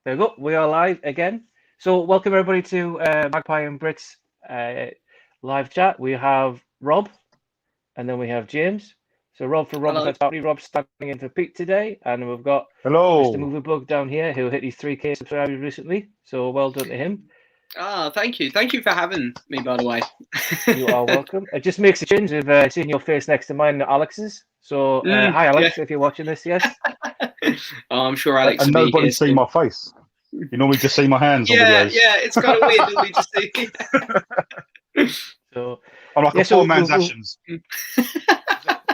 There we go. We are live again. So welcome everybody to Magpie and Brits live chat. We have Rob, and then we have James. So Rob for Rob Hello. Effects Party. Rob's standing in for Pete today, and we've got Mr. Hello. Movie Bug down here who hit his 3K subscribers recently. So well done to him. Thank you. Thank you for having me, by the way. You are welcome. It just makes a change of seeing your face next to mine, Alex's. So hi Alex, if you're watching this, yes. I'm sure Alex. And will be nobody's here seen my face. You normally just see my hands on Yeah, videos. yeah. It's kind of weird normally to see. So I'm like a poor man's Ashens.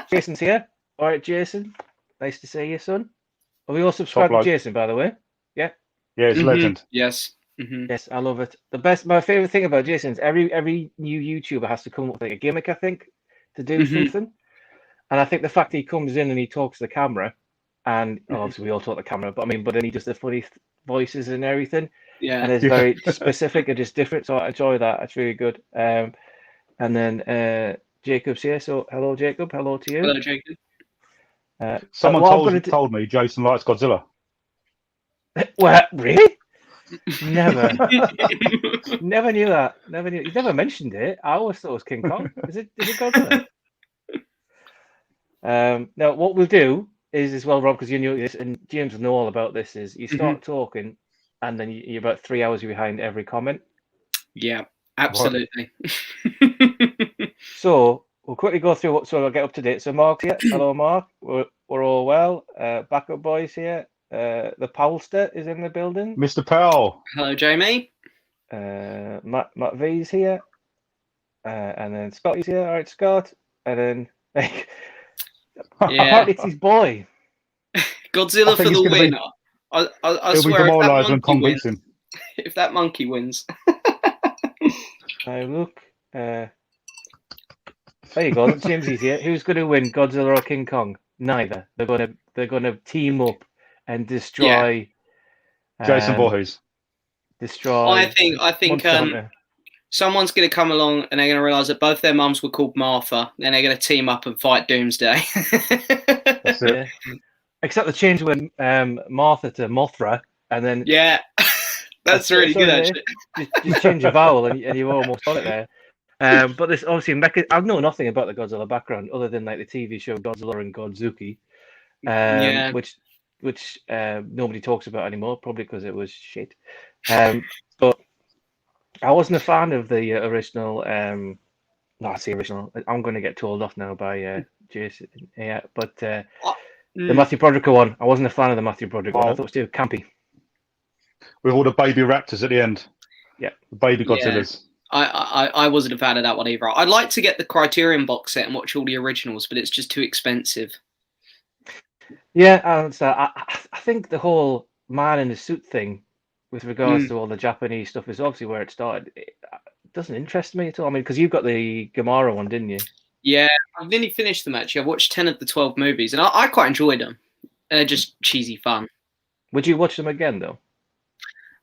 Jason's here. All right, Jason. Nice to see you, son. Are we all subscribed to Jason, by the way? Yeah. Yeah, he's a legend. Yes. Yes, I love it. My favorite thing about Jason is every new YouTuber has to come up with like a gimmick, I think, to do something. And I think the fact that he comes in and he talks to the camera, and obviously we all talk to the camera, but then he does the funny voices and everything. Yeah. And it's very specific and just different. So I enjoy that. It's really good. And then Jacob's here. So hello, Jacob. Hello to you. Hello, Jacob. Someone told me Jason likes Godzilla. What? Really? Never. Never knew that. Never knew. You never mentioned it. I always thought it was King Kong. Is it Godzilla? Now, what we'll do is, as well, Rob, because you knew this, and James will know all about this, is you start talking, and then you're about 3 hours behind every comment. Yeah, absolutely. So we'll quickly go through what, so I'll get up to date. So Mark's here. Hello, Mark. We're all well. Backup boys here. The Powellster is in the building. Mr. Powell. Hello, Jamie. Matt V's here. And then Scotty's here. All right, Scott. And then apparently it's his boy. Godzilla for the win. I swear, if that monkey wins. Look. There you go. James is here. Who's going to win, Godzilla or King Kong? Neither. They're gonna team up and destroy. Jason Voorhees. Destroy. I think someone's going to come along and they're going to realise that both their mums were called Martha. Then they're going to team up and fight Doomsday. That's it. Yeah. Except they changed when Martha to Mothra, and then that's really good actually. Just change a vowel and you've almost got it there. But this obviously I know nothing about the Godzilla background other than like the TV show Godzilla and Godzuki, which nobody talks about anymore, probably because it was shit. But I wasn't a fan of the original. No, I say original. I'm going to get told off now by Jason. Yeah, but the Matthew Broderick one, I wasn't a fan of the Matthew Broderick one. I thought it was too campy. With all the baby raptors at the end. Yeah. The baby Godzillas. I wasn't a fan of that one either. I'd like to get the Criterion box set and watch all the originals, but it's just too expensive. Yeah, and so I think the whole man in the suit thing, with regards to all the Japanese stuff, is obviously where it started. It doesn't interest me at all. I mean, because you've got the Gamera one, didn't you? Yeah, I've nearly finished them actually. I've watched 10 of the 12 movies, and I quite enjoyed them. They're just cheesy fun. Would you watch them again though?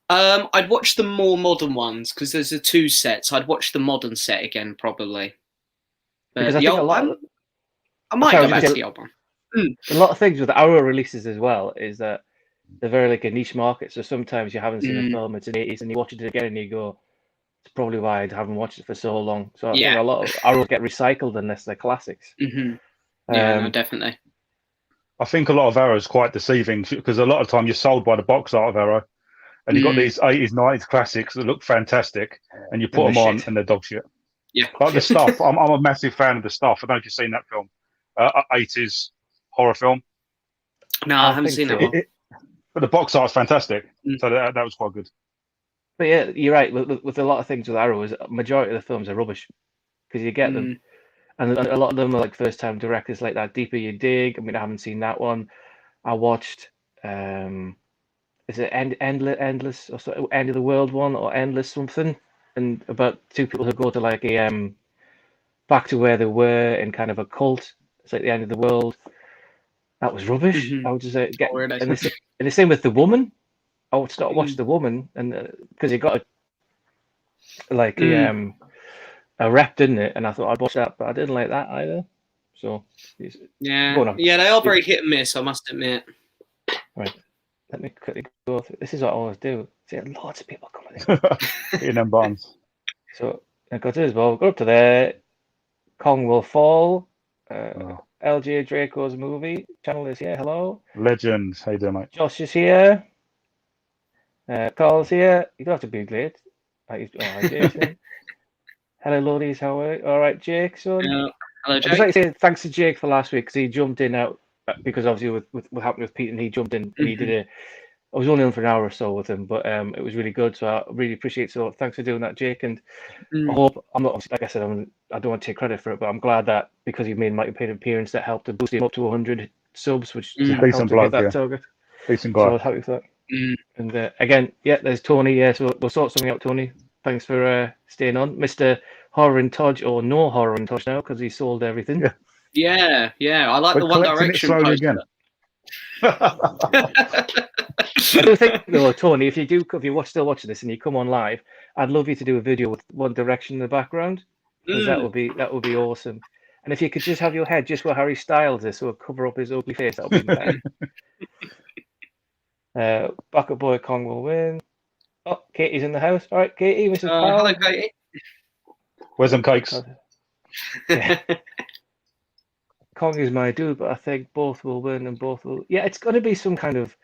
I'd watch the more modern ones because there's the 2 sets. I'd watch the modern set again probably. But Because I think I might go back to the old one. A lot of things with Arrow releases as well is that they're very like a niche market. So sometimes you haven't seen a film, it's in the 80s, and you watch it again and you go, it's probably why I haven't watched it for so long. So I think a lot of Arrows get recycled unless they're classics. Yeah, no, definitely. I think a lot of Arrow is quite deceiving because a lot of time you're sold by the box art of Arrow. And you've got these 80s, 90s classics that look fantastic, and you put them on and they're dog shit. Yeah. Like the Stuff. I'm a massive fan of the Stuff. I don't know if you've seen that film. 80s horror film. No, I haven't seen that one. But the box art's fantastic. So that was quite good. But yeah, you're right. With a lot of things with Arrow, is majority of the films are rubbish because you get them, and a lot of them are like first-time directors, like that Deeper You Dig. I mean, I haven't seen that one. I watched. Is it Endless or so, End of the World one or Endless something? And about 2 people who go to like a back to where they were in kind of a cult. It's like the end of the world. That was rubbish. I would just say and the same with The Woman. I would start watch The Woman, and because it got a rep, didn't it? And I thought I'd watch that, but I didn't like that either. So they are very hit and miss, I must admit. Right. Let me quickly go through. This is what I always do. See, lots of people coming in. In them buns. So I got to as well. Go up to there. Kong Will Fall. LJ Draco's movie channel is here. Hello. Legend. How you doing, mate? Josh is here. Carl's here. You don't have to be late. Hi, Jason. Hello, Lodies. How are you? All right, Jake, son. Hello, Jake. I'd just like to say thanks to Jake for last week because he jumped in out because obviously with what happened with Pete and he jumped in and he did a. I was only on for an hour or so with him, but it was really good. So I really appreciate it. So thanks for doing that, Jake. And I hope I'm not like I said. I don't want to take credit for it, but I'm glad that because he made Mike paid an appearance that helped to boost him up to 100 subs, which helped to hit that target. Decent guy. So I was happy with that. And again, there's Tony. Yeah, so we'll sort something out, Tony. Thanks for staying on, Mr. Horror and Tudge, or no Horror and Tudge now because he sold everything. Yeah. I like the One Direction poster. Again. I do think though, Tony, if you're still watching this and you come on live, I'd love you to do a video with One Direction in the background because that would be awesome. And if you could just have your head just where Harry Styles is, so it'll cover up his ugly face, that would be better. Backup boy Kong will win. Oh, Katie's in the house. All right, Katie, Mrs. Powell. Hello, Katie. Where's some cakes? Yeah. Kong is my dude, but I think both will win and both will. Yeah, it's going to be some kind of.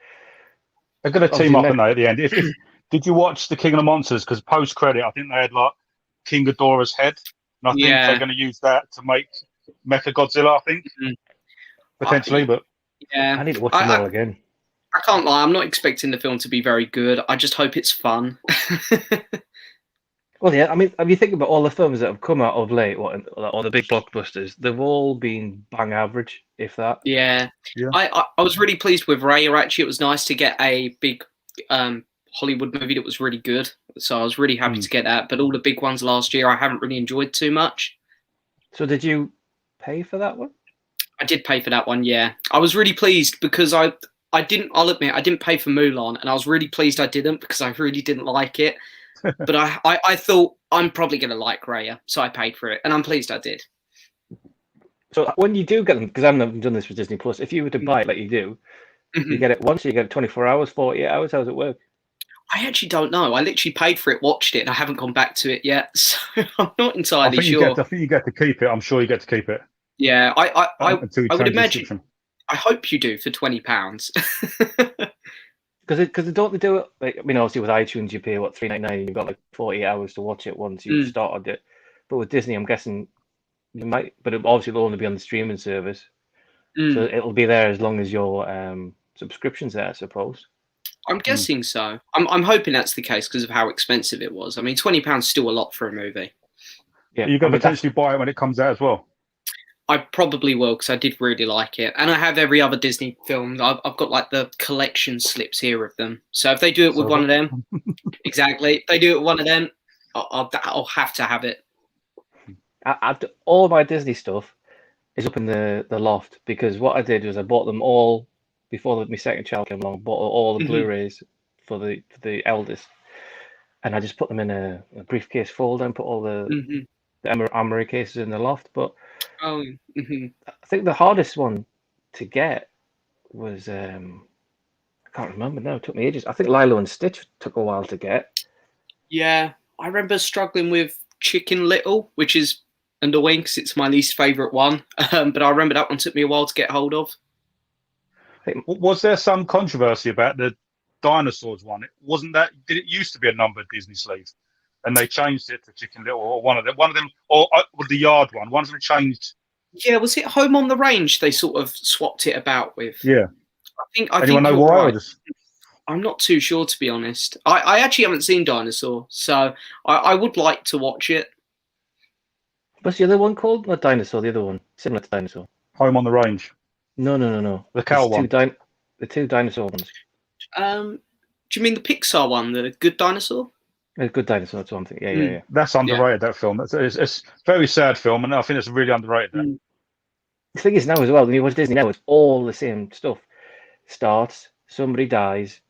They're going to team up, at the end. Did you watch the King of the Monsters? Because post credit, I think they had like King Ghidorah's head, and I think they're going to use that to make Mecha Godzilla. I think potentially, but I need to watch them all again. I can't lie. I'm not expecting the film to be very good. I just hope it's fun. Well, yeah. I mean, if you think about all the films that have come out of late, all the big blockbusters, they've all been bang average, if that. Yeah. I was really pleased with Raya. Actually, it was nice to get a big Hollywood movie that was really good. So I was really happy to get that. But all the big ones last year, I haven't really enjoyed too much. So did you pay for that one? I did pay for that one. Yeah, I was really pleased because I'll admit I didn't pay for Mulan, and I was really pleased I didn't because I really didn't like it. But I thought I'm probably going to like Raya, so I paid for it, and I'm pleased I did. So when you do get them, because I've never done this with Disney Plus, if you were to buy it like you do, you get it once, you get it 24 hours, 48 hours. How does it work? I actually don't know. I literally paid for it, watched it, and I haven't gone back to it yet, so I'm not entirely sure. I think you get to keep it. I'm sure you get to keep it. Yeah, I would imagine. I hope you do for £20. Because they don't do it. Like, I mean, obviously with iTunes you pay $3.99 and you've got like 48 hours to watch it once you've started it. But with Disney, I'm guessing you might. But obviously it'll only be on the streaming service, so it'll be there as long as your subscription's there, I suppose. I'm guessing so. I'm hoping that's the case because of how expensive it was. I mean, £20 is still a lot for a movie. Yeah, you're going to potentially buy it when it comes out as well. I probably will because I did really like it, and I have every other Disney film. I've got like the collection slips here of them. So if they do it with one of them, exactly. If they do it with one of them, I'll have to have it. All my Disney stuff is up in the loft because what I did was I bought them all before my second child came along. Bought all the Blu-rays for the eldest, and I just put them in a briefcase folder and put all the armory cases in the loft. But I think the hardest one to get was I can't remember now. It took me ages. I think Lilo and Stitch took a while to get. Yeah, I remember struggling with Chicken Little, which is annoying because it's my least favourite one. But I remember that one took me a while to get hold of. Was there some controversy about the dinosaurs one? Wasn't that? Did it used to be a numbered Disney sleeve, and they changed it to Chicken Little, or one of them, or the Yard one? One of them changed. Yeah, was it Home on the Range? They sort of swapped it about with. Yeah, I think know why? Right. I'm not too sure, to be honest. I actually haven't seen Dinosaur, so I would like to watch it. What's the other one called? Not Dinosaur, the other one. Similar to Dinosaur. Home on the Range. No. The cow one. The two dinosaur ones. Do you mean the Pixar one, the Good Dinosaur? A Good Dinosaur, that's one thing. Yeah. That's underrated, that film. It's a very sad film, and I think it's really underrated. The thing is now as well, when you watch Disney now, it's all the same stuff. Starts, somebody dies,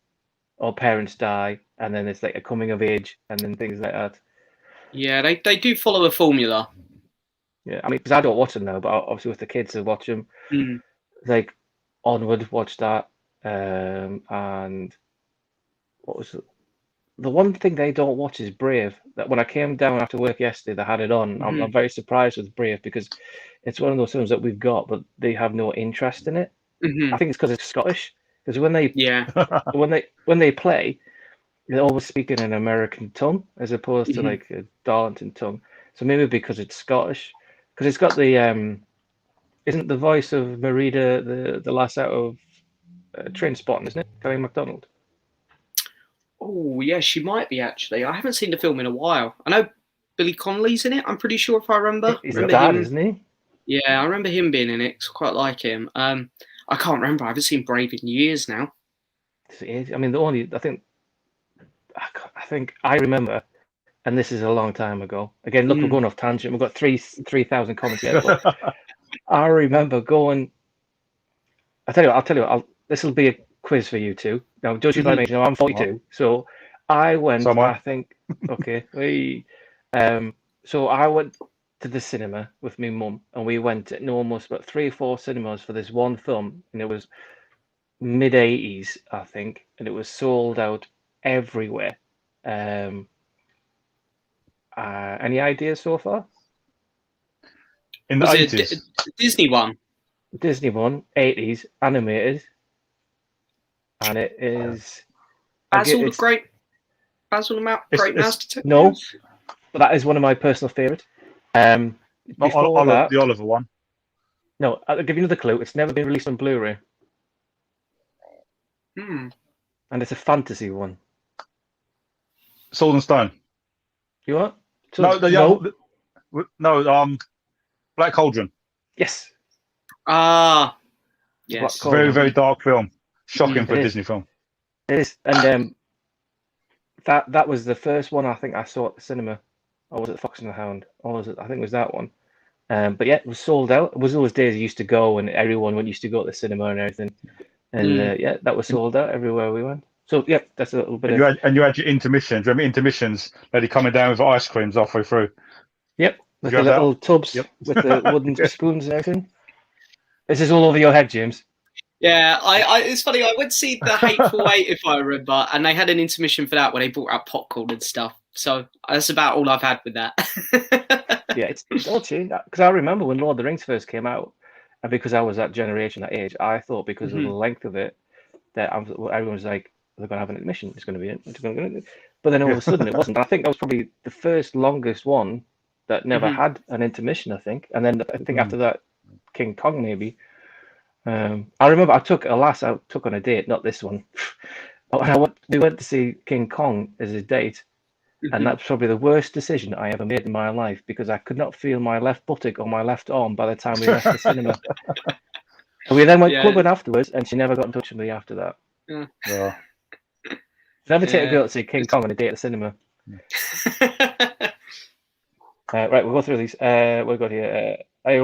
or parents die, and then it's like a coming of age, and then things like that. Yeah, they do follow a formula. Yeah, I mean, because I don't watch them now, but obviously with the kids that watch them, like Onward, watch that. and what was it? The one thing they don't watch is Brave. That when I came down after work yesterday, they had it on. I'm very surprised with Brave because it's one of those films that we've got, but they have no interest in it. I think it's because it's Scottish. Because when they when they play, they're always speaking an American tongue as opposed to like a Darlington tongue. So maybe because it's Scottish, because it's got the isn't the voice of Merida the lass out of Trainspotting, isn't it? Kelly MacDonald. Oh, yeah, she might be, actually. I haven't seen the film in a while. I know Billy Connolly's in it, I'm pretty sure, if I remember. He's the dad, isn't he? Yeah, I remember him being in it, 'cause I quite like him. I can't remember. I haven't seen Brave in years now. I mean, I think I remember, and this is a long time ago. Again, look, we're going off tangent. We've got 3,000 comments yet. But I remember going. I'll tell you. This will be a quiz for you two. Now, don't you like me? I'm 42, so I went. I think. Okay. So I went to the cinema with my mum, and we went to almost about 3 or 4 cinemas for this one film, and it was mid-80s, I think, and it was sold out everywhere. Any ideas so far? In the 80s? Disney one. Disney one, 80s, animated. And it is... Basil the Great Mouse Detective? No, but that is one of my personal favourites. The Oliver one. No, I'll give you another clue. It's never been released on Blu-ray. And it's a fantasy one. Sword and Stone. You what? No, Black Cauldron. Yes. Yes. Very, very dark film. Shocking for a Disney film. It is. And that was the first one I think I saw at the cinema. Or was it Fox and the Hound? Or was it? I think it was that one. But yeah, it was sold out. It was those days I used to go and everyone used to go to the cinema and everything. And yeah, that was sold out everywhere we went. So yeah, that's a little bit. And you had your intermissions. Remember intermissions? Lady coming down with ice creams halfway through. Yep, with the little tubs with the wooden spoons and everything. This is all over your head, James. Yeah, it's funny. I went to see The Hateful Eight, if I remember, and they had an intermission for that where they brought out popcorn and stuff. So that's about all I've had with that. Yeah, it's actually because I remember when Lord of the Rings first came out, and because I was that generation, that age, I thought because of the length of it that everyone was like, they're going to have an admission. It's going to be it. But then all of a sudden it wasn't. I think that was probably the first longest one that never had an intermission, I think. And then I think after that, King Kong maybe. I remember I took a lass out on a date, not this one. We went to see King Kong as a date, and that's probably the worst decision I ever made in my life because I could not feel my left buttock or my left arm by the time we left the cinema. And we then went clubbing afterwards, and she never got in touch with me after that. Yeah. Never take a girl to see King Kong on a date at the cinema. Right, we'll go through these. We've got here. Hi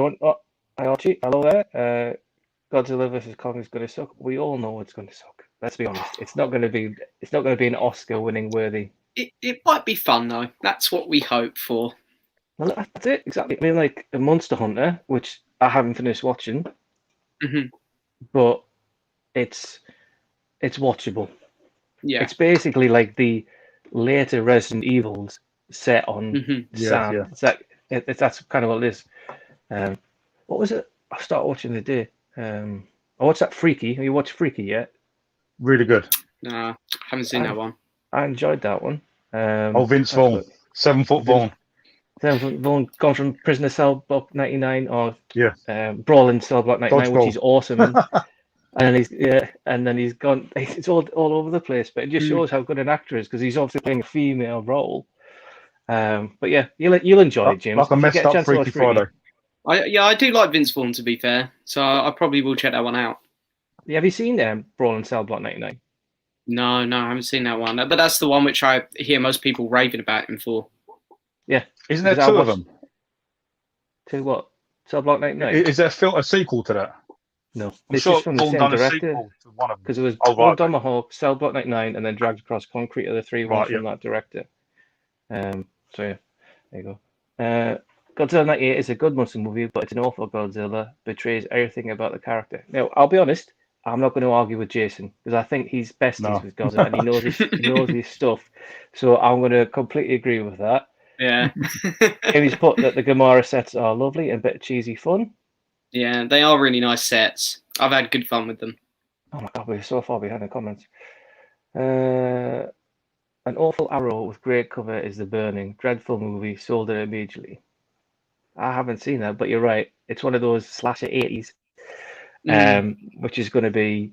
Archie. Hello there. Godzilla vs Kong is going to suck. We all know it's going to suck. Let's be honest. It's not going to be an Oscar-winning worthy. It might be fun though. That's what we hope for. Well, that's it exactly. I mean, like a Monster Hunter, which I haven't finished watching, but it's watchable. Yeah, it's basically like the later Resident Evils set on sand. Yeah. It's like that's kind of what it is. What was it? I started watching the day. I watched that Freaky. Have you watched Freaky yet? Really good. No, haven't seen that one. I enjoyed that one. Vince Vaughn, 7 foot Vaughn. 7 foot Vaughn, gone from Prisoner Cell Block 99 or Brawling Cell Block 99, which is awesome. And then he's gone. It's all over the place, but it just shows how good an actor is because he's obviously playing a female role. But yeah, you'll enjoy it, James. Like a messed up Freaky Friday. I do like Vince Vaughn, to be fair, so I probably will check that one out. Yeah, have you seen Brawling Cell Block 99? No, I haven't seen that one. But that's the one which I hear most people raving about him for. Yeah. Isn't there 2 of them? 2 what? Cell Block 99? Is there a sequel to that? No. I'm sure from the same director. Because it was Blood Tomahawk, Cell Block 99, and then Dragged Across Concrete are the 3 ones from that director. So yeah, there you go. Godzilla 98 is a good monster movie, but it's an awful Godzilla. Betrays everything about the character. Now, I'll be honest, I'm not going to argue with Jason because I think he's besties with Godzilla and he knows his stuff. So I'm going to completely agree with that. Yeah. He's put that the Gamora sets are lovely and a bit of cheesy fun. Yeah, they are really nice sets. I've had good fun with them. Oh my God, we're so far behind the comments. An awful arrow with great cover is The Burning. Dreadful movie, sold it immediately. I haven't seen that, but you're right. It's one of those slasher 80s, which is going to be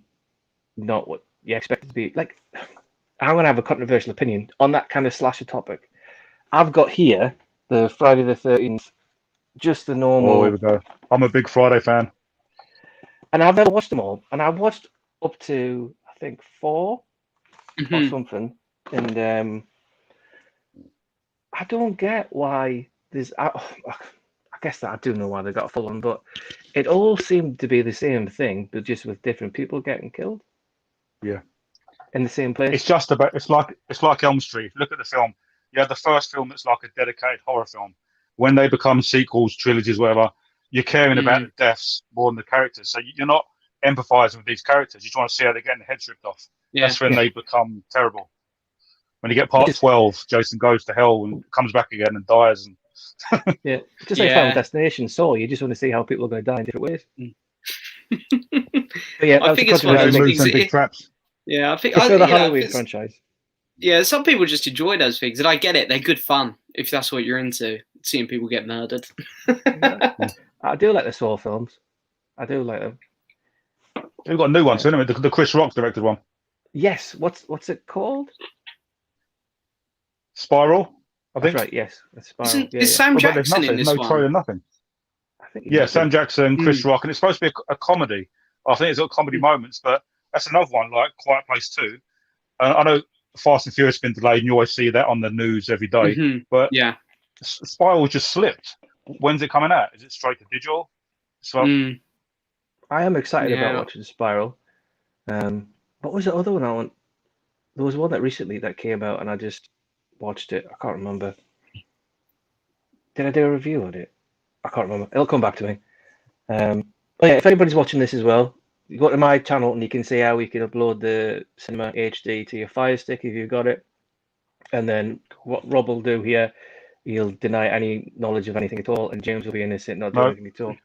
not what you expect it to be. Like, I'm going to have a controversial opinion on that kind of slasher topic. I've got here the Friday the 13th, just the normal. Oh, here we go. I'm a big Friday fan. And I've never watched them all. And I watched up to, I think, 4 or something. And I don't get why there's... I guess that I do know why they got a full one, but it all seemed to be the same thing, but just with different people getting killed. Yeah. In the same place. It's just about... It's like Elm Street. Look at the film. You have the first film that's like a dedicated horror film. When they become sequels, trilogies, whatever, you're caring about the deaths more than the characters. So you're not empathizing with these characters. You try to see how they're getting their heads ripped off. Yeah. That's when they become terrible. When you get part 12, Jason goes to hell and comes back again and dies. And yeah, just like Final Destination. So you just want to see how people are going to die in different ways. But yeah, I think it's one of those big traps. Yeah, I think it's for the Halloween franchise. Yeah, some people just enjoy those things, and I get it. They're good fun if that's what you're into, seeing people get murdered. I do like the Saw films. I do like them. We've got new ones, haven't we? The Chris Rock directed one. Yes. What's it called? Spiral. I think. That's right. Yes. Spiral. Is Sam Jackson in this one? No trailer, nothing. I think. Yeah, Sam Jackson, Chris Rock, and it's supposed to be a comedy. I think it's got comedy moments, but that's another one like Quiet Place 2. I know Fast and Furious has been delayed, and you always see that on the news every day. But yeah, Spiral just slipped. When's it coming out? Is it straight to digital? So I am excited about watching Spiral. What was the other one I want? There was one that recently that came out, and I just watched it. I can't remember. Did I do a review on it? I can't remember. It'll come back to me. But yeah, if anybody's watching this as well, you go to my channel and you can see how we can upload the Cinema HD to your Fire Stick if you've got it. And then what Rob will do here, he'll deny any knowledge of anything at all, and James will be innocent, not doing anything at all.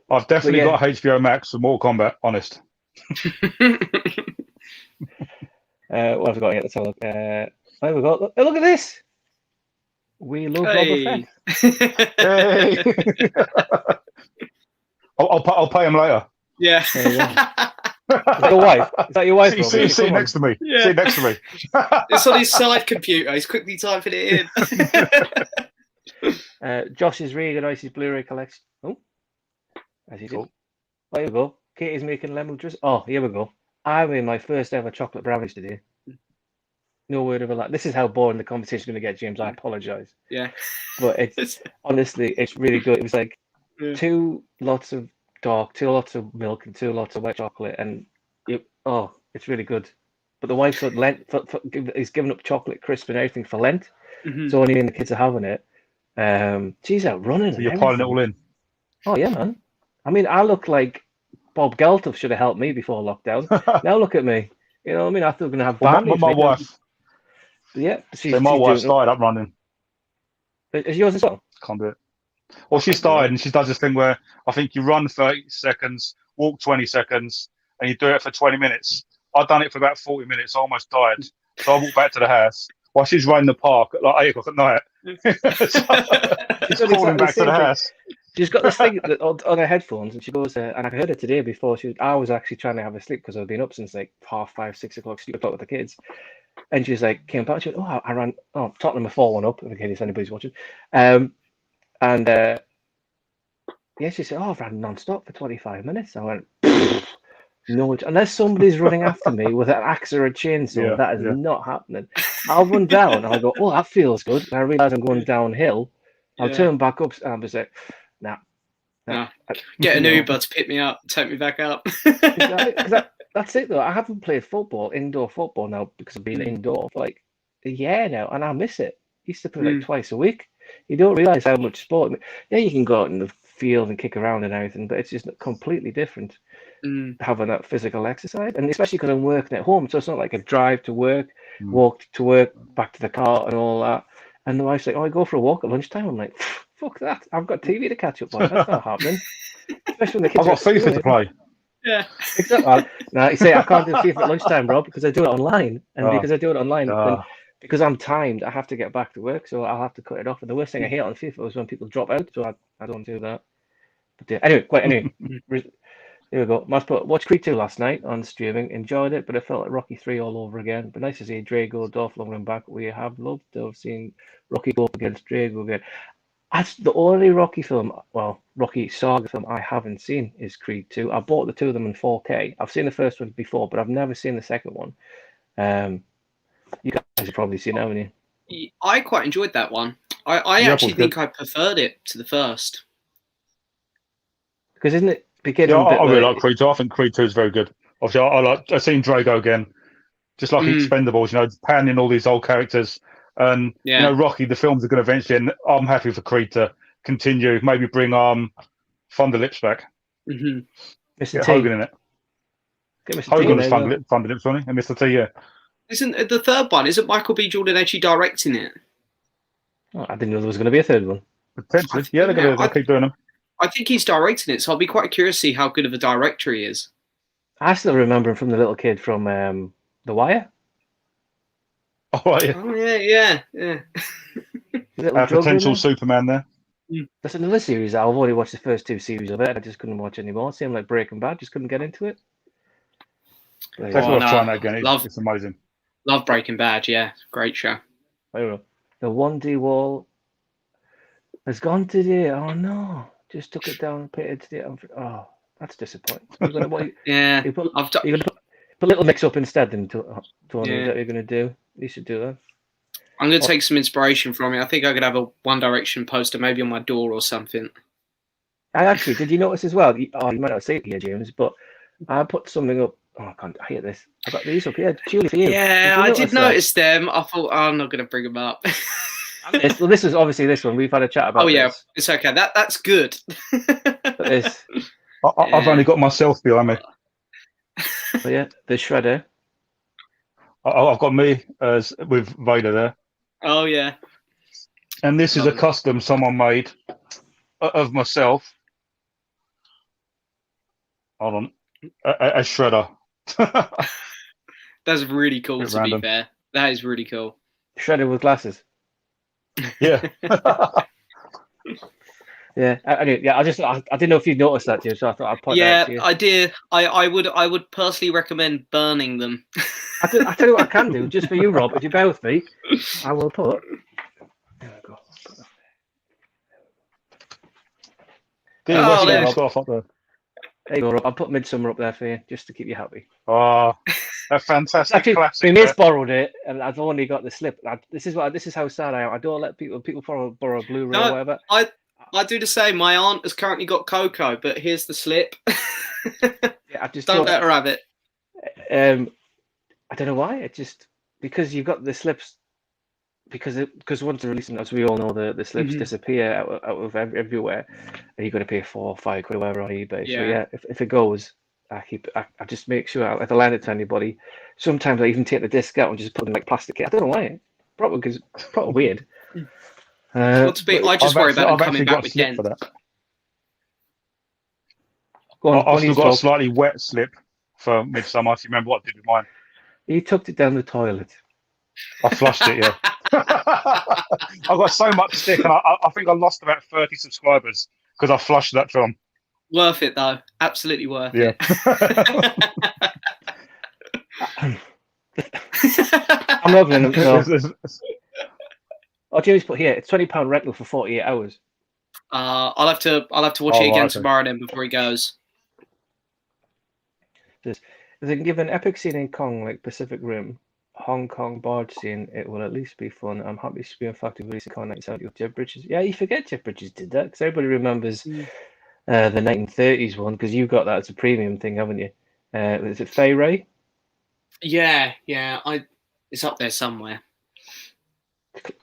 I've definitely got HBO Max for Mortal Kombat, honest. What have we got here? Let's have a look. There we go. Look at this. We love Boba Fett. Hey. I'll pay him later. Yeah. Is that your wife? Is that your wife? See next to me. Yeah. See next to me. It's on his side computer. He's quickly typing it in. Josh is reorganised his Blu-ray collection. Oh, as he did. Cool. There we go. Katie's making lemon juice. Oh, here we go. I made my first ever chocolate brownies today. No word of a lie. This is how boring the conversation is going to get, James. I apologise. Yeah. But it's honestly, it's really good. It was like 2 lots of dark, 2 lots of milk, and 2 lots of wet chocolate, and it's really good. But the wife's got Lent. He's given up chocolate crisp and everything for Lent, so only the kids are having it. She's out running. So you're piling it all in. Oh yeah, man. I mean, I look like Bob Geldof should have helped me before lockdown. Now look at me. You know what I mean? I thought we were going to have my wife. Yeah. My wife started up running. Is yours as well? Can't do it. Well, she started, and she does this thing where I think you run 30 seconds, walk 20 seconds, and you do it for 20 minutes. I've done it for about 40 minutes. I almost died. So I walked back to the house while she's running the park at like 8 o'clock at night. She's calling back to the house. She's got this thing on her headphones, and she goes, and I heard her today before. I was actually trying to have a sleep because I've been up since like 5:30, 6 o'clock, 6 o'clock with the kids. And she's like, came back. She went, I ran. Oh, Tottenham are 4-1 up. In case anybody's watching. She said, I've ran non-stop for 25 minutes. I went, no, unless somebody's running after me with an axe or a chainsaw, that is not happening. I'll run down and I go, that feels good. And I realise I'm going downhill. I'll turn back up and I'll be like, nah. Get an Uber to pick me up, take me back up. Exactly. That's it though. I haven't played indoor football now because I've been indoor for like a year now, and I miss it. I used to play like twice a week. You don't realise how much sport. Yeah, you can go out in the feel and kick around and everything, but it's just completely different having that physical exercise, and especially because I'm working at home, so it's not like a drive to work, walk to work, back to the car, and all that. And the wife's like, "Oh, I go for a walk at lunchtime." I'm like, "Fuck that! I've got TV to catch up on. That's not happening." Especially when the kids I've got FIFA to play. Yeah, exactly. Now you say I can't do FIFA at lunchtime, Rob, because I do it online, and because I do it online, then because I'm timed, I have to get back to work, so I'll have to cut it off. And the worst thing I hate on FIFA is when people drop out, so I don't do that. But anyway, there we go. Watched Creed 2 last night on streaming. Enjoyed it, but it felt like Rocky 3 all over again. But nice to see Drago, Dolph Lundgren back. We have loved to have seen Rocky go up against Drago again. That's the only Rocky saga film I haven't seen is Creed 2. I bought the two of them in 4K. I've seen the first one before, but I've never seen the second one. You guys have probably seen it, haven't you? I quite enjoyed that one. I actually think I preferred it to the first. Because isn't it beginning? Yeah, I really like Creed 2. I think Creed 2 is very good. Obviously, I've seen Drago again, just like Expendables. Panning all these old characters, and Rocky. The films are going to eventually. And I'm happy for Creed to continue. Maybe bring Thunder Lips back. Mr. Get T. Hogan in it. Hogan was Thunder Lips, wasn't he? And Mr. T, yeah. Isn't the third one? Isn't Michael B. Jordan actually directing it? Oh, I didn't know there was going to be a third one. Potentially, yeah, they're going to keep doing them. I think he's directing it, so I'll be quite curious to see how good of a director he is. I still remember him from the little kid from The Wire. Oh, yeah. Oh, yeah. Potential Superman there. That's another series. I've only watched the first two series of it. I just couldn't watch anymore. Same like Breaking Bad, just couldn't get into it. Definitely trying that again. It's amazing. Love Breaking Bad, yeah. Great show. I don't know. The 1D wall has gone today. Oh, no. Just took it down and pitted it. Oh, that's disappointing. You're gonna, yeah. You're going to put a little mix up instead then to what you're going to do. You should do that. I'm going to take some inspiration from it. I think I could have a One Direction poster maybe on my door or something. Did you notice as well? You might not say it here, James, but I put something up. Oh, I can't. I hate this. I got these up here. Julie, for you. Yeah, I did notice them. I thought, I'm not going to bring them up. Well, this is obviously this one. We've had a chat about. Oh yeah, this. It's okay. That's good. This. I've only got myself behind me. Oh, yeah, the shredder. I've got me as with Vader there. Oh yeah. And this is a custom someone made of myself. Hold on, a shredder. That's really cool. To be fair, that is really cool. Shredder with glasses. Yeah. Yeah. I didn't know if you'd noticed that, Jim, so I thought I'd point that out to you. I did. I would personally recommend burning them. I tell you what I can do, just for you, Rob. If you bear with me, I will put. There we go. There you go, Rob. I'll put Midsummer up there for you, just to keep you happy. Oh, a fantastic actually, classic. My mate's borrowed it, and I've only got the slip. This is how sad I am. I don't let people borrow a Blu-ray or whatever. I do the same. My aunt has currently got Coco, but here's the slip. I just don't let her have it. I don't know why. It just because you've got the slips. Because once they're releasing, as we all know, the slips disappear out of everywhere, and you've got to pay £4 or £5 or whatever on eBay. Yeah. So yeah, if it goes, I just make sure if I lend it to anybody. Sometimes I even take the disc out and just put it in like plastic. I don't know why. Probably weird. I just worry about them coming back with dents. I've still got a slightly wet slip for Midsummer. Do you remember what I did with mine? You tucked it down the toilet. I flushed it, yeah. I've got so much stick, and I think I lost about 30 subscribers because I flushed that film. Worth it, though. Absolutely worth it. I'm not going to. Oh, Jimmy's put here. It's £20 rental for 48 hours. I'll have to watch it again tomorrow then before he goes. If they can give an epic scene in Kong like Pacific Rim, Hong Kong barge scene, it will at least be fun. I'm happy to be in fact of releasing Kong 1970 with Jeff Bridges. Yeah, you forget Jeff Bridges did that because everybody remembers the 1930s one because you got that as a premium thing, haven't you? Is it Fay Ray? Yeah. It's up there somewhere.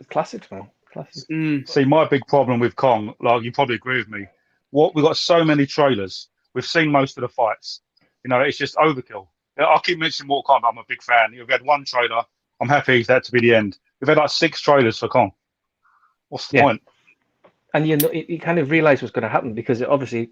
Classics, man. Classics. See, my big problem with Kong, like you probably agree with me, we've got so many trailers. We've seen most of the fights. You know, it's just overkill. I keep mentioning Mortal Kombat. I'm a big fan. We've had one trailer. I'm happy for that to be the end. We've had like 6 trailers for Kong. What's the point? And you kind of realise what's going to happen, because obviously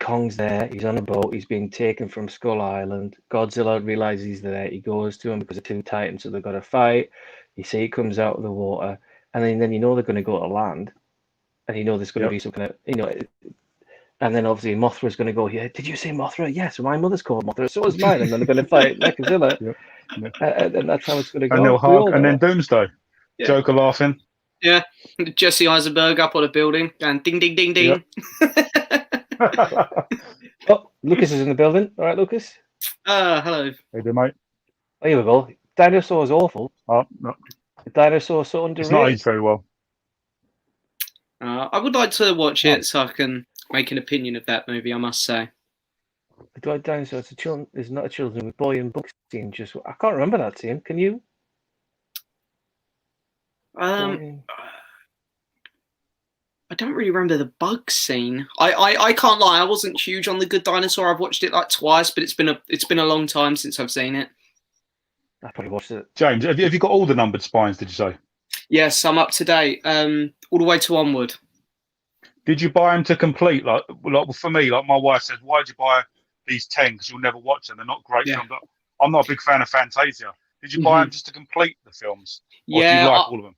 Kong's there. He's on a boat. He's being taken from Skull Island. Godzilla realises he's there. He goes to him because the two titans, so they've got to fight. You see he comes out of the water, and then they're going to go to land, and there's going to be some kind of and then obviously Mothra's going to go, yeah, did you say Mothra? Yes, my mother's called Mothra, so is mine. And then they're going to fight Godzilla. And that's how it's going to go. And then Doomsday. Yeah. Joker laughing. Yeah. Jesse Eisenberg up on a building and ding, ding, ding, ding. Oh, Lucas is in the building. All right, Lucas. Hello. Hey there, mate. Oh, here we go. Dinosaur's awful. Oh, no. The dinosaur's so underrated. It's not aged very well. I would like to watch it so I can make an opinion of that movie, I must say. The Dwight Dinosaur is not a children with boy and book scene. I can't remember that scene. Can you? I don't really remember the bug scene. I can't lie. I wasn't huge on The Good Dinosaur. I've watched it like twice, but it's been a long time since I've seen it. I probably watched it. James, have you got all the numbered spines? Did you say? Yes, I'm up to date. All the way to Onward. Did you buy them to complete? Like for me, like my wife says, why did you buy these 10? Because you'll never watch them. They're not great films. I'm not a big fan of Fantasia. Did you buy them just to complete the films? Or do you like all of them?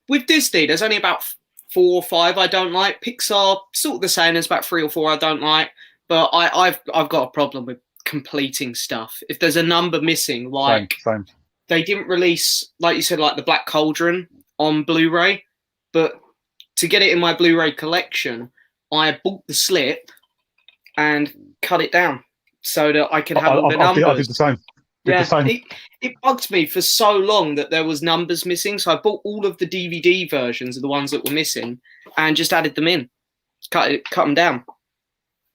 With Disney, there's only about 4 or 5 I don't like. Pixar, sort of the same. There's about 3 or 4 I don't like. But I've got a problem with completing stuff. If there's a number missing, like same. They didn't release, like you said, like the Black Cauldron on Blu-ray, but to get it in my Blu-ray collection, I bought the slip and cut it down so that I could have all the numbers. I did the same. It bugged me for so long that there was numbers missing, so I bought all of the DVD versions of the ones that were missing and just added them in, cut them down.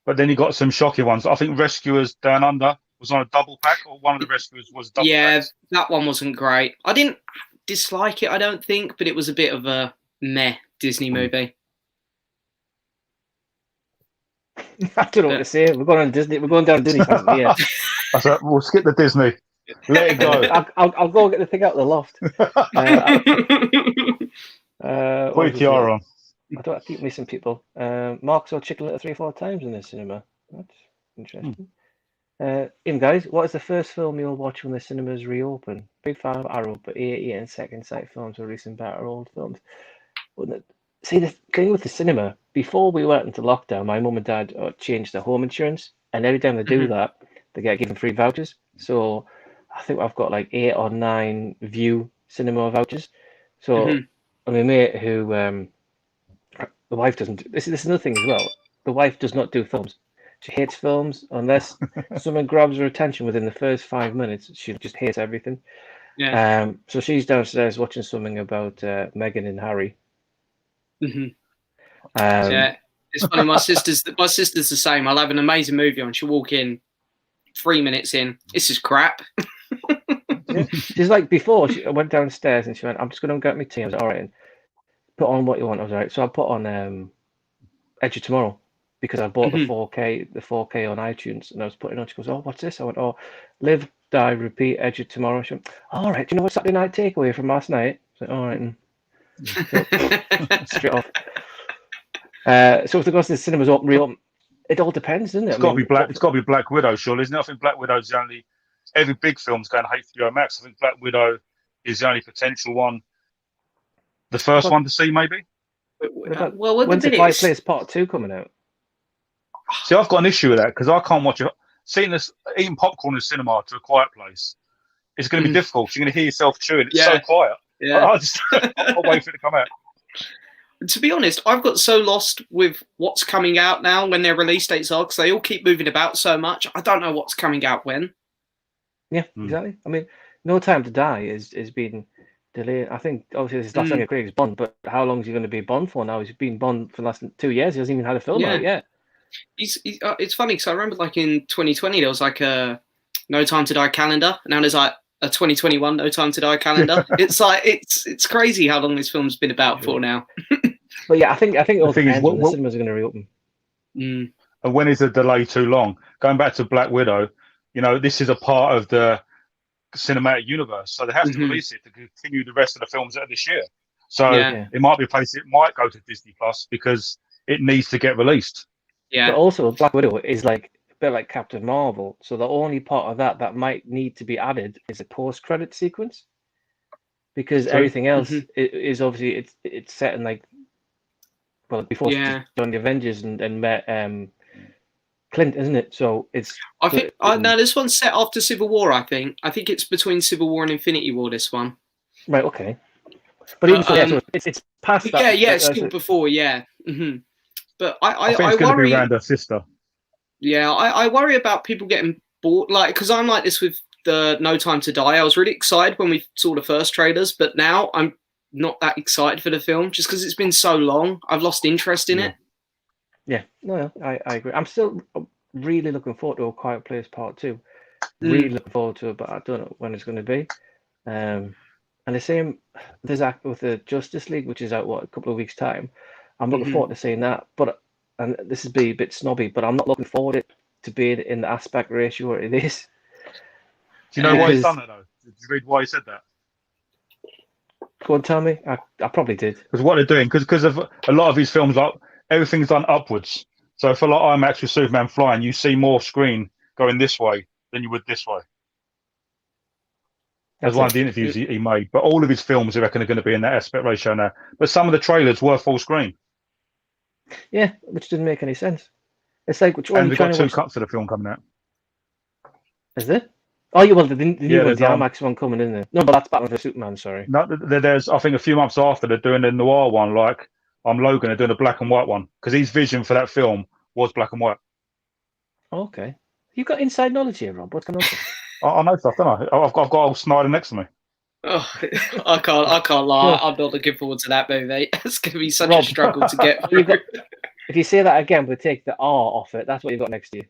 But then you got some shocking ones. I think Rescuers Down Under was on a double pack, or one of the Rescuers was double pack. Yeah, that one wasn't great. I didn't dislike it, I don't think, but it was a bit of a meh Disney movie. I don't know what to say. We're going on Disney. We're going down Disney. Yeah. That's it. We'll skip the Disney. Let it go. I'll go get the thing out of the loft. Put your tiara on. I keep missing people. Mark saw Chicken Little 3 or 4 times in the cinema. That's interesting. Ian, guys, what is the first film you'll watch when the cinemas reopen? Big fan of Arrow, but 88 and Second Sight films are recent better old films. See, the thing with the cinema, before we went into lockdown, my mum and dad changed their home insurance, and every time they do that, they get given free vouchers. So I think I've got like 8 or 9 View cinema vouchers. So I mean, mate, who the wife doesn't. This is another thing as well. The wife does not do films. She hates films unless someone grabs her attention within the first 5 minutes. She just hates everything. Yeah. So she's downstairs watching something about Meghan and Harry. Yeah, it's funny. My sister's the same. I'll have an amazing movie on. She'll walk in 3 minutes in. This is crap. Yeah. She's like, before I went downstairs and she went, I'm just going to get my tea. I was like, all right, and put on what you want. I was all right. So I put on Edge of Tomorrow because I bought the 4K on iTunes, and I was putting on. She goes, oh, what's this? I went, oh, Live, Die, Repeat, Edge of Tomorrow. She went, all right. Do you know what Saturday night takeaway from last night? I was like, all right. And straight off. So if the goes to the cinemas open, real, it all depends, doesn't it? It's got to be Black Widow, surely, isn't it? I think Black Widow's the only. Every big film's going HBO Max. I think Black Widow is the only potential one. The first one to see, maybe. Well, when's The Quiet Place Part 2 coming out? See, I've got an issue with that because I can't watch it. Eating popcorn in the cinema to A Quiet Place, it's going to be difficult. You're going to hear yourself chewing. It's so quiet. Yeah. I'll wait for it to come out. To be honest, I've got so lost with what's coming out now, when their release dates are, because they all keep moving about so much. I don't know what's coming out when. Yeah, exactly. I mean, No Time to Die is being delayed. I think obviously this is last time Craig's Bond, but how long is he going to be Bond for now? He's been Bond for the last 2 years. He hasn't even had a film out yet. It's funny because I remember like in 2020 there was like a No Time to Die calendar, and now there's like a 2021 No Time to Die calendar. It's like it's crazy how long this film's been about for now. But yeah, I think it all thing is, depends when the cinemas are going to reopen. And when is the delay too long? Going back to Black Widow, this is a part of the cinematic universe, so they have to release it to continue the rest of the films that are this year. So it might be a place, it might go to Disney Plus because it needs to get released. Yeah. But also, Black Widow is like a bit like Captain Marvel. So the only part of that might need to be added is a post-credit sequence, because everything else is obviously it's set in like, well, before she joined the Avengers and met Clint, isn't it? So it's. I think no, this one's set after Civil War. I think it's between Civil War and Infinity War. This one. Right. Okay. But even so, it's past that. Yeah, it's still before. Yeah. But I think it's going to be around her sister. Yeah, I worry about people getting bored, like, because I'm like this with the No Time to Die. I was really excited when we saw the first trailers, but now I'm not that excited for the film just because it's been so long. I've lost interest in it. Yeah, no, I agree. I'm still really looking forward to A Quiet Place Part 2. Really looking forward to it, but I don't know when it's going to be. And the same, there's that with the Justice League, which is out, a couple of weeks' time. I'm looking forward to seeing that, and this is be a bit snobby, but I'm not looking forward to being in the aspect ratio it is. Do you know why he's done that, though? Did you read why he said that? Go on, tell me. I probably did. Because what they're doing, because of a lot of his films, like everything's done upwards. So for like IMAX with Superman flying, you see more screen going this way than you would this way. That's one of the interviews he made. But all of his films, I reckon, are going to be in that aspect ratio now. But some of the trailers were full screen. Yeah, which didn't make any sense. It's like, which one? And we've got two cuts of the film coming out. Is there? Oh, yeah, well, the new one's the IMAX one coming, isn't it? No, but that's Batman vs Superman, sorry. No, there's, I think, a few months after, they're doing a noir one, like Logan, they're doing a black and white one. Because his vision for that film was black and white. Okay. You've got inside knowledge here, Rob. What's going on? I know stuff, don't I? I've got old Snyder next to me. Oh, I can't lie. I'm not looking forward to that movie. It's going to be such a struggle to get through. If you say that again, we'll take the R off it. That's what you've got next to you.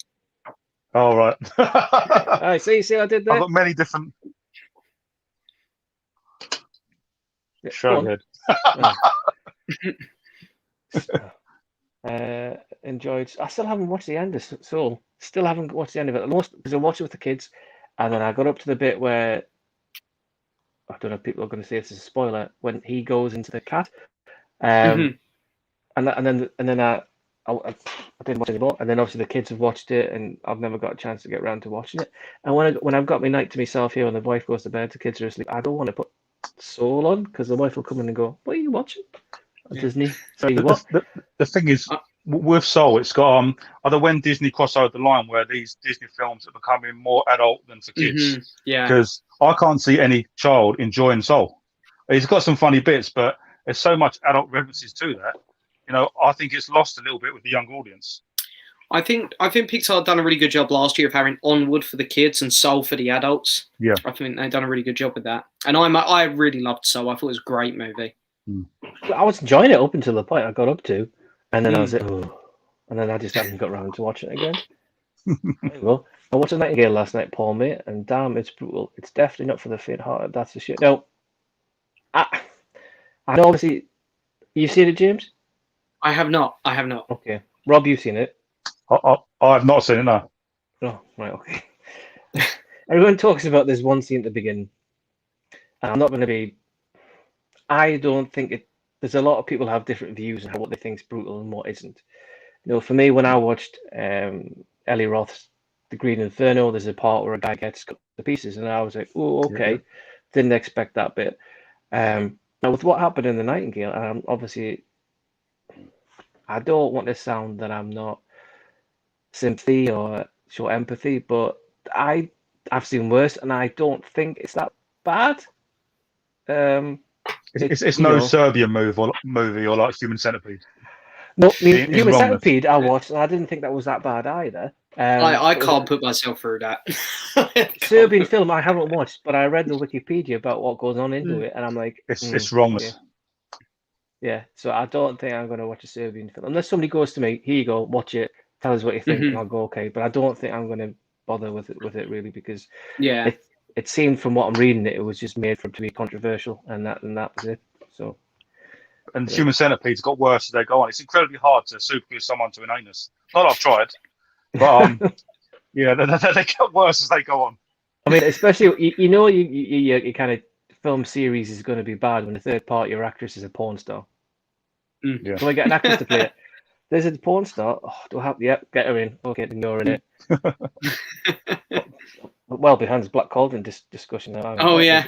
Oh, right. Right, see what I did there? I've got many different... Showhead. Enjoyed. I still haven't watched the end of Soul. Still haven't watched the end of it. Because I watched it with the kids, and then I got up to the bit where I don't know if people are going to say this is a spoiler when he goes into the cat, and then I didn't watch it anymore. And then obviously the kids have watched it, and I've never got a chance to get around to watching it. And when I've got my night to myself here, when the wife goes to bed, the kids are asleep, I don't want to put Soul on because the wife will come in and go, "What are you watching?" Disney. Sorry, what? The thing is, with Soul, it's got either when Disney cross over the line where these Disney films are becoming more adult than for kids. Yeah. Because I can't see any child enjoying Soul. It's got some funny bits, but there's so much adult references to that. I think it's lost a little bit with the young audience. I think Pixar done a really good job last year of having Onward for the kids and Soul for the adults. Yeah. I think they've done a really good job with that. And I really loved Soul. I thought it was a great movie. I was enjoying it up until the point I got up to, and then I was like, oh, and then I just haven't got around to watching it again. Well, I watched Nightingale last night, Paul, mate, and damn, it's brutal. It's definitely not for the faint-hearted. That's the shit. No, I know. Obviously, you've seen it, James? I have not. Okay, Rob, you've seen it? I have not seen it. No. Oh, right. Okay. Everyone talks about this one scene at the beginning, and I'm not going to be. I don't think there's a lot of people have different views on what they think is brutal and what isn't. For me, when I watched Eli Roth's The Green Inferno, there's a part where a guy gets cut to pieces, and I was like, oh, okay. Yeah. Didn't expect that bit. Now, with what happened in The Nightingale, obviously, I don't want to sound that I'm not sympathy or show empathy, but I've seen worse, and I don't think it's that bad. It's no Serbian movie or like Human Centipede. No, Human Centipede I watched, and I didn't think that was that bad either. I can't put myself through that. Serbian film I haven't watched, but I read the Wikipedia about what goes on into it, and I'm like, it's wrong. Yeah, so I don't think I'm going to watch a Serbian film unless somebody goes to me, here you go, watch it, tell us what you think, and I'll go okay. But I don't think I'm going to bother with it really because it seemed from what I'm reading it was just made for it to be controversial, and that was it. So And Human Centipede's got worse as they go on. It's incredibly hard to superglue someone to an anus. Not that I've tried, but yeah, they get worse as they go on. I mean, especially your kind of film series is going to be bad when the third part your actress is a porn star. Yeah. So I get an actress to play it. There's a porn star. Oh, do I have? Yep, get her in. Okay, ignoring it. Well behind this Black Cauldron discussion. Oh yeah.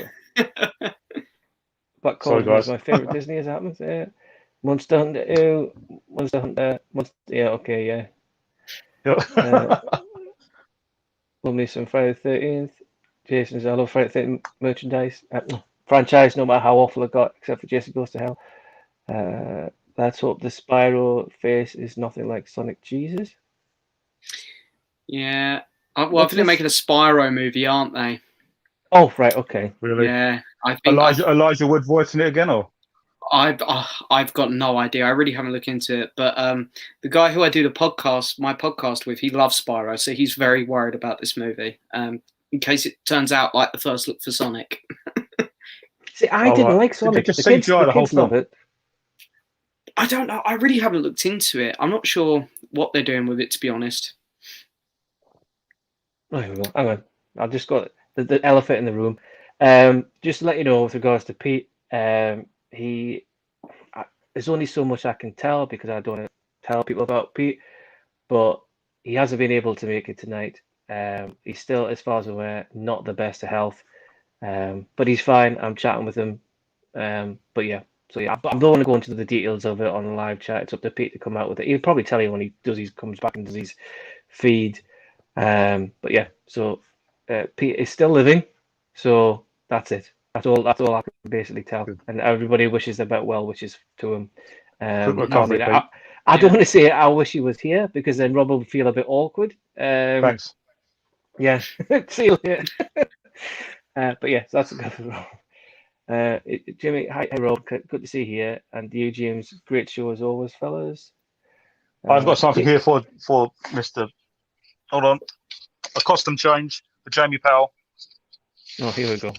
Black Cauldron is my favorite Disney. As happens. Yeah. Monster Hunter 2, Monster Hunter. Yeah. Okay. Yeah. Love me some Friday the 13th. Jason's. I love Friday the 13th merchandise. Franchise, no matter how awful it got, except for Jason Goes to Hell. Let's hope the Spyro face is nothing like Sonic Jesus. Yeah. Well, I think they're making a Spyro movie, aren't they? Oh, right. Okay. Really? Yeah. I think Elijah Wood voicing it again, or? I've got no idea. I really haven't looked into it. But the guy who I do my podcast with, he loves Spyro, so he's very worried about this movie. In case it turns out like the first look for Sonic. See, I didn't like Sonic. The kids love it. I don't know. I really haven't looked into it. I'm not sure what they're doing with it, to be honest. Oh, here we go. Hang on. I've just got the elephant in the room. Just to let you know, with regards to Pete, there's only so much I can tell because I don't want to tell people about Pete, but he hasn't been able to make it tonight. He's still, as far as I'm aware, not the best of health, but he's fine. I'm chatting with him. But yeah. So yeah, I don't want to go into the details of it on the live chat. It's up to Pete to come out with it. He'll probably tell you when he comes back and does his feed. But yeah, so Pete is still living. So that's it. That's all I can basically tell. And everybody wishes about well wishes to him. I don't want to say I wish he was here because then Rob will feel a bit awkward. Thanks. Yeah. See you later. But yeah, so that's a good for Rob. Jimmy, hi Rob, good to see you here, and you, James. Great show as always, fellas. I've got something here for Mr. Hold on, a costume change for Jamie Powell. Oh, here we go.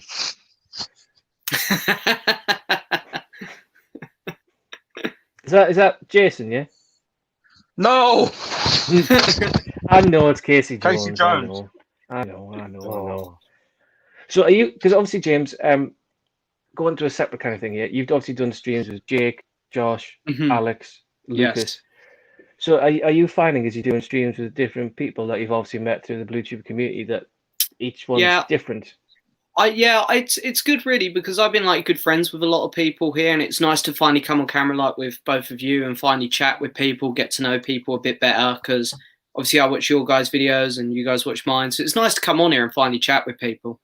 Is that Jason? Yeah. No. I know it's Casey Jones. Casey Jones. I know. So are you? Because obviously, James, going to a separate kind of thing here. You've obviously done streams with Jake, Josh, Alex, Lucas. Yes. So are you finding as you're doing streams with different people that you've obviously met through the BlueTube community that each one's different? It's good really because I've been like good friends with a lot of people here, and it's nice to finally come on camera like with both of you and finally chat with people, get to know people a bit better. Because obviously I watch your guys' videos and you guys watch mine, so it's nice to come on here and finally chat with people.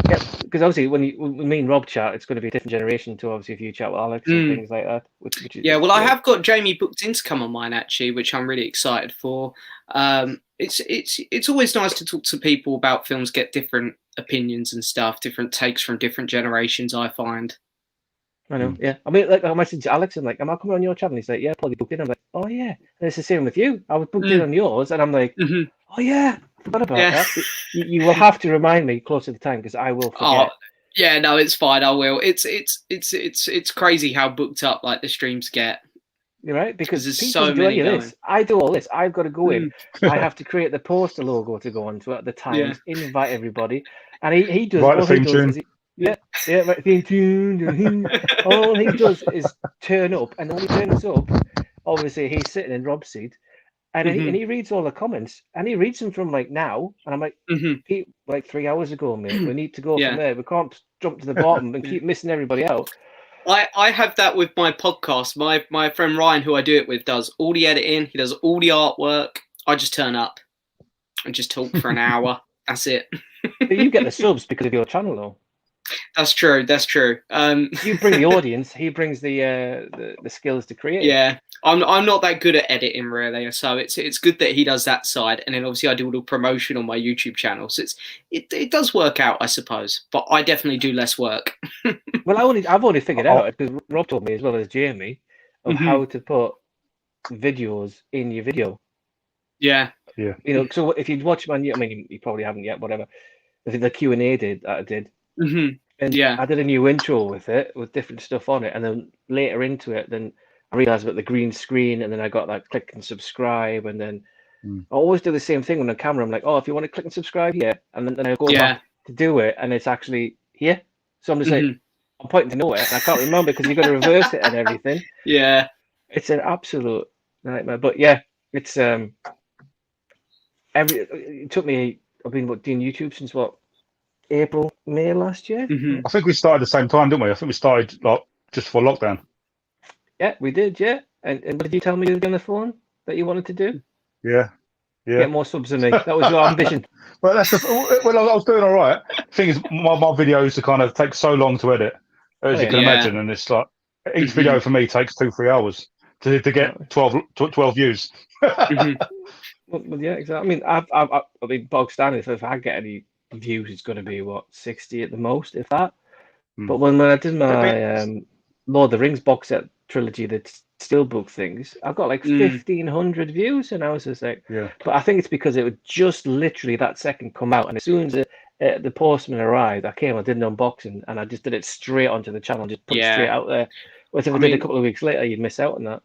Yeah, because obviously when me and Rob chat, it's going to be a different generation to obviously if you chat with Alex and things like that. Which is, I have got Jamie booked in to come on mine actually, which I'm really excited for. It's always nice to talk to people about films, get different opinions and stuff, different takes from different generations. I find. I know, yeah. I mean, like I messaged Alex and like, am I coming on your channel? He's like, yeah, probably booked in. I'm like, oh yeah. And it's the same with you. I was booked in on yours, and I'm like, oh yeah, I forgot about that. You will have to remind me closer to the time because I will forget. Oh, yeah, no, it's fine. I will. It's crazy how booked up like the streams get. You're right, because there's so many going. This. I do all this. I've got to go in. I have to create the poster logo to go onto at the times, invite everybody, and he does. Right, all he does is right, theme tune. All he does is turn up, and when he turns up, obviously he's sitting in Rob's seat, and he reads all the comments, and he reads them from like now, and I'm like, Pete, like 3 hours ago, mate. We need to go from there. We can't jump to the bottom and keep missing everybody out. I have that with my podcast. My friend Ryan, who I do it with, does all the editing. He does all the artwork. I just turn up and just talk for an hour. That's it. But you get the subs because of your channel, though. That's true. You bring the audience. He brings the skills to create. Yeah, I'm not that good at editing really, so it's good that he does that side, and then obviously I do all the promotion on my YouTube channel. So it does work out, I suppose, but I definitely do less work. Well, I've already figured out because Rob told me as well as Jamie of how to put videos in your video. Yeah. You know, so if you'd watch my, I mean, you probably haven't yet. Whatever. The Q&A I did. And I did a new intro with it, with different stuff on it, and then later into it, then I realized about the green screen, and then I got like click and subscribe, and then I always do the same thing on the camera. I'm like, oh, if you want to click and subscribe here, and then I go back to do it, and it's actually here. So I'm just like, I'm pointing to nowhere, and I can't remember because you've got to reverse it and everything. Yeah, it's an absolute nightmare. But yeah, it's it took me. I've been doing YouTube since what? April, May last year. I think we started at the same time, didn't we? I think we started like just for lockdown. Yeah, we did. Yeah, and what did you tell me you were on the phone that you wanted to do? Yeah. Get more subs than me. That was your ambition. Well, I was doing all right. Thing is, my videos kind of take so long to edit, as you can imagine, and it's like each video for me takes 2-3 hours to get 12 views. Well, yeah, exactly. I mean, I mean, bog standard. If I get any views, it's going to be what 60 at the most, if that. But when I did my Lord of the Rings box set trilogy, that's steelbook things, I've got like 1,500 views, and I was just like, but I think it's because it would just literally that second come out, and as soon as the postman arrived, I did an unboxing, and I just did it straight onto the channel, just put it straight out there. Whereas if I did a couple of weeks later, you'd miss out on that.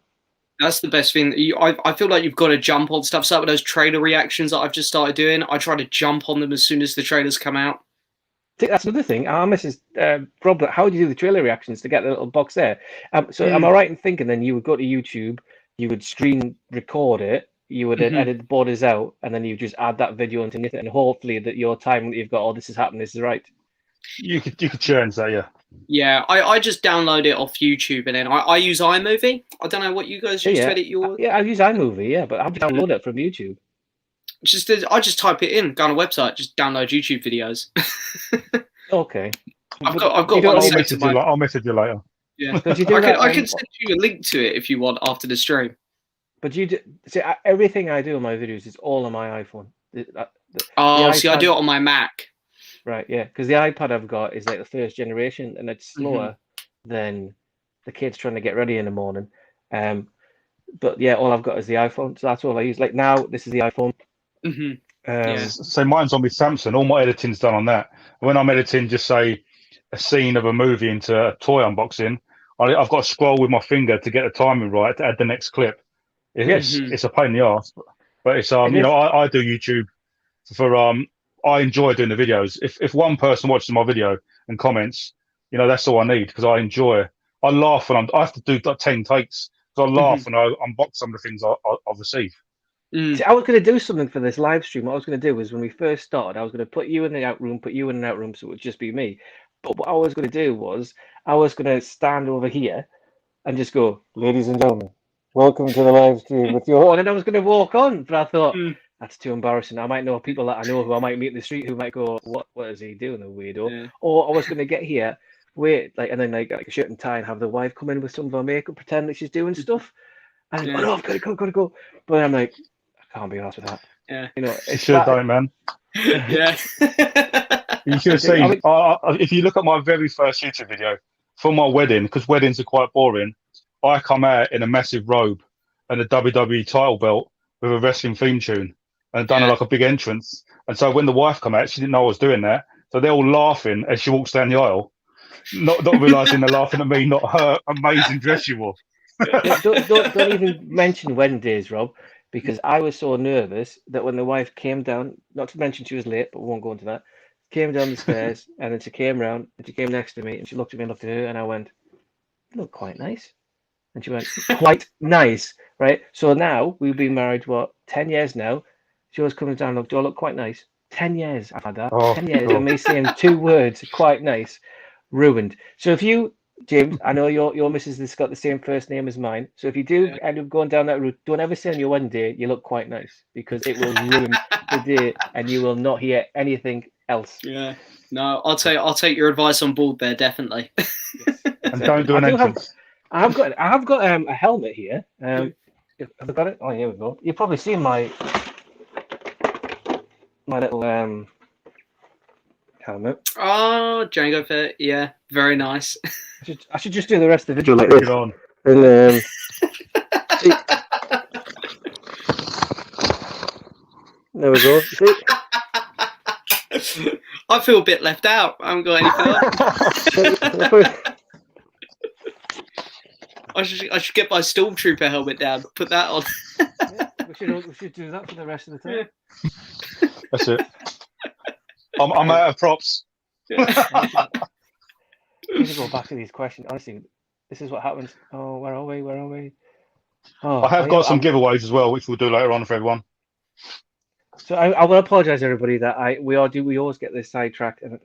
That's the best thing. I feel like you've got to jump on stuff. So with those trailer reactions that I've just started doing, I try to jump on them as soon as the trailers come out. I think that's another thing. Our missus, Rob, how do you do the trailer reactions to get the little box there? So am I right in thinking then you would go to YouTube, you would screen record it, you would edit the borders out, and then you just add that video underneath it, and hopefully that your time that you've got, this is happening, this is right. You could change that, yeah. Yeah, I just download it off YouTube, and then I use iMovie. I don't know what you guys use to edit your... Yeah, I use iMovie, yeah, but I'll download it from YouTube. I just type it in, go on a website, just download YouTube videos. Okay. I've got one. I'll message you later. Yeah, I can send you a link to it if you want after the stream. But see, everything I do on my videos is all on my iPhone. I do it on my Mac. Right, yeah, because the iPad I've got is like the first generation, and it's slower than the kids trying to get ready in the morning. But yeah, all I've got is the iPhone, so that's all I use. Like now, this is the iPhone. So mine's on with Samsung. All my editing's done on that. When I'm editing, just say a scene of a movie into a toy unboxing, I've got to scroll with my finger to get the timing right to add the next clip. It's a pain in the ass, but it's I do YouTube for I enjoy doing the videos. If one person watches my video and comments, that's all I need, because I enjoy. I laugh when I have to do 10 takes, because I laugh when I unbox some of the things I receive. See, I was going to do something for this live stream. What I was going to do was, when we first started, I was going to put you in the out room, so it would just be me. But what I was going to do was, I was going to stand over here and just go, "Ladies and gentlemen, welcome to the live stream with your," and then I was going to walk on. But I thought, that's too embarrassing. I might know people that I know who I might meet in the street who might go, what is he doing, the weirdo? Yeah. Or I was going to get here, wait, and then like a shirt and tie, and have the wife come in with some of her makeup, pretend that she's doing stuff. And oh no, I've got to go. But I'm like, I can't be arsed with that. Yeah. You should have done it, man. Yeah. You should have seen, if you look at my very first YouTube video for my wedding, because weddings are quite boring, I come out in a massive robe and a WWE title belt with a wrestling theme tune, and done like a big entrance. And so when the wife come out, she didn't know I was doing that. So they're all laughing as she walks down the aisle, not realising they're laughing at me, not her amazing dress she wore. Don't even mention wedding days, Rob, because I was so nervous that when the wife came down, not to mention she was late, but we won't go into that, came down the stairs, and then she came round, and she came next to me, and she looked at me and looked at her, and I went, "You look quite nice." And she went, "Quite nice," right? So now, we've been married, 10 years now. She was coming down, "Do I look quite nice?" 10 years I've had that. 10 years of me saying 2 words, "quite nice," ruined. So if you, James, I know your missus has got the same first name as mine. So if you do end up going down that route, don't ever say on your wedding day, "You look quite nice," because it will ruin the day, and you will not hear anything else. Yeah. No, I'll take your advice on board there, definitely. Yes. And don't do an entrance. I've got a helmet here. Have I got it? Oh, here we go. You've probably seen my little helmet. Oh, Django Fit. Yeah, very nice. I should just do the rest of the video like this. On. And there we go. See? I feel a bit left out. I haven't got anything on. I should get my Stormtrooper helmet down. Put that on. We should do that for the rest of the time. Yeah. That's it. I'm out of props. We need to go back to these questions. Honestly, this is what happens. Oh, where are we? Oh, I have got some giveaways as well, which we'll do later on for everyone. So I will apologise, everybody, that we always get this sidetracked and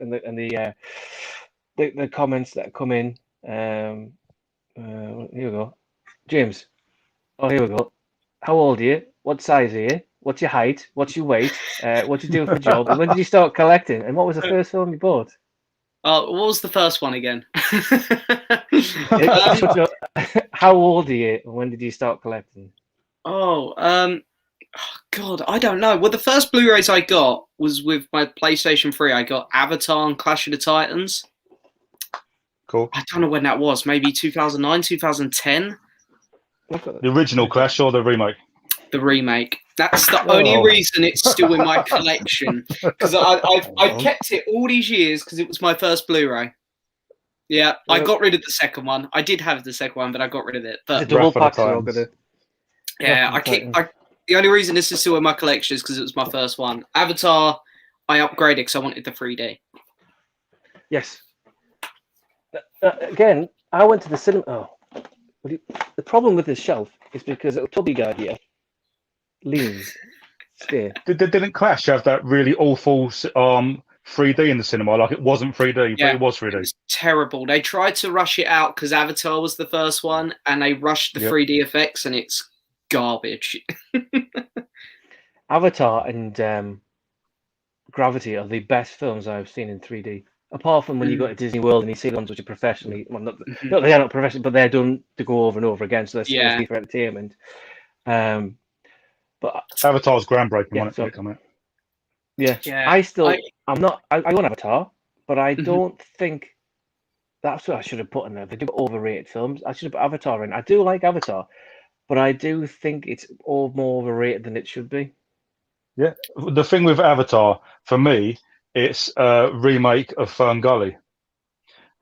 the comments that come in. Here we go, James. Oh, here we go. How old are you? What size are you? What's your height? What's your weight? What you doing for a job? And when did you start collecting? And what was the first film you bought? What was the first one again? How old are you? And when did you start collecting? God, I don't know. Well, the first Blu-rays I got was with my PlayStation 3. I got Avatar and Clash of the Titans. Cool. I don't know when that was. Maybe 2009, 2010. The original Clash or the remake? The remake. That's the only reason it's still in my collection. Because I kept it all these years because it was my first Blu-ray. Yeah, I got rid of the second one. I did have the second one, but I got rid of it. But the double packs are all good. Yeah, the only reason this is still in my collection is because it was my first one. Avatar, I upgraded because I wanted the 3D. Yes. Again, I went to the cinema. Oh, the problem with this shelf is because a tubby guy here leans. Stay. Didn't Clash have that really awful 3D in the cinema? Like it wasn't 3D, but it was 3D. It was terrible. They tried to rush it out because Avatar was the first one, and they rushed the 3D effects, and it's garbage. Avatar and Gravity are the best films I've seen in 3D. Apart from when you go to Disney World and you see the ones which are professionally, well, not they're not professional, but they're done to go over and over again, so they're supposed to be for entertainment. But Avatar's groundbreaking when it come out. Yeah. I own Avatar, but I don't think that's what I should have put in there. They do overrated films. I should have put Avatar in. I do like Avatar, but I do think it's all more overrated than it should be. Yeah. The thing with Avatar, for me, it's a remake of Fern Gully.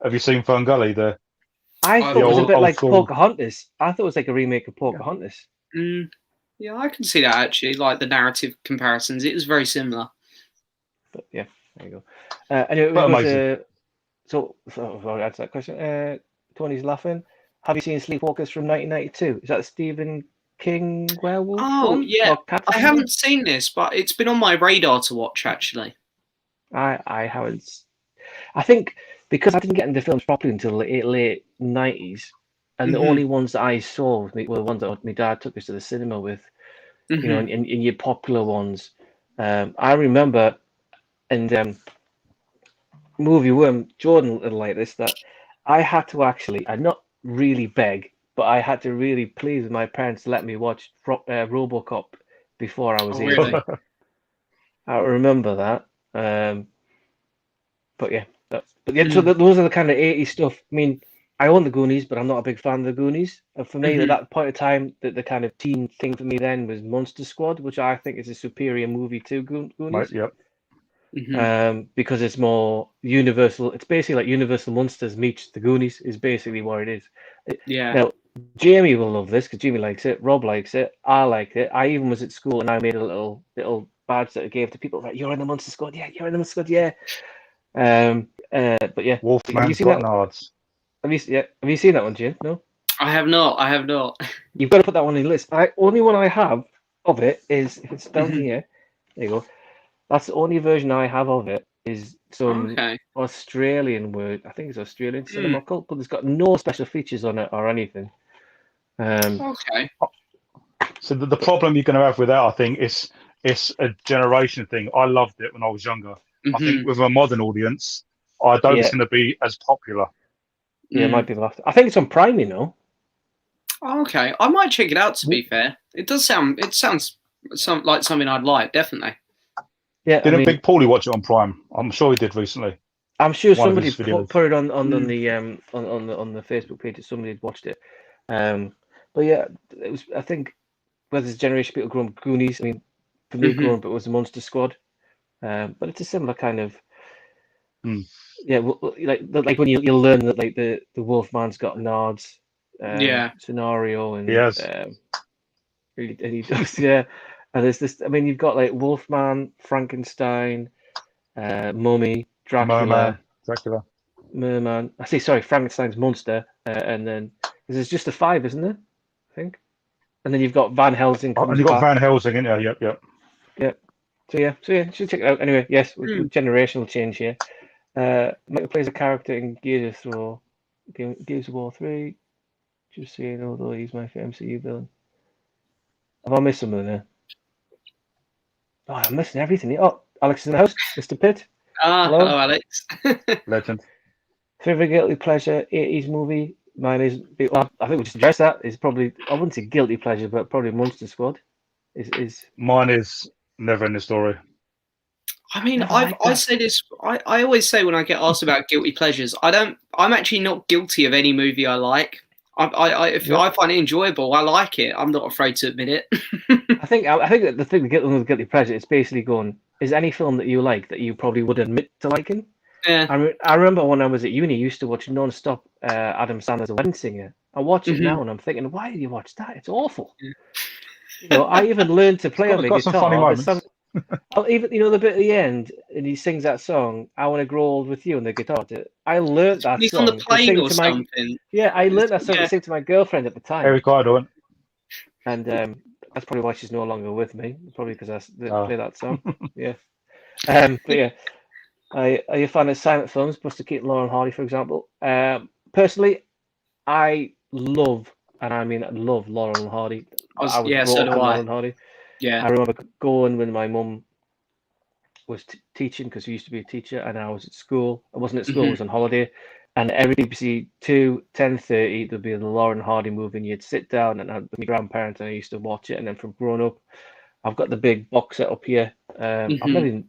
Have you seen Fern Gully? I thought it was a bit like Pocahontas. I thought it was like a remake of Pocahontas. Yeah, I can see that actually. Like the narrative comparisons, it was very similar. But yeah, there you go. Anyway, so I'll answer that question. Tony's laughing. Have you seen Sleepwalkers from 1992? Is that the Stephen King werewolf? Oh yeah, I haven't seen this, but it's been on my radar to watch actually. I haven't. I think because I didn't get into films properly until the late 90s, and the only ones that I saw were the ones that my dad took us to the cinema with, you know, in your popular ones. I remember, and movie worm Jordan will like this, that I had to actually, I not really beg, but I had to really please with my parents to let me watch RoboCop before I was 18. Really? I remember that. But yeah, so those are the kind of 80s stuff. I mean, I own the Goonies, but I'm not a big fan of the Goonies. And for me, at that point of time, the kind of teen thing for me then was Monster Squad, which I think is a superior movie to Goonies. Right, yep. Because it's more universal. It's basically like Universal Monsters meets the Goonies is basically what it is. Now, Jamie will love this because Jamie likes it. Rob likes it. I liked it. I even was at school and I made a little badge that I gave to people. Like, you're in the Monster Squad. Yeah, you're in the Monster Squad. Yeah. But yeah. Wolfman, have you seen that? Have you seen that one, Jim? No. I have not. You've got to put that one in the list. Only one I have of it is, if it's down here. There you go. That's the only version I have of it. Is some Australian word. I think it's Australian cinema cult, but it's got no special features on it or anything. So the problem you're going to have with that, I think, is it's a generation thing. I loved it when I was younger. I think with a modern audience, I don't think it's going to be as popular. Yeah, it might be after. I think it's on Prime, you know. Okay, I might check it out. To be fair, it sounds like something I'd like, definitely. Yeah, Didn't Big Paulie watch it on Prime? I'm sure he did recently. I'm sure somebody put it on the Facebook page that somebody had watched it. But yeah, it was. I think whether there's a generation of people growing up Goonies. I mean, for me growing up, it was the Monster Squad. But it's a similar kind of Yeah, like when you'll learn that like the Wolfman's got Nard's scenario, and Yes. and he does, yeah. And there's this. I mean, you've got like Wolfman, Frankenstein, Mummy, Dracula, Merman. I say sorry, Frankenstein's monster, and then there's just the 5, isn't there? I think. And then you've got Van Helsing. And you've got Van Helsing in there. Yep. So yeah, should check it out. Anyway, yes, generational change here. Michael plays a character in Gears of War 3. Just saying, although he's my MCU villain. Have I missed something there? Oh, I'm missing everything. Oh, Alex is in the house. Mr. Pitt. Hello, Alex. Legend. Favorite guilty pleasure 80s movie. Mine is. Well, I think we just addressed that. It's probably, I wouldn't say guilty pleasure, but probably Monster Squad. Mine is Never Ending Story. I mean, I say this. I always say when I get asked about guilty pleasures, I'm actually not guilty of any movie I like. If I find it enjoyable, I like it. I'm not afraid to admit it. I think that the thing with guilty pleasure is basically going, is any film that you like that you probably would admit to liking? Yeah. I remember when I was at uni, I used to watch non-stop Adam Sandler's The Wedding Singer. I watch it now and I'm thinking, why did you watch that? It's awful. I even learned to play on the guitar. Some funny moments. Even the bit at the end, and he sings that song, "I Want to Grow Old with You" on the guitar. I learned that He's song. on the plane or something. I learned that song to sing to my girlfriend at the time. Eric Idle. And that's probably why she's no longer with me. Probably because I didn't play that song. Yeah. But yeah, are you a fan of silent films, Buster Keaton, Laurel and Hardy, for example? Personally, I love, and I mean love, Laurel and Hardy. I was brought up on Laurel and Hardy. Yeah, I remember going when my mum was teaching, because she used to be a teacher, and I was at school. I wasn't at school; I was on holiday. And every BBC 10:30, there'd be the Laurel and Hardy movie, and you'd sit down and with my grandparents, and I used to watch it. And then from growing up, I've got the big box set up here. I've never even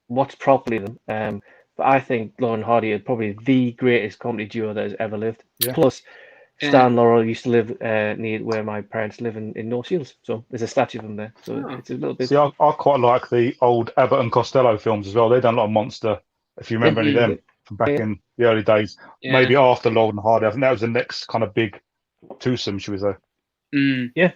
watched properly them, but I think Laurel and Hardy are probably the greatest comedy duo that has ever lived. Yeah. Plus, Stan and Laurel used to live near where my parents live in North Shields, so there's a statue of them there. So it's a little bit. See, I quite like the old Abbott and Costello films as well. They've done a lot of monster. If you remember any of them from back in the early days, maybe after Laurel and Hardy. I think that was the next kind of big twosome, should we say? Yeah.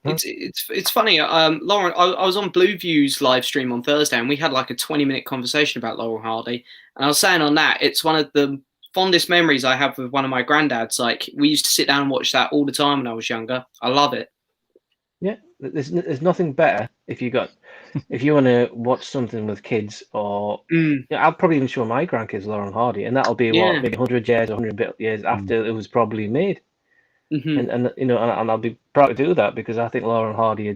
It's funny. Lauren, I was on Blue View's live stream on Thursday, and we had like a 20-minute conversation about Laurel and Hardy. And I was saying on that, it's one of the fondest memories I have with one of my granddads. Like, we used to sit down and watch that all the time when I was younger. I love it. Yeah, there's nothing better if you want to watch something with kids, or I'll probably even show my grandkids Laurel and Hardy, and that'll be maybe 100 years or 100 years after it was probably made. And I'll be proud to do that, because I think Laurel and Hardy are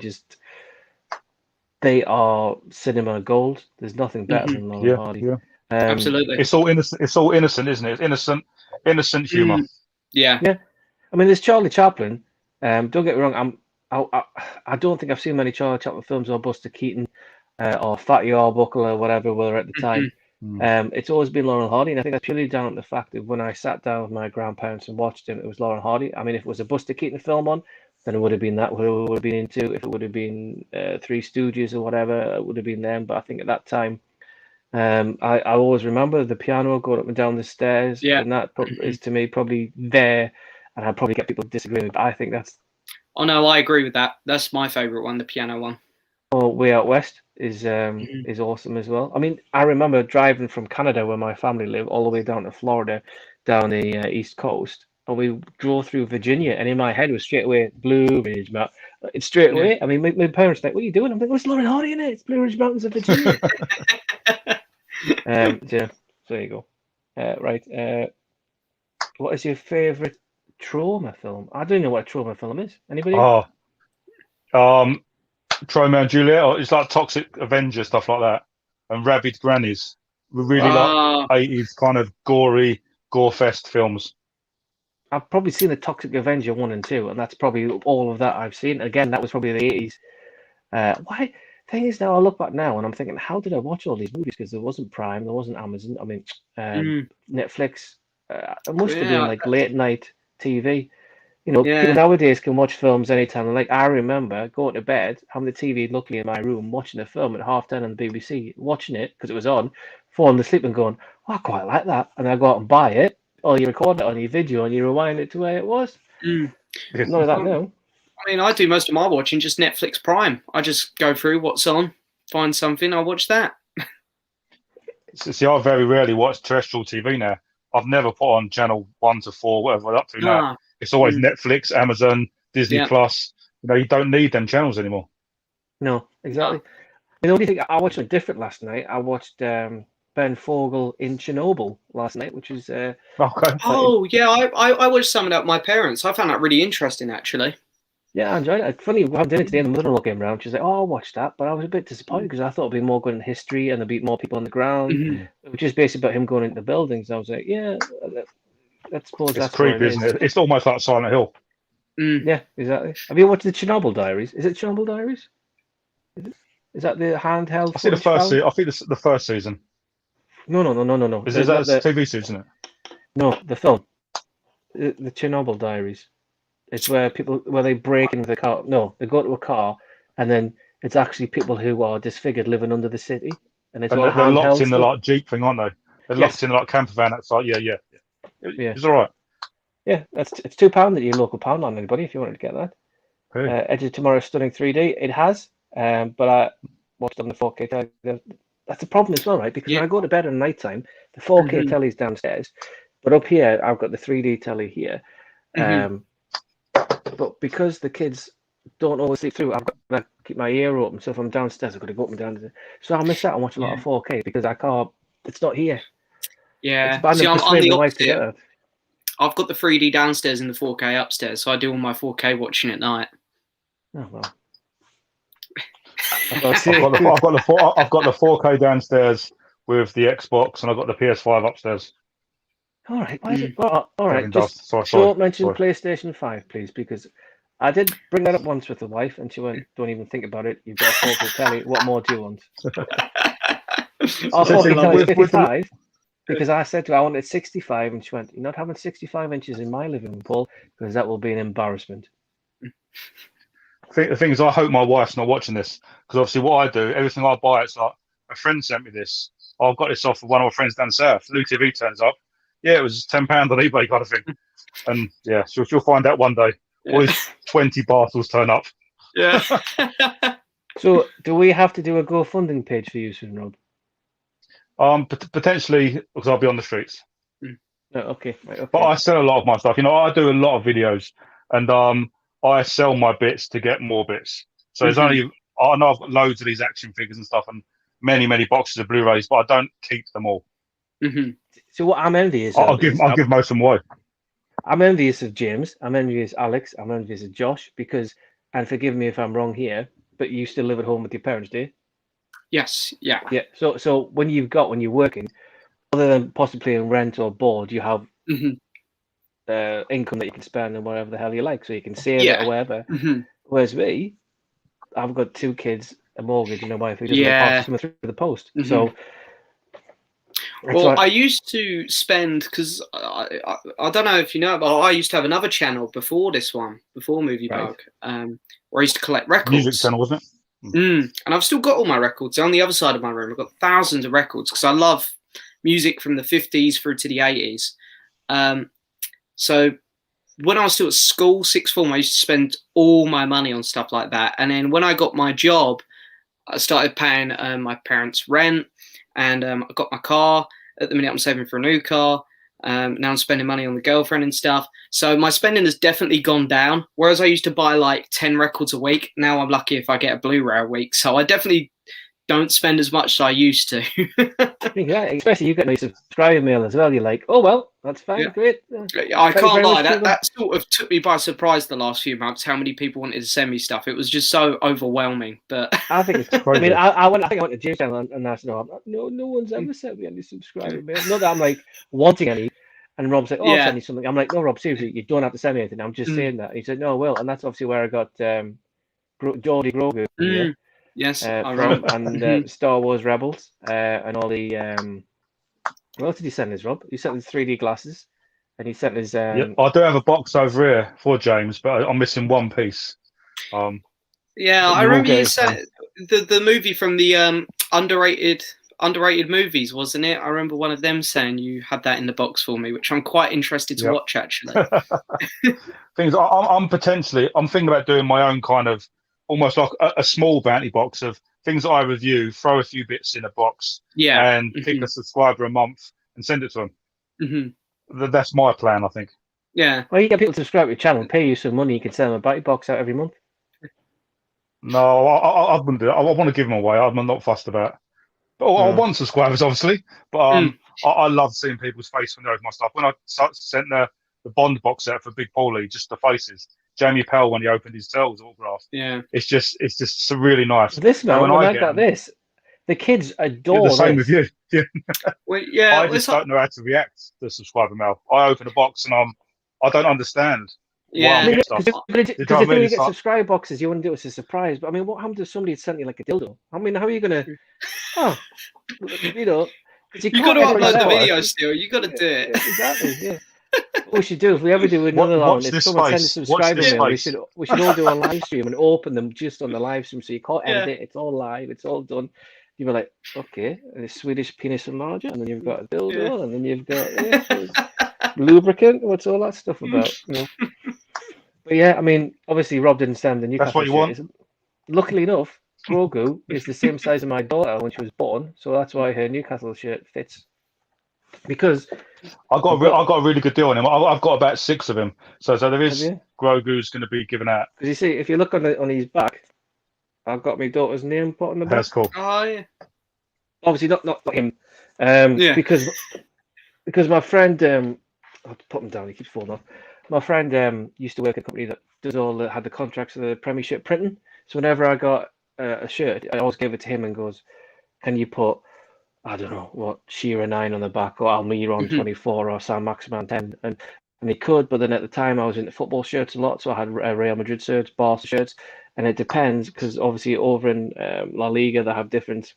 they are cinema gold. There's nothing better than Laurel and Hardy. Yeah. Absolutely. It's all innocent. It's all innocent, isn't it? It's innocent humor. Yeah. I mean, there's Charlie Chaplin. Don't get me wrong. I don't think I've seen many Charlie Chaplin films, or Buster Keaton, or Fatty Arbuckle, or whatever were at the time. It's always been Laurel and Hardy, and I think that's purely down to the fact that when I sat down with my grandparents and watched him, it was Laurel and Hardy. I mean, if it was a Buster Keaton film on, then it would have been that. What it would have been into. If it would have been Three Stooges or whatever, it would have been them. But I think at that time, I always remember the piano going up and down the stairs, and that is to me probably there. And I'd probably get people disagreeing, but I think that's. Oh no, I agree with that. That's my favourite one, the piano one. Oh, Way Out West is awesome as well. I mean, I remember driving from Canada, where my family live, all the way down to Florida, down the East Coast, and we drove through Virginia, and in my head was straight away Blue Ridge Mountains. It's straight away. I mean, my parents like, "What are you doing?" I'm like, "What's Laurel and Hardy in it? It's Blue Ridge Mountains of Virginia." So there you go. Right. What is your favourite trauma film? I don't know what a trauma film is. Anybody? Romeo and Juliet, or it's like Toxic Avenger, stuff like that, and Rabid Grannies. We really like 80s kind of gory, gore-fest films. I've probably seen the Toxic Avenger 1 and 2, and that's probably all of that I've seen. Again, that was probably the 80s. Why? Thing is, now I look back now and I'm thinking, how did I watch all these movies? Because there wasn't Prime, there wasn't Amazon. I mean, Netflix. It must have been like late night TV. people nowadays can watch films anytime. Like, I remember going to bed, having the TV luckily in my room, watching a film at 10:30 on the BBC, watching it because it was on, falling asleep and going, oh, I quite like that. And I go out and buy it, or you record it on your video and you rewind it to where it was. None of that now. I mean, I do most of my watching just Netflix Prime. I just go through what's on, find something, I watch that. See, I very rarely watch terrestrial TV now. I've never put on channel 1 to 4, whatever we're up to now. It's always Netflix, Amazon, Disney Plus. You don't need them channels anymore. No, exactly. The only thing I watched something different last night. I watched Ben Fogle in Chernobyl last night, which is okay. Oh yeah, I watched some of that with my parents. I found that really interesting, actually. Yeah, I enjoyed it. Funny, we had dinner today and the mother-in-law came around. She's like, oh, I'll watch that. But I was a bit disappointed because I thought it'd be more going in history and there'd be more people on the ground, which is basically about him going into the buildings. I was like, yeah, I suppose it's that's creepy, isn't it? It's almost like Silent Hill. Yeah, exactly. Have you watched the Chernobyl Diaries? Is it Chernobyl Diaries? Is that the handheld? I think the first season. I think the first season. No. Is that the TV series, isn't it? No, the film. The Chernobyl Diaries. It's where they break into the car. No, they go to a car, and then it's actually people who are disfigured living under the city, and they're locked in the Jeep thing, aren't they? They're locked in the camper van outside. Yeah. It's all right. Yeah, it's £2 at your local pound on anybody if you wanted to get that. Hey. Edge of Tomorrow Stunning 3D. It has, but I watched it on the 4K. That's the problem as well, right? Because when I go to bed at night time, the 4K telly's downstairs, but up here I've got the 3D telly here. But because the kids don't always sleep through, I've got to keep my ear open. So if I'm downstairs, I've got to go up and down. So I miss out and watch a lot of 4K because I can't. It's not here. Yeah. See, I'm the opposite. I've got the 3D downstairs and the 4K upstairs, so I do all my 4K watching at night. Oh well. I've got the 4K downstairs with the Xbox, and I've got the PS5 upstairs. All right. Why is it? All right. Just don't mention PlayStation 5, please, because I did bring that up once with the wife, and she went, "Don't even think about it. You've got a 4K telly. What more do you want?" Our 4K telly is 55. Because I said to her, I wanted 65, and she went, "You're not having 65 inches in my living room, Paul, because that will be an embarrassment." The thing is, I hope my wife's not watching this, because obviously what I do, everything I buy, it's like, a friend sent me this. I've got this off of one of my friends down south. Lou TV turns up. Yeah, it was £10 on eBay kind of thing. And yeah, she'll find out one day. Yeah. All these 20 parcels turn up. Yeah. So do we have to do a GoFundMe page for you soon, Rob? Potentially, because I'll be on the streets. Oh, okay. Right, okay. But I sell a lot of my stuff. I do a lot of videos, and I sell my bits to get more bits. So there's I know I've got loads of these action figures and stuff, and many boxes of Blu-rays, but I don't keep them all. So what I'm envious of, I'll give most of them away. I'm envious of James. I'm envious of Alex. I'm envious of Josh because, and forgive me if I'm wrong here, but you still live at home with your parents, do you? Yes. Yeah. Yeah. So when you're working, other than possibly in rent or board, you have income that you can spend on whatever the hell you like, so you can save it or whatever. Whereas me, I've got 2 kids, a mortgage, and a wife who doesn't pass them through the post. So. Well, I used to spend, because I don't know if you know, but I used to have another channel before this one, before Movie Bug, where I used to collect records. Music channel, wasn't it? And I've still got all my records. They're on the other side of my room. I've got thousands of records because I love music from the 50s through to the 80s. So when I was still at school, sixth form, I used to spend all my money on stuff like that. And then when I got my job, I started paying my parents' rent, and I got my car. At the minute, I'm saving for a new car. Now I'm spending money on the girlfriend and stuff. So my spending has definitely gone down. Whereas I used to buy like 10 records a week. Now I'm lucky if I get a Blu-ray a week. So I definitely don't spend as much as I used to. Yeah, especially you get my subscriber mail as well. You're like, oh, well, that's fine. Great. I can't lie. That sort of took me by surprise the last few months, how many people wanted to send me stuff. It was just so overwhelming. But I think it's crazy. I mean, I went to James channel and I said, no one's ever sent me any subscriber mail. Not that I'm like wanting any. And Rob's like, I'll send you something. I'm like, no, Rob, seriously, you don't have to send me anything. I'm just saying that. And he said, no, I will. And that's obviously where I got Geordie Grogu. Yes, and Star Wars Rebels and all the what else did you send us, Rob? You sent us 3D glasses and he sent his. Yeah, I do have a box over here for James, but I'm missing one piece. Yeah, I remember you said the movie from the underrated movies, wasn't it? I remember one of them saying you had that in the box for me, which I'm quite interested to watch actually. I'm thinking about doing my own kind of almost like a small bounty box of things that I review, throw a few bits in a box, and pick a subscriber a month and send it to them. That's my plan, I think. Yeah. Well, you get people to subscribe to your channel, pay you some money, you can sell them a bounty box out every month. No, I wouldn't do it. I want to give them away. I'm not fussed about it. But I want subscribers, obviously. But I love seeing people's face when they open my stuff. When I sent the Bond box set for Big Paulie, just the faces. Jamie Pell when he opened his Turtles autograph. Yeah, it's just really nice. This man, when I got this, the kids adore the same with you. Well, yeah, I just don't know how to react to subscriber mail. I open a box and I don't understand. Yeah, because if you get subscribe boxes, you want to do it as a surprise. But I mean, what happens if somebody sent you like a dildo? I mean, how are you gonna? Oh, you know, you got to upload the video still. You got to do it. Exactly. Yeah. What we should do if we ever do another one, if someone sends a subscriber mail, we should all do a live stream and open them just on the live stream, so you can't edit it. It's all live. It's all done. You were like, okay, and a Swedish penis enlarger, and then you've got a dildo, and then you've got lubricant. What's all that stuff about? You know. But yeah, I mean, obviously Rob didn't stand the Newcastle. That's what you want. Luckily enough, Grogu is the same size as my daughter when she was born, so that's why her Newcastle shirt fits. Because I got a really good deal on him. I've got about 6 of him, so there is Grogu's going to be given out. Because you see, if you look on his back, I've got my daughter's name put on the back. That's cool. Oh yeah. Obviously not him, because my friend, I'll put him down. He keeps falling off. My friend used to work at a company that had the contracts for the Premiership printing. So whenever I got a shirt, I always gave it to him and goes, "Can you put, I don't know, what, Shearer 9 on the back, or Almiron 24, or San Maximan 10?" And he could, but then at the time I was into football shirts a lot, so I had Real Madrid shirts, Barca shirts, and it depends because obviously over in La Liga they have different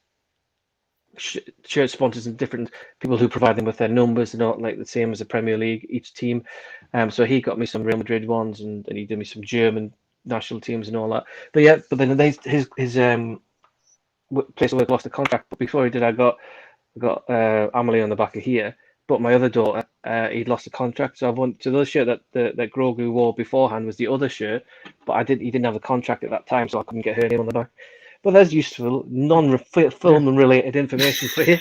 shirt sponsors and different people who provide them with their numbers. They're not like the same as the Premier League, each team. So he got me some Real Madrid ones, and he did me some German national teams and all that. But yeah, but then his place of work lost the contract. But before he did, I got Amelie on the back of here. But my other daughter, he'd lost the contract, so the shirt that Grogu wore beforehand was the other shirt, but he didn't have the contract at that time, so I couldn't get her name on the back. But that's useful, non-film and related information for you.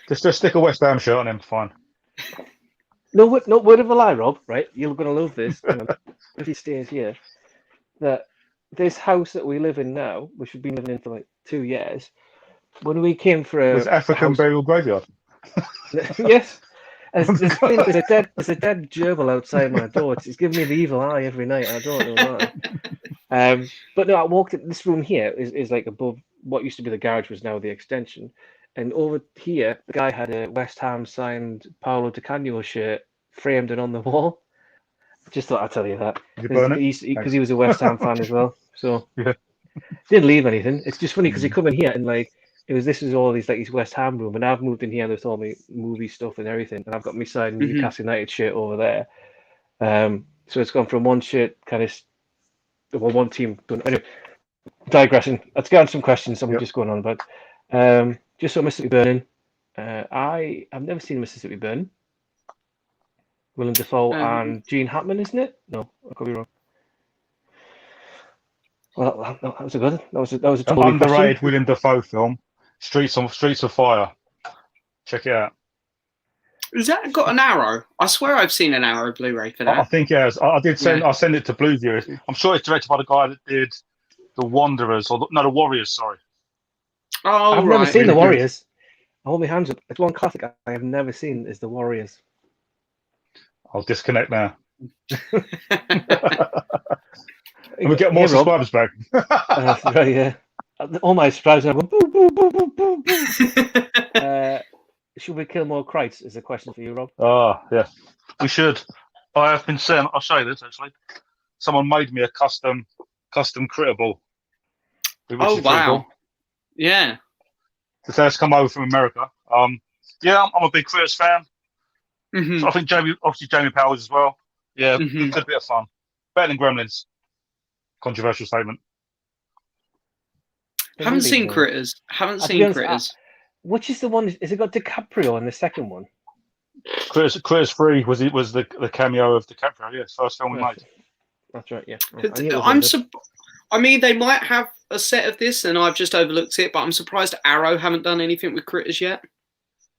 Just stick a West Ham shirt on him, fine. No word of a lie, Rob. Right, you're gonna love this. If he stays here, that this house that we live in now, which we've been living in for like 2 years, when we came for a African burial graveyard. Yes. There's a dead gerbil outside my door. It's giving me the evil eye every night. I don't know why. But no, I walked in. This room here is like above what used to be the garage, was now the extension. And over here, the guy had a West Ham signed Paolo Di Canio shirt framed and on the wall. Just thought I'd tell you that because he was a West Ham fan as well. So didn't leave anything. It's just funny because he come in here and like. This is all these like his West Ham room, and I've moved in here with all my movie stuff and everything, and I've got my side Newcastle United shirt over there. So it's gone from one shirt one team. Anyway, digressing. Let's get on some questions. I'm just going on about. Just so Mississippi Burning. I've never seen Mississippi Burning. Willem Dafoe and Gene Hackman, isn't it? No, I could be wrong. Well, that was a good. That was a underrated Willem Dafoe film. Streets of Fire. Check it out. Has that got an arrow? I swear I've seen an arrow Blu-ray for that. I think it has. I did send. I sent it to Blue Viewers. I'm sure it's directed by the guy that did The Wanderers, the Warriors. Sorry. Oh, I've never seen The Warriors. I hold my hands up. It's one classic I have never seen is The Warriors. I'll disconnect now. And we get more subscribers back. Right, yeah. All my subscribers are going, boo, boo, boo, boo, boo, boo. Should we kill more Krites? Is a question for you, Rob. Oh, yeah. We should. I have been saying, I'll show you this actually. Someone made me a custom critter ball. Oh, wow. Yeah. This has come over from America. I'm a big Critters fan. So I think Jamie Powers as well. Yeah, good bit of fun. Better than Gremlins. Controversial statement. Haven't seen Critters. Which is the one? Is it got DiCaprio in the second one? Critters 3 was the cameo of DiCaprio. Yeah, first film we made. That's right. Yeah. I mean, they might have a set of this, and I've just overlooked it. But I'm surprised Arrow haven't done anything with Critters yet.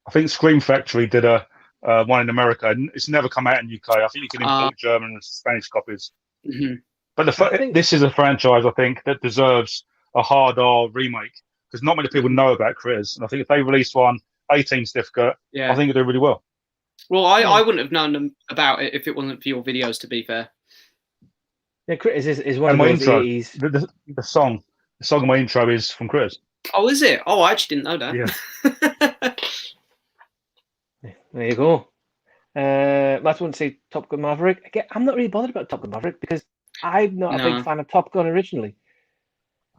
I think Scream Factory did a one in America. It's never come out in UK. I think you can import German and Spanish copies. But this is a franchise, I think, that deserves a hard R remake because not many people know about Critters. And I think if they released one 18 certificate, I think it'd do really well. Well, I wouldn't have known about it if it wasn't for your videos, to be fair. Yeah, Critters is one of my intro. The song of my intro is from Critters. Oh, is it? Oh, I actually didn't know that. Yeah. There you go. Last one to say Top Gun Maverick. Again, I'm not really bothered about Top Gun Maverick because I'm not a big fan of Top Gun originally.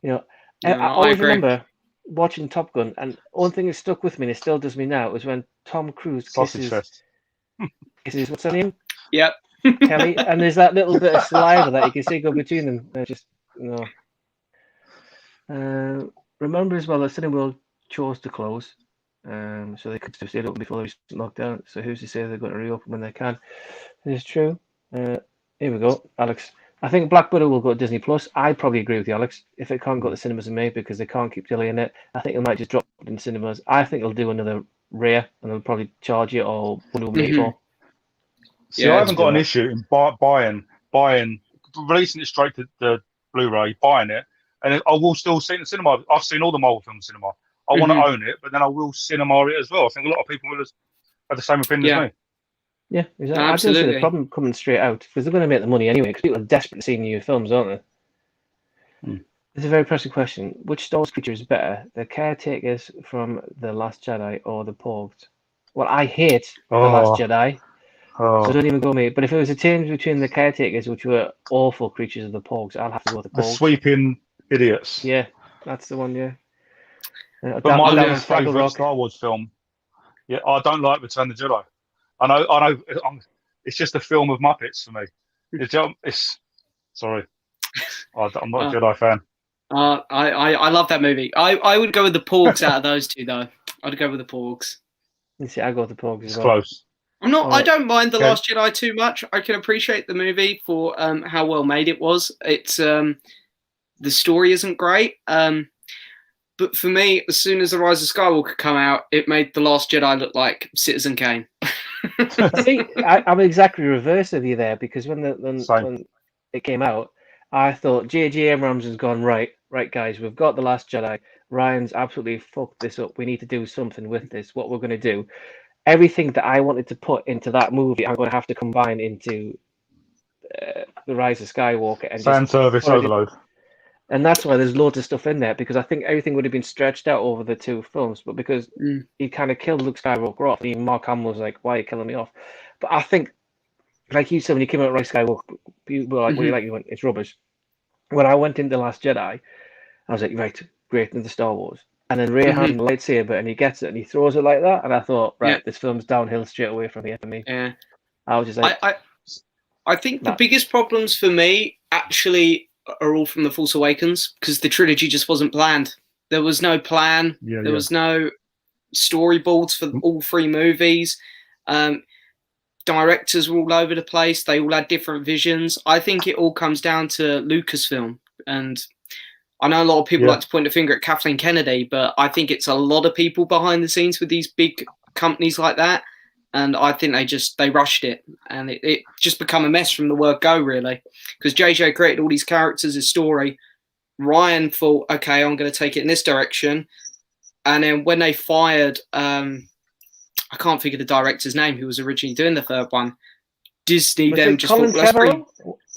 You know, I always remember watching Top Gun, and one thing that stuck with me, and it still does me now, is when Tom Cruise kisses what's her name? Yep. Kelly, and there's that little bit of saliva that you can see go between them. Remember as well that Cineworld chose to close, so they could have stayed open before they locked down. So who's to say they're going to reopen when they can? It is true. Here we go, Alex. I think Black Widow will go to Disney Plus. I probably agree with you, Alex. If it can't go to the cinemas in May because they can't keep delaying it, I think it might just drop it in cinemas. I think they'll do another Rare and they'll probably charge it or Wonder Woman 84. See, I haven't got an issue in buying, releasing it straight to the Blu-ray, buying it, and I will still see it in the cinema. I've seen all the Marvel films in cinema. I want to own it, but then I will cinema it as well. I think a lot of people will have the same opinion as me. Yeah, exactly. I don't see the problem coming straight out because they're going to make the money anyway because people are desperate to see new films, aren't they? It's a very pressing question. Which Star Wars creature is better, the caretakers from The Last Jedi or the Porgs? Well, I hate The Last Jedi. So don't even go me. But if it was a change between the caretakers, which were awful creatures, of the Porgs, I'll have to go with the Porgs. The sweeping idiots. Yeah, that's the one. Yeah. But my favourite Star Wars film. Yeah, I don't like Return of the Jedi. I know. It's just a film of Muppets for me. It's sorry, I'm not a Jedi fan. I love that movie. I would go with the Porgs out of those two, though. I'd go with the Porgs. You see, I go with the Porgs as well. Close. I don't mind The Last Jedi too much. I can appreciate the movie for how well made it was. It's the story isn't great. But for me, as soon as The Rise of Skywalker come out, it made The Last Jedi look like Citizen Kane. See, I'm exactly reverse of you there because when it came out, I thought J.J. Abrams has gone right, guys. We've got The Last Jedi. Ryan's absolutely fucked this up. We need to do something with this. What we're going to do. Everything that I wanted to put into that movie, I'm going to have to combine into The Rise of Skywalker. And fan service overload. And that's why there's loads of stuff in there, because I think everything would have been stretched out over the two films, but because he kind of killed Luke Skywalker off, even Mark Hamill was like, why are you killing me off? But I think, like you said, when you came out Rise of Skywalker, people were like, what do you like? You went, it's rubbish. When I went into The Last Jedi, I was like, right, great, into Star Wars. And then Rey had the lightsaber, and he gets it, and he throws it like that, and I thought, right, this film's downhill straight away from here for me. Yeah. I was just like... I think the biggest problems for me, actually... are all from The Force Awakens because the trilogy just wasn't planned. There was no plan. There was no storyboards for all three movies. Directors were all over the place. They all had different visions. I think it all comes down to Lucasfilm. And I know a lot of people like to point a finger at Kathleen Kennedy, but I think it's a lot of people behind the scenes with these big companies like that. And I think they rushed it, and it just become a mess from the word go, really. Because JJ created all these characters, his story. Ryan thought, okay, I'm going to take it in this direction. And then when they fired, I can't think of the director's name who was originally doing the third one. Disney then just thought,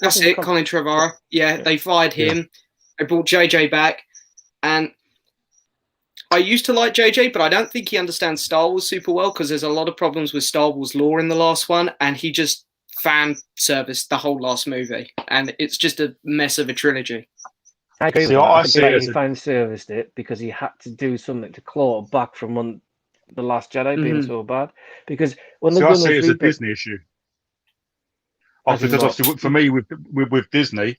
that's it, Colin Trevorrow. Yeah, they fired him. They brought JJ back, and I used to like JJ, but I don't think he understands Star Wars super well because there's a lot of problems with Star Wars lore in the last one, and he just fan serviced the whole last movie, and it's just a mess of a trilogy. I agree with that. I think he fan serviced it because he had to do something to claw back from The Last Jedi being so bad, because when I they've done see it those as a Disney issue. Because obviously for me with Disney,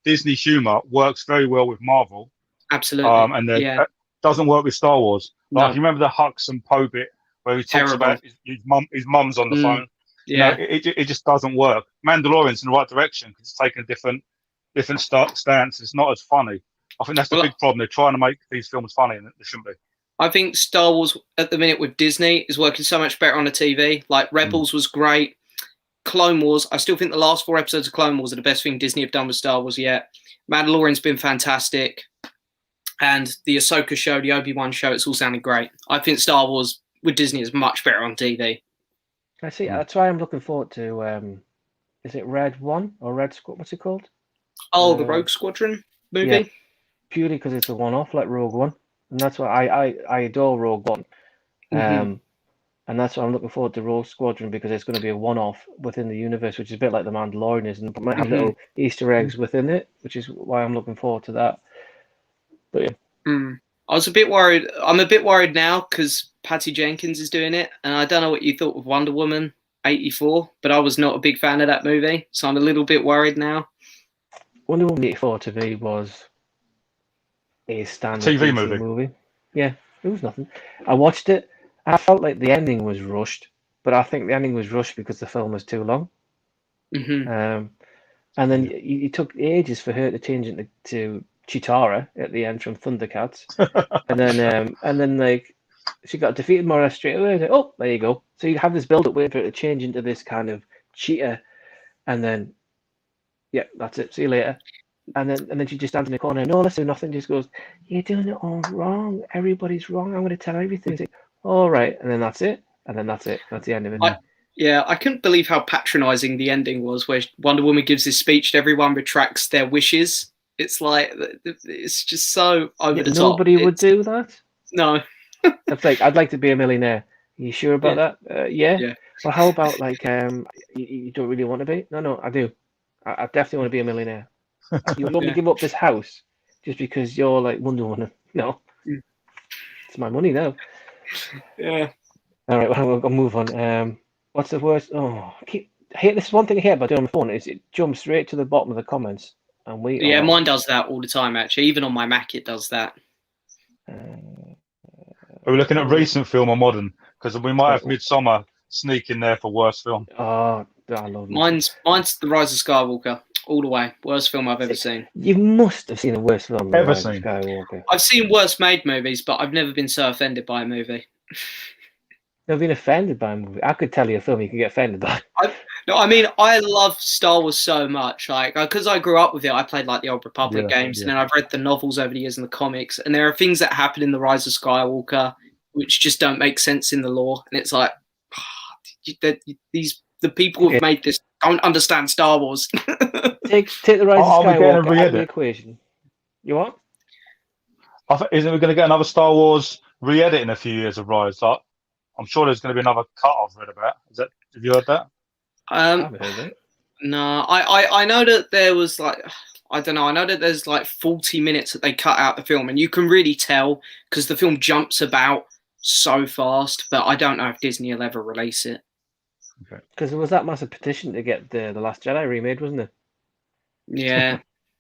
Disney humor works very well with Marvel. Absolutely. And then doesn't work with Star Wars. Like, No. you remember the Hux and Poe bit where he talks about his mum's on the phone. Yeah. It just doesn't work. Mandalorian's in the right direction because it's taking a different stance. It's not as funny. I think that's the big problem. They're trying to make these films funny, and they shouldn't be. I think Star Wars at the minute with Disney is working so much better on the TV. Like Rebels was great. Clone Wars, I still think the last 4 episodes of Clone Wars are the best thing Disney have done with Star Wars yet. Mandalorian's been fantastic. And the Ahsoka show, the Obi-Wan show, it's all sounding great. I think Star Wars with Disney is much better on TV. I see. That's why I'm looking forward to, is it Red One or Red Squad? What's it called? Oh, the Rogue Squadron movie? Yeah, purely because it's a one-off like Rogue One. And that's why I adore Rogue One. And that's why I'm looking forward to Rogue Squadron, because it's going to be a one-off within the universe, which is a bit like The Mandalorian is, and might have little Easter eggs within it, which is why I'm looking forward to that. But yeah. I was a bit worried. I'm a bit worried now because Patty Jenkins is doing it, and I don't know what you thought of Wonder Woman 84, but I was not a big fan of that movie, so I'm a little bit worried now. Wonder Woman 84 to me was a standard TV movie. Yeah, it was nothing. I watched it. I felt like the ending was rushed, but I think the ending was rushed because the film was too long. And then it took ages for her to change into Chitara at the end from Thundercats, and then like she got defeated more or less straight away. Like, oh, there you go. So you have this build up waiting for her to change into this kind of cheetah, and then that's it. See you later. And then she just stands in the corner. No, let's do nothing. Just goes, you're doing it all wrong. Everybody's wrong. I'm going to tell everything. It's like, all right, and then that's it. And then that's it. That's the end of it. I couldn't believe how patronising the ending was, where Wonder Woman gives this speech and everyone retracts their wishes. It's like, it's just so over the top. Nobody would do that. No. It's like, I'd like to be a millionaire. Are you sure about that? Yeah. Well, how about like, you don't really want to be? No, I do. I definitely want to be a millionaire. You want me to give up this house just because you're like Wonder Woman? No. It's my money now. Yeah. All right, well, I'll move on. What's the worst? Oh, I hate this one thing I hate about doing on my phone is it jumps straight to the bottom of the comments, and mine does that all the time. Actually, even on my Mac, it does that. Are we looking at recent film or modern? Because we might have Midsummer sneak in there for worst film. Oh, I love it. Mine's The Rise of Skywalker. All the way. Worst film I've ever seen. You must have seen the worst film ever seen. Skywalker. I've seen worse made movies, but I've never been so offended by a movie. Never been offended by a movie? I could tell you a film you can get offended by. I love Star Wars so much. Like, because I grew up with it, I played like the Old Republic games, and then I've read the novels over the years and the comics, and there are things that happen in The Rise of Skywalker which just don't make sense in the lore, and it's like, the people who've made this don't understand Star Wars. Take the Rise of Skywalker out of the equation. You what? Isn't we going to get another Star Wars re-edit in a few years of Rise? Like, I'm sure there's going to be another cut I've read about. Have you heard that? I haven't heard it. No, I know that there was like, I don't know. I know that there's like 40 minutes that they cut out the film, and you can really tell because the film jumps about so fast. But I don't know if Disney will ever release it. Because there was that massive petition to get the Last Jedi remade, wasn't there? Yeah.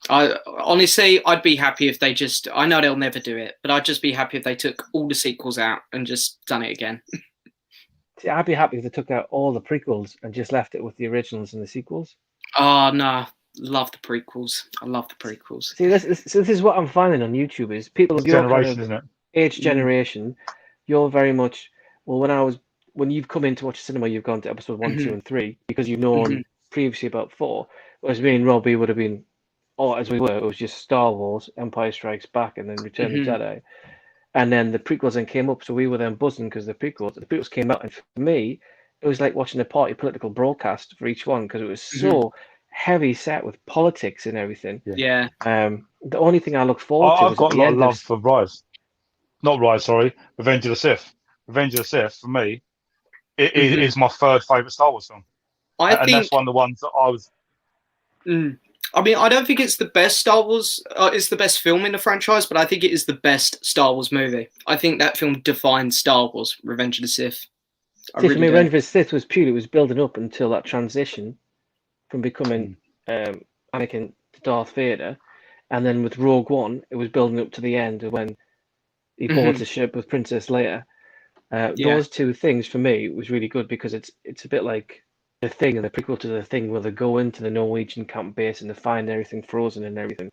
Honestly, I'd be happy if they just, I know they'll never do it, but I'd just be happy if they took all the sequels out and just done it again. See, I'd be happy if they took out all the prequels and just left it with the originals and the sequels. Oh, no. Love the prequels. I love the prequels. See, this is what I'm finding on YouTube is people of your generation, isn't it? Age generation, you're very much, well, when you've come in to watch cinema, you've gone to episode 1, 2, and 3 because you've known previously about 4. Whereas me and Robbie would have been, as we were, it was just Star Wars, Empire Strikes Back, and then Return of the Jedi. And then the prequels then came up, so we were then buzzing because the prequels came out. And for me, it was like watching a party political broadcast for each one because it was so heavy set with politics and everything. Yeah. The only thing I look forward to I've got a lot of love for Rise. Not Rise, sorry. Revenge of the Sith. Revenge of the Sith, for me, it is my third favourite Star Wars film. And that's one of the ones that I was... I mean, I don't think it's the best Star Wars. It's the best film in the franchise, but I think it is the best Star Wars movie. I think that film defines Star Wars: Revenge of the Sith. See, for me, Revenge of the Sith was purely building up until that transition from becoming Anakin to Darth Vader, and then with Rogue One, it was building up to the end when he boards the ship with Princess Leia. Those two things for me was really good because it's a bit like The Thing and the prequel to The Thing, where they go into the Norwegian camp base and they find everything frozen and everything.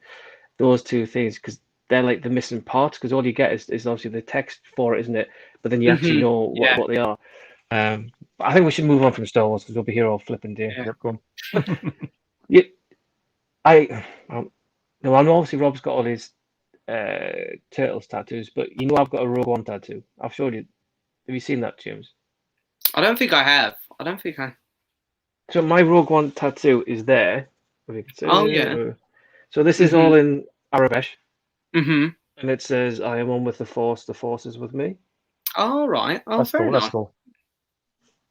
Those two things, because they're like the missing parts, because all you get is obviously the text for it, isn't it? But then you actually know what they are. I think we should move on from Star Wars because we'll be here all flipping day. Yep, go on. No, I know obviously Rob's got all his Turtles tattoos, but you know I've got a Rogue One tattoo. I've showed you. Have you seen that, James? I don't think I have. So my Rogue One tattoo is there. If you can see. Oh yeah. So this is all in Arabic. And it says, "I am one with the Force is with me." Oh right. Oh, that's fair cool. enough. That's cool.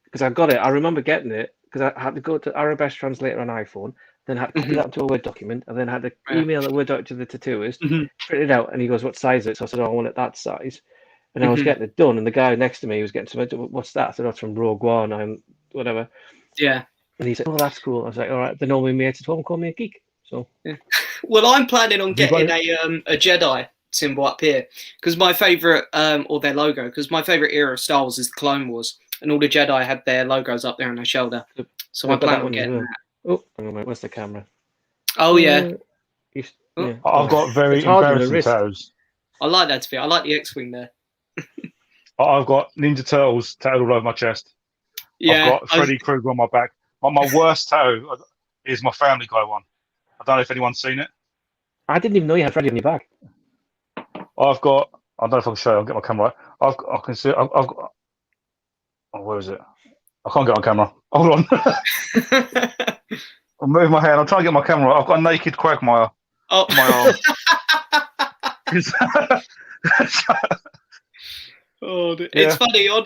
Because I got it. I remember getting it because I had to go to Arabic translator on iPhone, then had to copy that into a Word document, and then had to email the Word document to the tattooist, print it out, and he goes, "What size is it?" So I said, "Oh, I want it that size." And I was getting it done, and the guy next to me was getting something. "What's that?" I said, "Oh, it's from Rogue One. I'm whatever." Yeah. And he said, "Oh, that's cool." I was like, "All right." Then all my mates at home call me a geek. So. Yeah. Well, I'm planning on getting a Jedi symbol up here because my favorite, or their logo, because my favorite era of Star Wars is the Clone Wars, and all the Jedi had their logos up there on their shoulder. So I plan on getting that. Oh, hang on, where's the camera? Oh yeah. I've got very embarrassing tattoos. I like that to be. I like the X-wing there. I've got Ninja Turtles tattooed all over my chest. Yeah. I've got Freddy Krueger on my back. My worst tattoo is my Family Guy one. I don't know if anyone's seen it. I didn't even know you had Freddy on your back. I've got. I don't know if I can show you. I'll get my camera right. I can see. I've got. Oh, where is it? I can't get on camera. Hold on. I'll move my hand. I'm trying to get my camera right. I've got a naked Quagmire on my arm. Oh, it's funny. I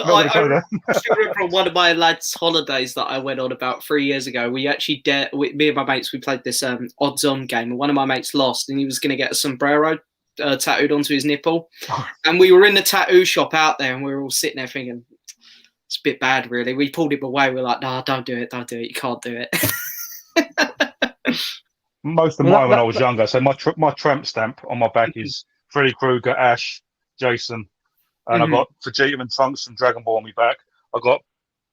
still remember on one of my lads' holidays that I went on about 3 years ago. We actually me and my mates, we played this odds-on game, and one of my mates lost, and he was going to get a sombrero tattooed onto his nipple. And we were in the tattoo shop out there, and we were all sitting there thinking, it's a bit bad, really. We pulled him away. We're like, no, don't do it. You can't do it. Most of mine when I was younger. So my tramp stamp on my back is Freddy Krueger, Ash, Jason. And I've got Vegeta and Trunks from Dragon Ball on my back. I've got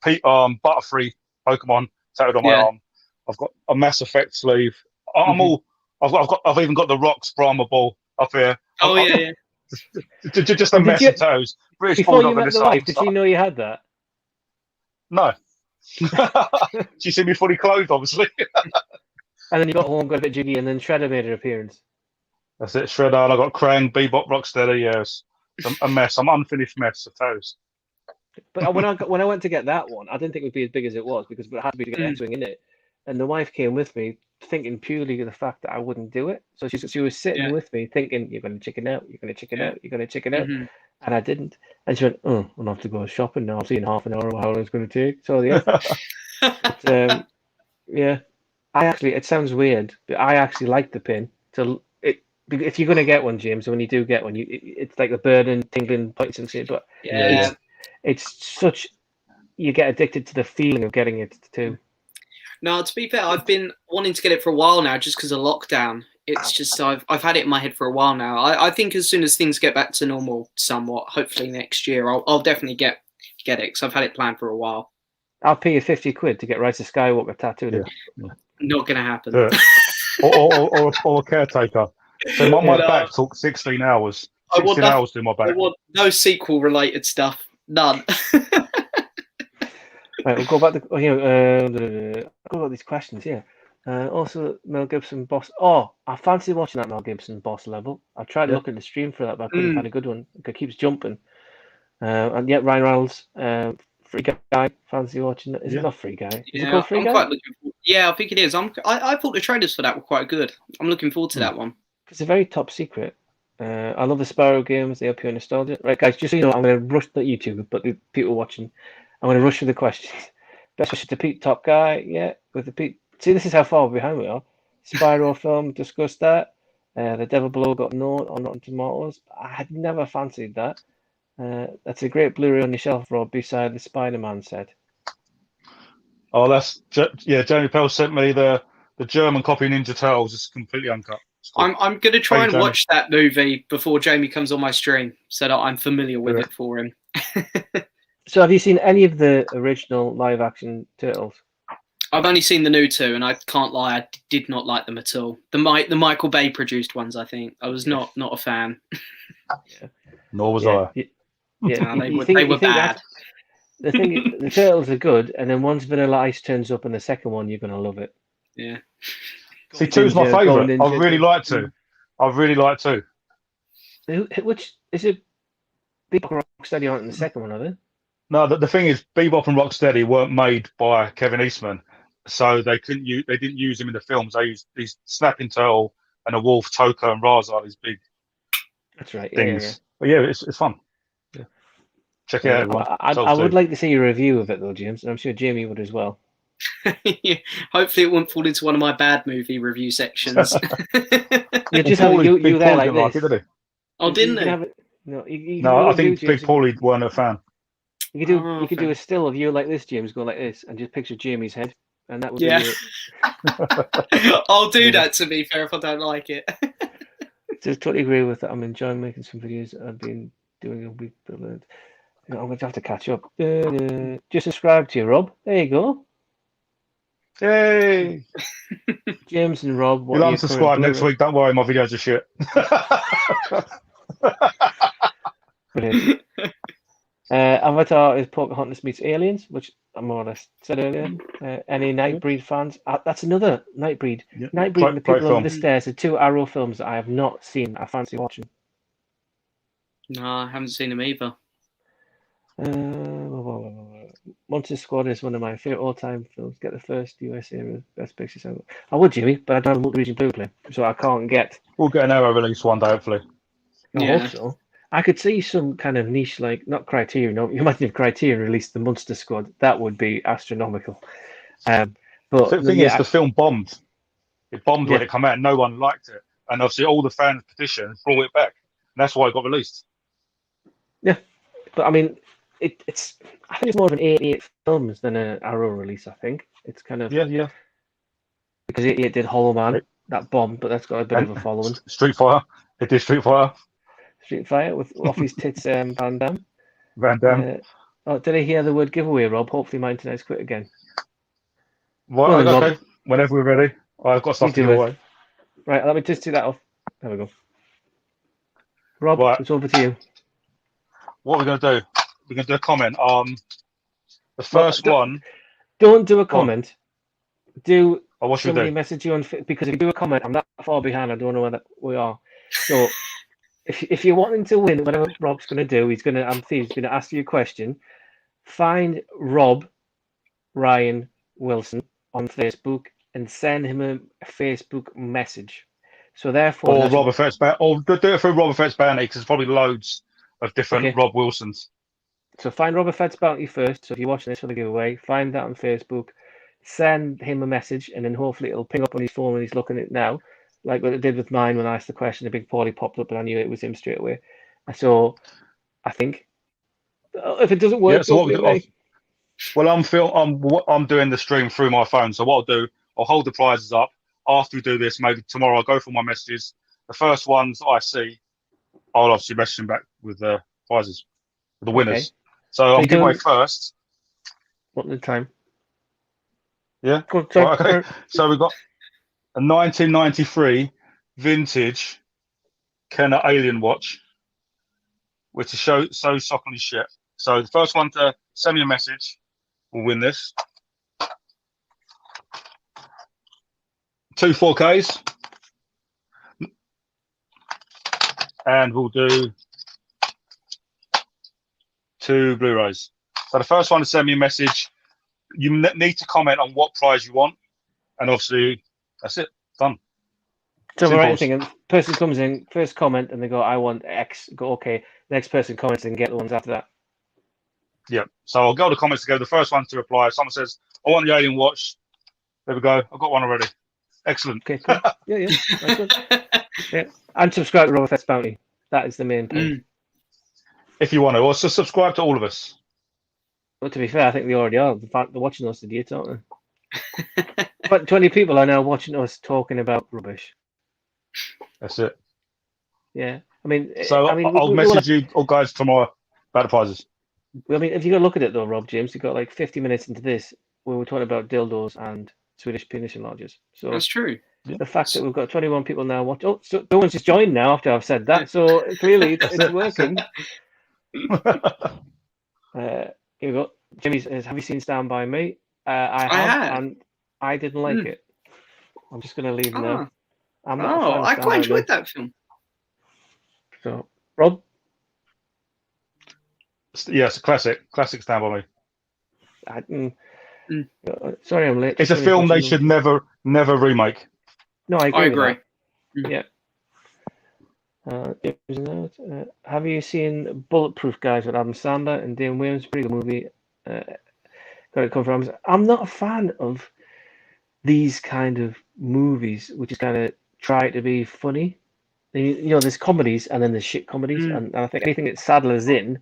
Butterfree Pokemon tattooed on my arm. I've got a Mass Effect sleeve. I've even got the Rocks Brahma ball up here. Oh yeah. Just a mess of tattoos. Before you met the wife, did you know you had that? No. She seen me fully clothed, obviously. And then you got home, got a bit jiggy, and then Shredder made her appearance. That's it, Shredder. And I got Krang, Bebop, Rocksteady. Yes. A mess. I'm unfinished mess of toes. But when I went to get that one, I didn't think it would be as big as it was because it had to be to get X-wing in it. And the wife came with me, thinking purely of the fact that I wouldn't do it. So she was sitting with me, thinking, "You're going to chicken out. You're going to chicken out. You're going to chicken out." And I didn't. And she went, "Oh, I'll have to go shopping now. I'll see in half an hour how long it's going to take." So but, yeah. It sounds weird, but I actually like the pin. So if you're going to get one, James, when you do get one, it's like the burning, tingling points and shit. But it's such, you get addicted to the feeling of getting it too. No, to be fair, I've been wanting to get it for a while now, just because of lockdown. It's just I've had it in my head for a while now. I think as soon as things get back to normal, somewhat, hopefully next year, I'll definitely get it because I've had it planned for a while. I'll pay you £50 to get Rise of Skywalker tattooed. Not gonna happen. Or a caretaker. So my back took 16 hours. 16 hours doing my back. I want no sequel related stuff. None. Right, we'll go back to I've got these questions here. Also, Mel Gibson boss. Oh, I fancy watching that Mel Gibson boss level. I tried to look at the stream for that, but I couldn't find a good one. It keeps jumping. And yet, Ryan Reynolds, Free Guy, fancy watching it. Is it not Free Guy? Is it called Free Guy? I think it is. I thought the trailers for that were quite good. I'm looking forward to that one. It's a very top secret. I love the Sparrow games. They appear nostalgia. Right, guys, just so you know, I'm going to rush the YouTube, but the people watching, I'm going to rush through the questions. Best wishes to Pete, top guy. Yeah, with the Pete. See, this is how far behind we are. Spyro film, discussed that. The Devil Below got no on Rotten Tomatoes. I had never fancied that. That's a great Blu-ray on your shelf, Rob, beside the Spider-Man set. Oh, Jamie Pell sent me the German copy of Ninja Turtles. It's completely uncut. Cool. I'm going to try and watch that movie before Jamie comes on my stream, so that I'm familiar with it for him. So, have you seen any of the original live-action Turtles? I've only seen the new two, and I can't lie, I did not like them at all. The Michael Bay produced ones, I think. I was not a fan. Yeah. Nor was I. Yeah, no, they were bad. The thing is, the Turtles are good, and then once Vanilla Ice turns up in the second one, you're going to love it. Yeah. See, 2's my favourite. I really like 2. I really like 2. Which is it? Bebop and Rocksteady aren't in the second one, are they? No, the thing is, Bebop and Rocksteady weren't made by Kevin Eastman, so they didn't use him in the films. They used these Snapping Turtle and a Wolf, Toka and Raza, these big. That's right. Things. Yeah. But yeah, it's fun. Yeah. Check it out, everyone. I would like to see a review of it though, James, and I'm sure Jamie would as well. Yeah. Hopefully, it won't fall into one of my bad movie review sections. You just have you there like this. Didn't he? Oh, didn't they? No, I think Big Paulie weren't a fan. You could do a still of you like this, James, go like this, and just picture Jamie's head, and that would be it. I'll do that, to be fair, if I don't like it. Just totally agree with that. I'm enjoying making some videos. I've been doing a week. I'm going to have to catch up. Just subscribe to you, Rob. There you go. Yay! James and Rob. You'll unsubscribe next week. Don't worry, my videos are shit. Brilliant. Avatar is Pocahontas meets Aliens, which I more or less said earlier. Any Nightbreed fans? That's another Nightbreed. Yep. Nightbreed and The People Over the Stairs are 2 Arrow films that I have not seen. I fancy watching. No, I haven't seen them either. Monster Squad is one of my favorite all-time films. Get the first US era Best Picture. I would, Jimmy, but I don't have a multi-region Blu-ray, so I can't get. We'll get an Arrow release one day, hopefully. I hope so. I could see some kind of niche, like not Criterion. No, you might have Criterion released the Monster Squad. That would be astronomical. But the thing is, the film bombed. It bombed when it came out. And no one liked it, and obviously all the fan petitions brought it back, and that's why it got released. Yeah, but I mean, it's. I think it's more of an 88 films than an Arrow release. I think it's kind of because 88 did Hollow Man that bombed, but that's got a bit of a following. Street Fighter. It did Street Fighter. Street Fighter with off his tits, Van Damme. Van Damme. Did I hear the word giveaway, Rob? Hopefully my internet's quick again. Well, okay. Whenever we're ready. I've got stuff to give away. Right, let me just do that off. There we go. Rob, it's over to you. What we're going to do, we're going to do a comment on the first one. Don't do a comment. Do what should somebody message you on, because if you do a comment, I'm that far behind, I don't know where we are. So if you're wanting to win, whatever Rob's going to do, he's going to ask you a question. Find Rob Ryan Wilson on Facebook and send him a Facebook message. So therefore, or Rob Effects Bounty, or do it for Rob Effects Bounty, because there's probably loads of different Rob Wilsons. So find Rob Effects Bounty first. So if you're watching this for the giveaway, find that on Facebook, send him a message, and then hopefully it'll ping up on his phone when he's looking at it now. Like what it did with mine when I asked the question, a big Paulie popped up and I knew it was him straight away. So I think if it doesn't work, I'm doing the stream through my phone. So what I'll do, I'll hold the prizes up. After we do this, maybe tomorrow I'll go through my messages. The first ones I see, I'll obviously message them back with the prizes, for the winners. Okay. So I'll give away first. What the time? Yeah. Okay. So we've got a 1993 vintage Kenner Alien watch, which is so shockingly shit. So the first one to send me a message will win this. 2 4Ks. And we'll do 2 Blu-rays. So the first one to send me a message, you need to comment on what prize you want. And obviously, that's it. Done. So the right thing, and person comes in, first comment, and they go, I want X. Go, okay. Next person comments and get the ones after that. Yeah. So I'll go to the comments to go. The first one to reply. If someone says, I want the Alien watch. There we go. I've got one already. Excellent. Okay, cool. Yeah. Nice one. Yeah. And subscribe to Robert Fest Bounty. That is the main point. If you want to, also subscribe to all of us. But to be fair, I think they already are. In fact, they're watching us idiots, aren't they? But 20 people are now watching us talking about rubbish. That's it. Yeah. I mean, I'll message you all guys tomorrow about the prizes. I mean, if you go look at it though, Rob James, you got like 50 minutes into this where we're talking about dildos and Swedish penis enlargers. So that's true. The fact that we've got 21 people now watch. Oh, so no one's just joined now after I've said that. So clearly it's working. Here we go. Jimmy says, "Have you seen Stand By Me?" I have, and I didn't like it. I'm just going to leave now. I'm not a fan of I Stand quite By enjoyed Me. that film. So, Rob? Yeah, it's a classic Stand By Me. Sorry, I'm late. It's a film they should never remake. No, I agree. With that. Yeah. Have you seen Bulletproof, guys, with Adam Sandler and Dane Williams? Pretty good movie. Got it come from. I'm not a fan of these kind of movies, which is kind of try to be funny. There's comedies and then there's shit comedies, and I think anything that Sadler's in,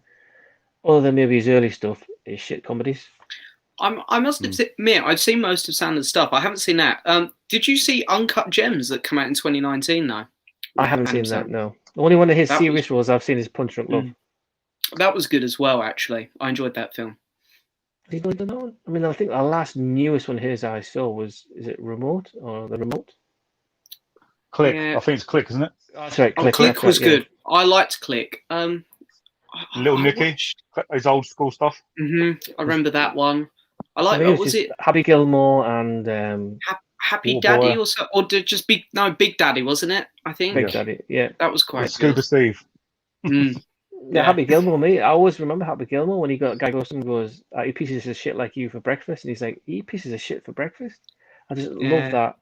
other than maybe his early stuff, is shit comedies. I must admit, I've seen most of Sandler's stuff. I haven't seen that. Did you see Uncut Gems that came out in 2019? No, I haven't seen that. No, the only one of his serious roles I've seen is Punch Drunk Love. That was good as well. Actually, I enjoyed that film. Did you know one? I mean, I think the last newest one of his I saw is it Remote or The Remote? Click. Yeah. I think it's Click, isn't it? Oh, sorry, Click. Click was good. Yeah. I liked Click. Little Nicky, his old school stuff. I remember that one. I like. What was it? Happy Gilmore and Happy Daddy or just Big Daddy, wasn't it? I think Big Daddy. Yeah, that was quite. Scuba Steve. Yeah, Happy Gilmore. Me, I always remember Happy Gilmore when guy goes and goes, "I eat pieces of shit like you for breakfast," and he's like, "Eat pieces of shit for breakfast." I just love that.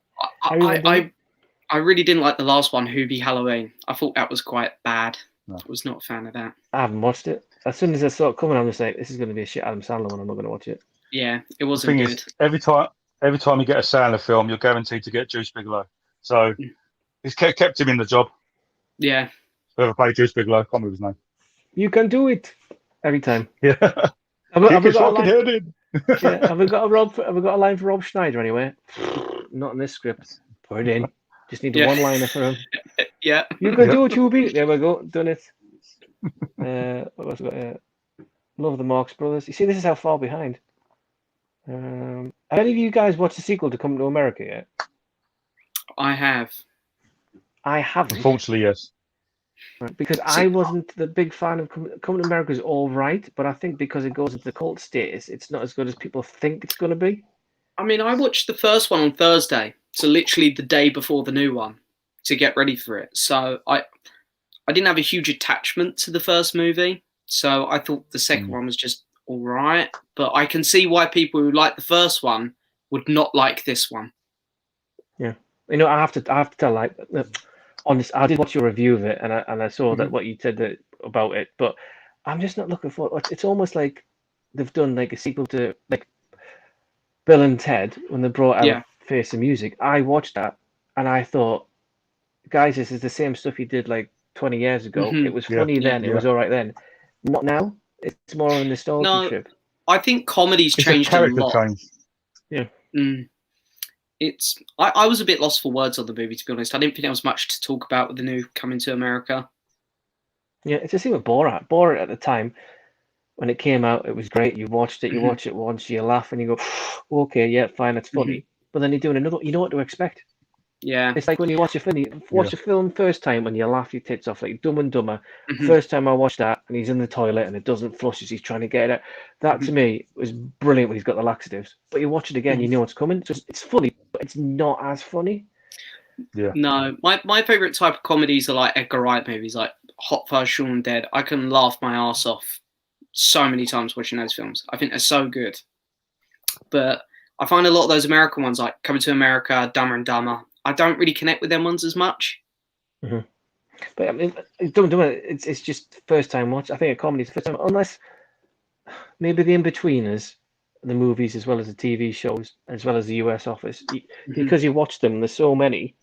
I really didn't like the last one, Hubie Halloween. I thought that was quite bad. No. I was not a fan of that. I haven't watched it. As soon as I saw it coming, I'm just like, this is going to be a shit Adam Sandler one. I'm not going to watch it. Yeah, it wasn't good. Every time you get a Sandler film, you're guaranteed to get Juice Bigelow. So he's kept him in the job. Yeah. Whoever played Juice Bigelow, I can't remember his name. You can do it every time. Yeah. Have we got a line for Rob Schneider anyway? Not in this script. Put it in. Just need a one-liner for him. Yeah. You can do it, Hubie. There we go. Done it. What else we got? Love the Marx Brothers. You see, this is how far behind. Have any of you guys watched the sequel to Come to America yet? I have. I haven't. Unfortunately, yes. Right, because I wasn't the big fan of Coming to America. Is all right, but I think because it goes into the cult status, it's not as good as people think it's going to be. I mean, I watched the first one on Thursday, so literally the day before the new one, to get ready for it. So I didn't have a huge attachment to the first movie, so I thought the second one was just all right. But I can see why people who like the first one would not like this one. Yeah, I have to tell, like, honest, I did watch your review of it, and I saw that what you said about it, but I'm just not looking for it. It's almost like they've done like a sequel to like Bill and Ted when they brought out Face the Music. I watched that and I thought, guys, this is the same stuff you did like 20 years ago. It was funny then. It was all right then. Not now. It's more of a nostalgia trip. I think comedy's changed a lot. Change. Yeah. I was a bit lost for words on the movie, to be honest. I didn't think there was much to talk about with the new Coming to America. Yeah, it's the same with Borat. Borat at the time, when it came out, it was great. You watched it, you watch it once, you laugh, and you go, okay, yeah, fine, it's funny. But then you're doing another, you know what to expect. Yeah. It's like when you watch a film first time and you laugh your tits off, like Dumb and Dumber. First time I watched that and he's in the toilet and it doesn't flush as he's trying to get it out. That to me was brilliant when he's got the laxatives. But you watch it again, you know what's coming. It's funny, but it's not as funny. Yeah. No, my favourite type of comedies are like Edgar Wright movies, like Hot Fuzz, Shaun Dead. I can laugh my ass off so many times watching those films. I think they're so good. But I find a lot of those American ones, like Coming to America, Dumber and Dumber, I don't really connect with them ones as much. But I mean, it's just first time watch. I think a comedy's first time, unless maybe the In-Betweeners, the movies as well as the TV shows, as well as the US Office, because you watch them. There's so many,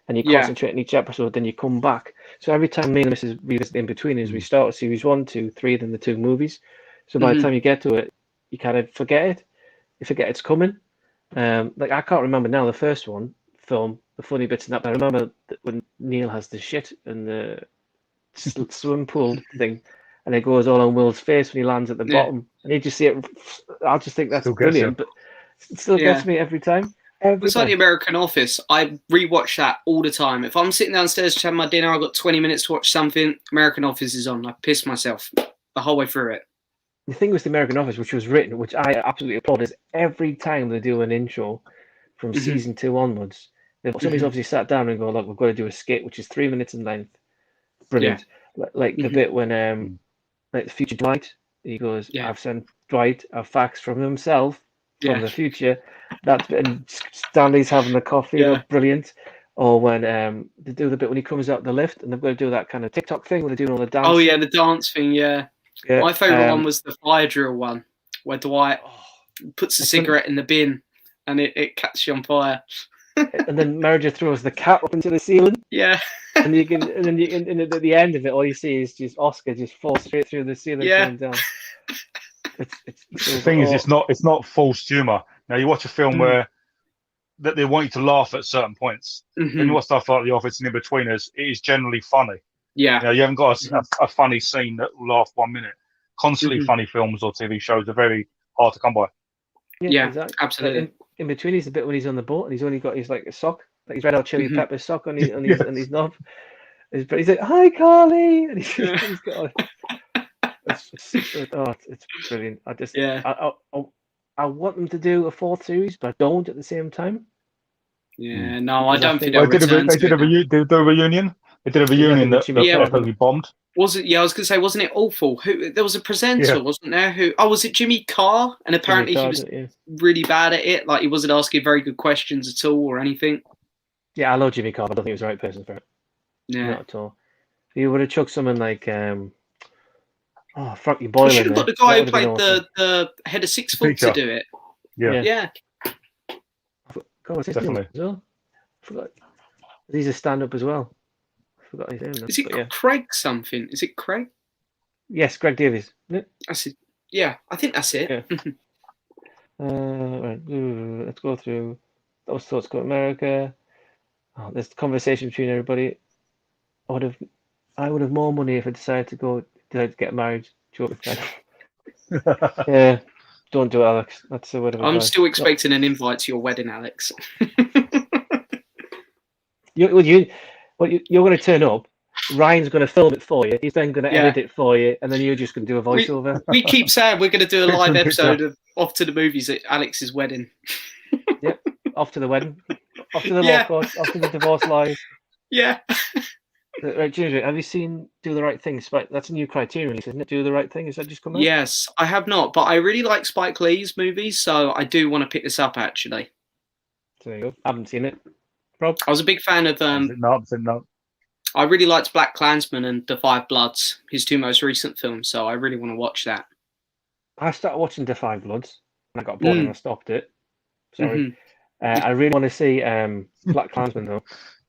and you concentrate on each episode. Then you come back. So every time me and Mrs. revisit in between is we start with series 1, 2, 3, then the 2 movies. So by the time you get to it, you kind of forget it. You forget it's coming. Like I can't remember now the first film, the funny bits in that. But I remember when Neil has the shit in the swimming pool thing, and it goes all on Will's face when he lands at the bottom, and you just see it. I just think that's brilliant, but it still gets me every time. It's like the American Office. I rewatch that all the time. If I'm sitting downstairs to have my dinner, I've got 20 minutes to watch something, American Office is on. I piss myself the whole way through it. The thing with the American Office, which was written, which I absolutely applaud, is every time they do an intro from season 2 onwards, somebody's obviously sat down and go, look, we've got to do a skit, which is 3 minutes in length. Brilliant. Like the bit when like the future Dwight, he goes, I've sent Dwight a fax from himself from the future. That's and Stanley's having the coffee. Brilliant. Or when they do the bit when he comes out the lift and they've got to do that kind of TikTok thing where they're doing all the dance. Oh yeah, the dance thing. Yeah. My favourite one was the fire drill one, where Dwight puts a cigarette in the bin and it catches you on fire. And then Meredith throws the cat up into the ceiling. Yeah. And at the end of it, all you see is just Oscar just fall straight through the ceiling going down. The thing is, it's not false humour. Now you watch a film where that they want you to laugh at certain points. Then you watch stuff like The Office and In-Betweeners, it is generally funny. Yeah. You know, you haven't got a funny scene that will last 1 minute. Constantly funny films or TV shows are very hard to come by. Yeah, exactly. Absolutely. In between, he's the bit when he's on the boat and he's only got his like a sock, like his Red Hot Chili Peppers sock on his knob. He's like, "Hi, Carly," and he's got. It's brilliant. I want them to do a 4th series, but I don't at the same time. Yeah, no, I don't think they did a reunion. They did a reunion that absolutely bombed. Was it? Yeah, I was going to say, wasn't it awful? There was a presenter, wasn't there? Was it Jimmy Carr? And apparently he was really bad at it. Like he wasn't asking very good questions at all or anything. Yeah, I love Jimmy Carr, but I don't think he was the right person for it. Yeah, not at all. He would have chucked someone like Frankie Boyle. You should have got the guy who played the head of Sixth Form to do it. Yeah. God, definitely. I forgot. He's a stand-up as well. I forgot his name. Is it Craig something? Is it Craig? Yes, Greg Davies. That's it. Yeah, I think that's it. Yeah. Right. Let's go through those thoughts. Go America. There's the conversation between everybody. I would have more money if I decided to get married. Yeah. Don't do it, Alex. That's a word of advice. I'm still expecting an invite to your wedding, Alex. You're going to turn up. Ryan's going to film it for you. He's then going to edit it for you, and then you're just going to do a voiceover. We keep saying we're going to do a live episode of Off to the Movies at Alex's wedding. Yep, off to the wedding, off to the law course, off to the divorce lawyers. Yeah. Right, Ginger, have you seen Do the Right Thing? That's a new Criterion release, isn't it? Do the Right Thing? Is that just come out? Yes, I have not, but I really like Spike Lee's movies, so I do want to pick this up, actually. There you go. I haven't seen it. Rob? I was a big fan of... No. I really liked Black Klansman and Da 5 Bloods, his 2 most recent films, so I really want to watch that. I started watching Da 5 Bloods, and I got bored and I stopped it. Sorry. I really want to see Black Klansman, though.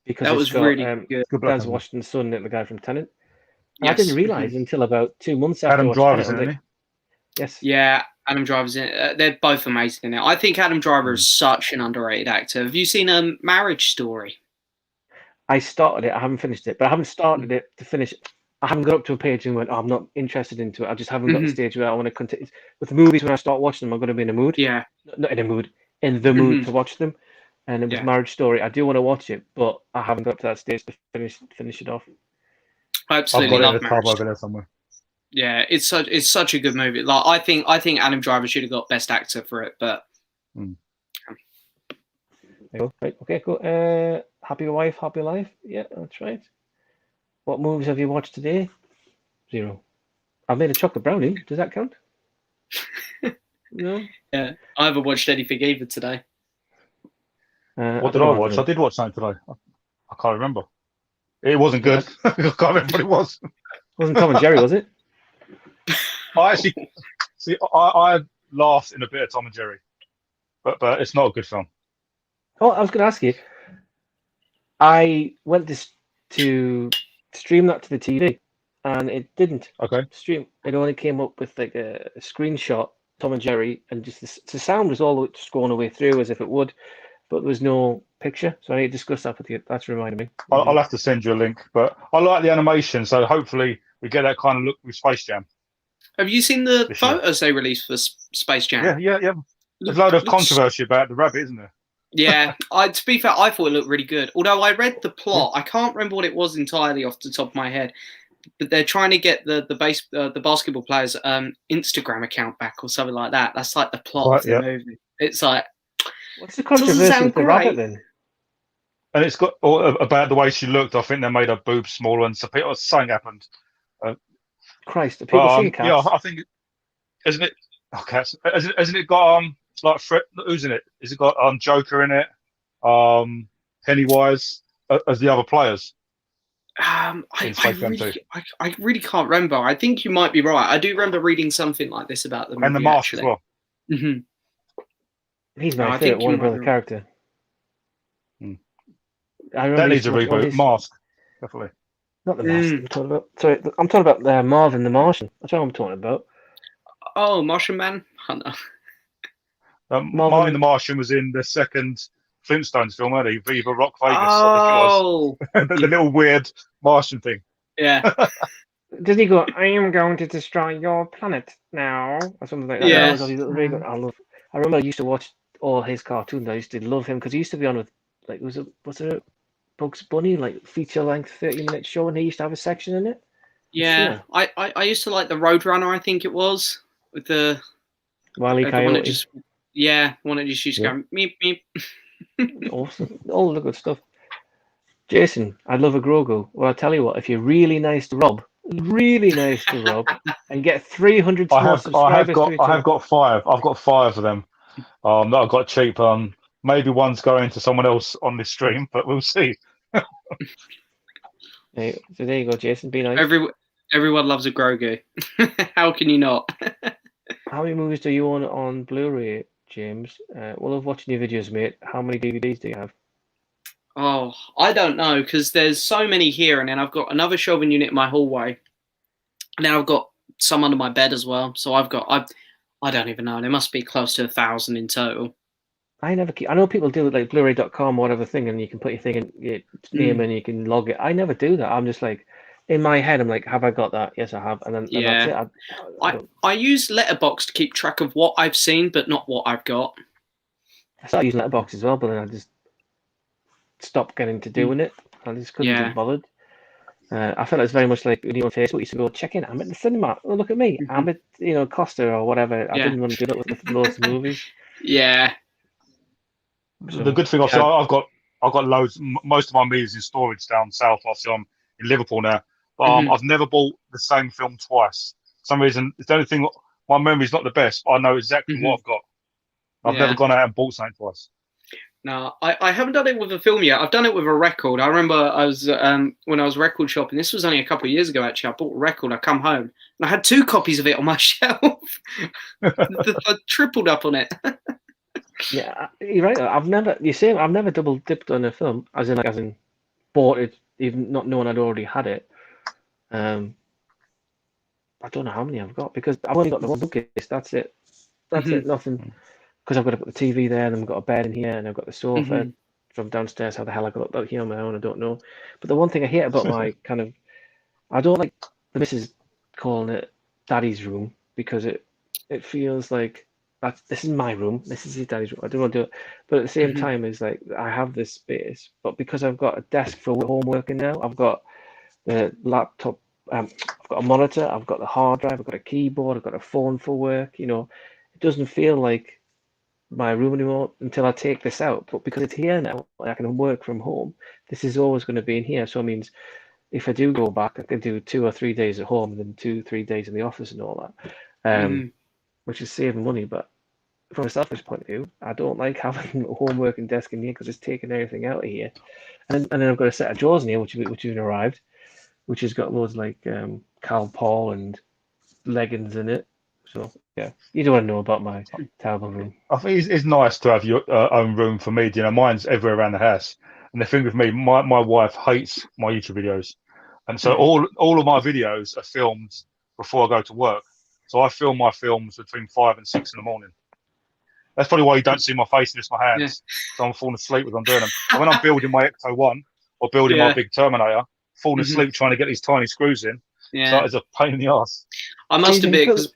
Because that was really good. Denzel Washington's son, the guy from Tenet. Yes. I didn't realise until about 2 months after. Adam Driver's in it. Yes. Yeah, Adam Driver's in it. They're both amazing in it. I think Adam Driver is such an underrated actor. Have you seen Marriage Story? I started it. I haven't finished it, but I haven't started it to finish it. I haven't got up to a page and went, I'm not interested into it. I just haven't got to the stage where I want to continue. With the movies, when I start watching them, I'm going to be in a mood. Yeah. Not in a mood. In the mood to watch them. And it was Marriage Story. I do want to watch it, but I haven't got to that stage to finish it off. I absolutely love Marriage Story. Over there somewhere. Yeah, it's such a good movie. Like I think Adam Driver should have got Best Actor for it, but. Right, okay, cool. Happy Wife, Happy Life. Yeah, that's right. What movies have you watched today? 0. I've made a chocolate brownie. Does that count? No. Yeah, I haven't watched anything either today. What did I watch? I did watch something today. I can't remember. It wasn't good. I can't remember what it was. It wasn't Tom and Jerry, was it? I actually see. I laughs in a bit of Tom and Jerry, but it's not a good film. Oh, I was going to ask you. I went to stream that to the TV, and it didn't stream. It only came up with like a screenshot, Tom and Jerry, and just the sound was all just going away through as if it would, but there was no picture. So I need to discuss that with you. That's reminding me. I'll have to send you a link, but I like the animation, so hopefully we get that kind of look with Space Jam. Have you seen the photos they released for Space Jam? Yeah. There's a load of controversy about the rabbit, isn't there? Yeah, to be fair, I thought it looked really good. Although I read the plot, I can't remember what it was entirely off the top of my head. But they're trying to get the basketball players' Instagram account back or something like that. That's like the plot of the movie. It's like, what's the controversy with the rabbit then? And it's got about the way she looked. I think they made her boobs smaller, and something happened. Christ, are people seeing cats? Yeah, I think, isn't it? Oh, cats. Hasn't it got like Fred? Who's in it? Has it got Joker in it? Pennywise as the other players. I really can't remember. I think you might be right. I do remember reading something like this about the movie. And the mask as well. Mm-hmm. He's my favourite Warner Brother character. That needs a reboot. Mask, definitely. Not the Mask. I'm talking about. Sorry, I'm talking about Marvin the Martian. That's what I'm talking about. Oh, Martian Man Hunter. Marvin the Martian was in the second Flintstones film, wasn't he? Viva Rock Vegas. Oh, I think it was. The little weird Martian thing. Yeah. Does he go, I am going to destroy your planet now? Or something like that. Yeah. I remember I used to watch all his cartoons. I used to love him because he used to be on with, like, was it Bugs Bunny, like feature-length 30-minute show, and he used to have a section in it? Yeah. Sure. I used to like the Roadrunner, I think it was, with the... Wile E. Coyote. One that just used to go, meep, meep. Awesome. All the good stuff. Jason, I love a Grogu. Well, I tell you what, if you're really nice to Rob, and get 300 small subscribers I have got 5. I've got 5 of them that I got cheap. Maybe one's going to someone else on this stream, but we'll see. Hey, so there you go, Jason. Be nice. Everyone loves a Grogu. How can you not? How many movies do you own on Blu-ray, James? We'll love watching your videos, mate. How many DVDs do you have? Oh, I don't know, because there's so many here, and then I've got another shelving unit in my hallway, and then I've got some under my bed as well. So I don't even know. There must be close to 1,000 in total. I know people do it like Blu-ray.com or whatever thing, and you can put your thing in your name and you can log it. I never do that. I'm just like, in my head, I'm like, have I got that? Yes, I have. And then that's it. I use Letterboxd to keep track of what I've seen, but not what I've got. I started using Letterboxd as well, but then I just stopped getting to doing it. I just couldn't be bothered. I felt it's very much like when you on Facebook, you used to go, check in, I'm at the cinema. Oh, look at me. I'm at, Costa or whatever. I didn't want to do that with loads of movies. Yeah. So, the good thing, I've got loads. Most of my movies in storage down south. Obviously, I'm in Liverpool now, but I've never bought the same film twice. For some reason, it's the only thing. My memory's not the best. I know exactly what I've got. I've never gone out and bought something twice. No, I haven't done it with a film yet. I've done it with a record. I remember I was when I was record shopping. This was only a couple of years ago, actually. I bought a record. I come home and I had 2 copies of it on my shelf. I tripled up on it. Yeah, you're right. I've never double dipped on a film, as in bought it, even not knowing I'd already had it. I don't know how many I've got because I've only got the one bookcase. That's it. That's it. Nothing. Because I've got to put the TV there, and I've got a bed in here, and I've got the sofa from downstairs. How the hell I got up here on my own, I don't know. But the one thing I hate about my I don't like the missus calling it Daddy's room because it feels like this is my room. This is his daddy's room. I don't want to do it. But at the same time, it's like I have this space, but because I've got a desk for home working now, I've got the laptop. I've got a monitor. I've got the hard drive. I've got a keyboard. I've got a phone for work. It doesn't feel like my room anymore until I take this out. But because it's here now, I can work from home. This is always going to be in here. So it means if I do go back, I can do 2 or 3 days at home and then 2-3 days in the office and all that, which is saving money. But from a selfish point of view, I don't like having a home working desk in here because it's taking everything out of here. And then I've got a set of drawers in here, which have arrived, which has got loads like Cal Paul and leggings in it. So yeah, you don't want to know about my terrible room. I think it's nice to have your own room for me. You know, mine's everywhere around the house. And the thing with me, my wife hates my YouTube videos, and so all of my videos are filmed before I go to work. So I film my films between 5 and 6 in the morning. That's probably why you don't see my face and just my hands. So I'm falling asleep as I'm doing them. And when I'm building my Ecto 1 or building my big Terminator, falling asleep trying to get these tiny screws in. Yeah. So it's a pain in the ass. I must admit, because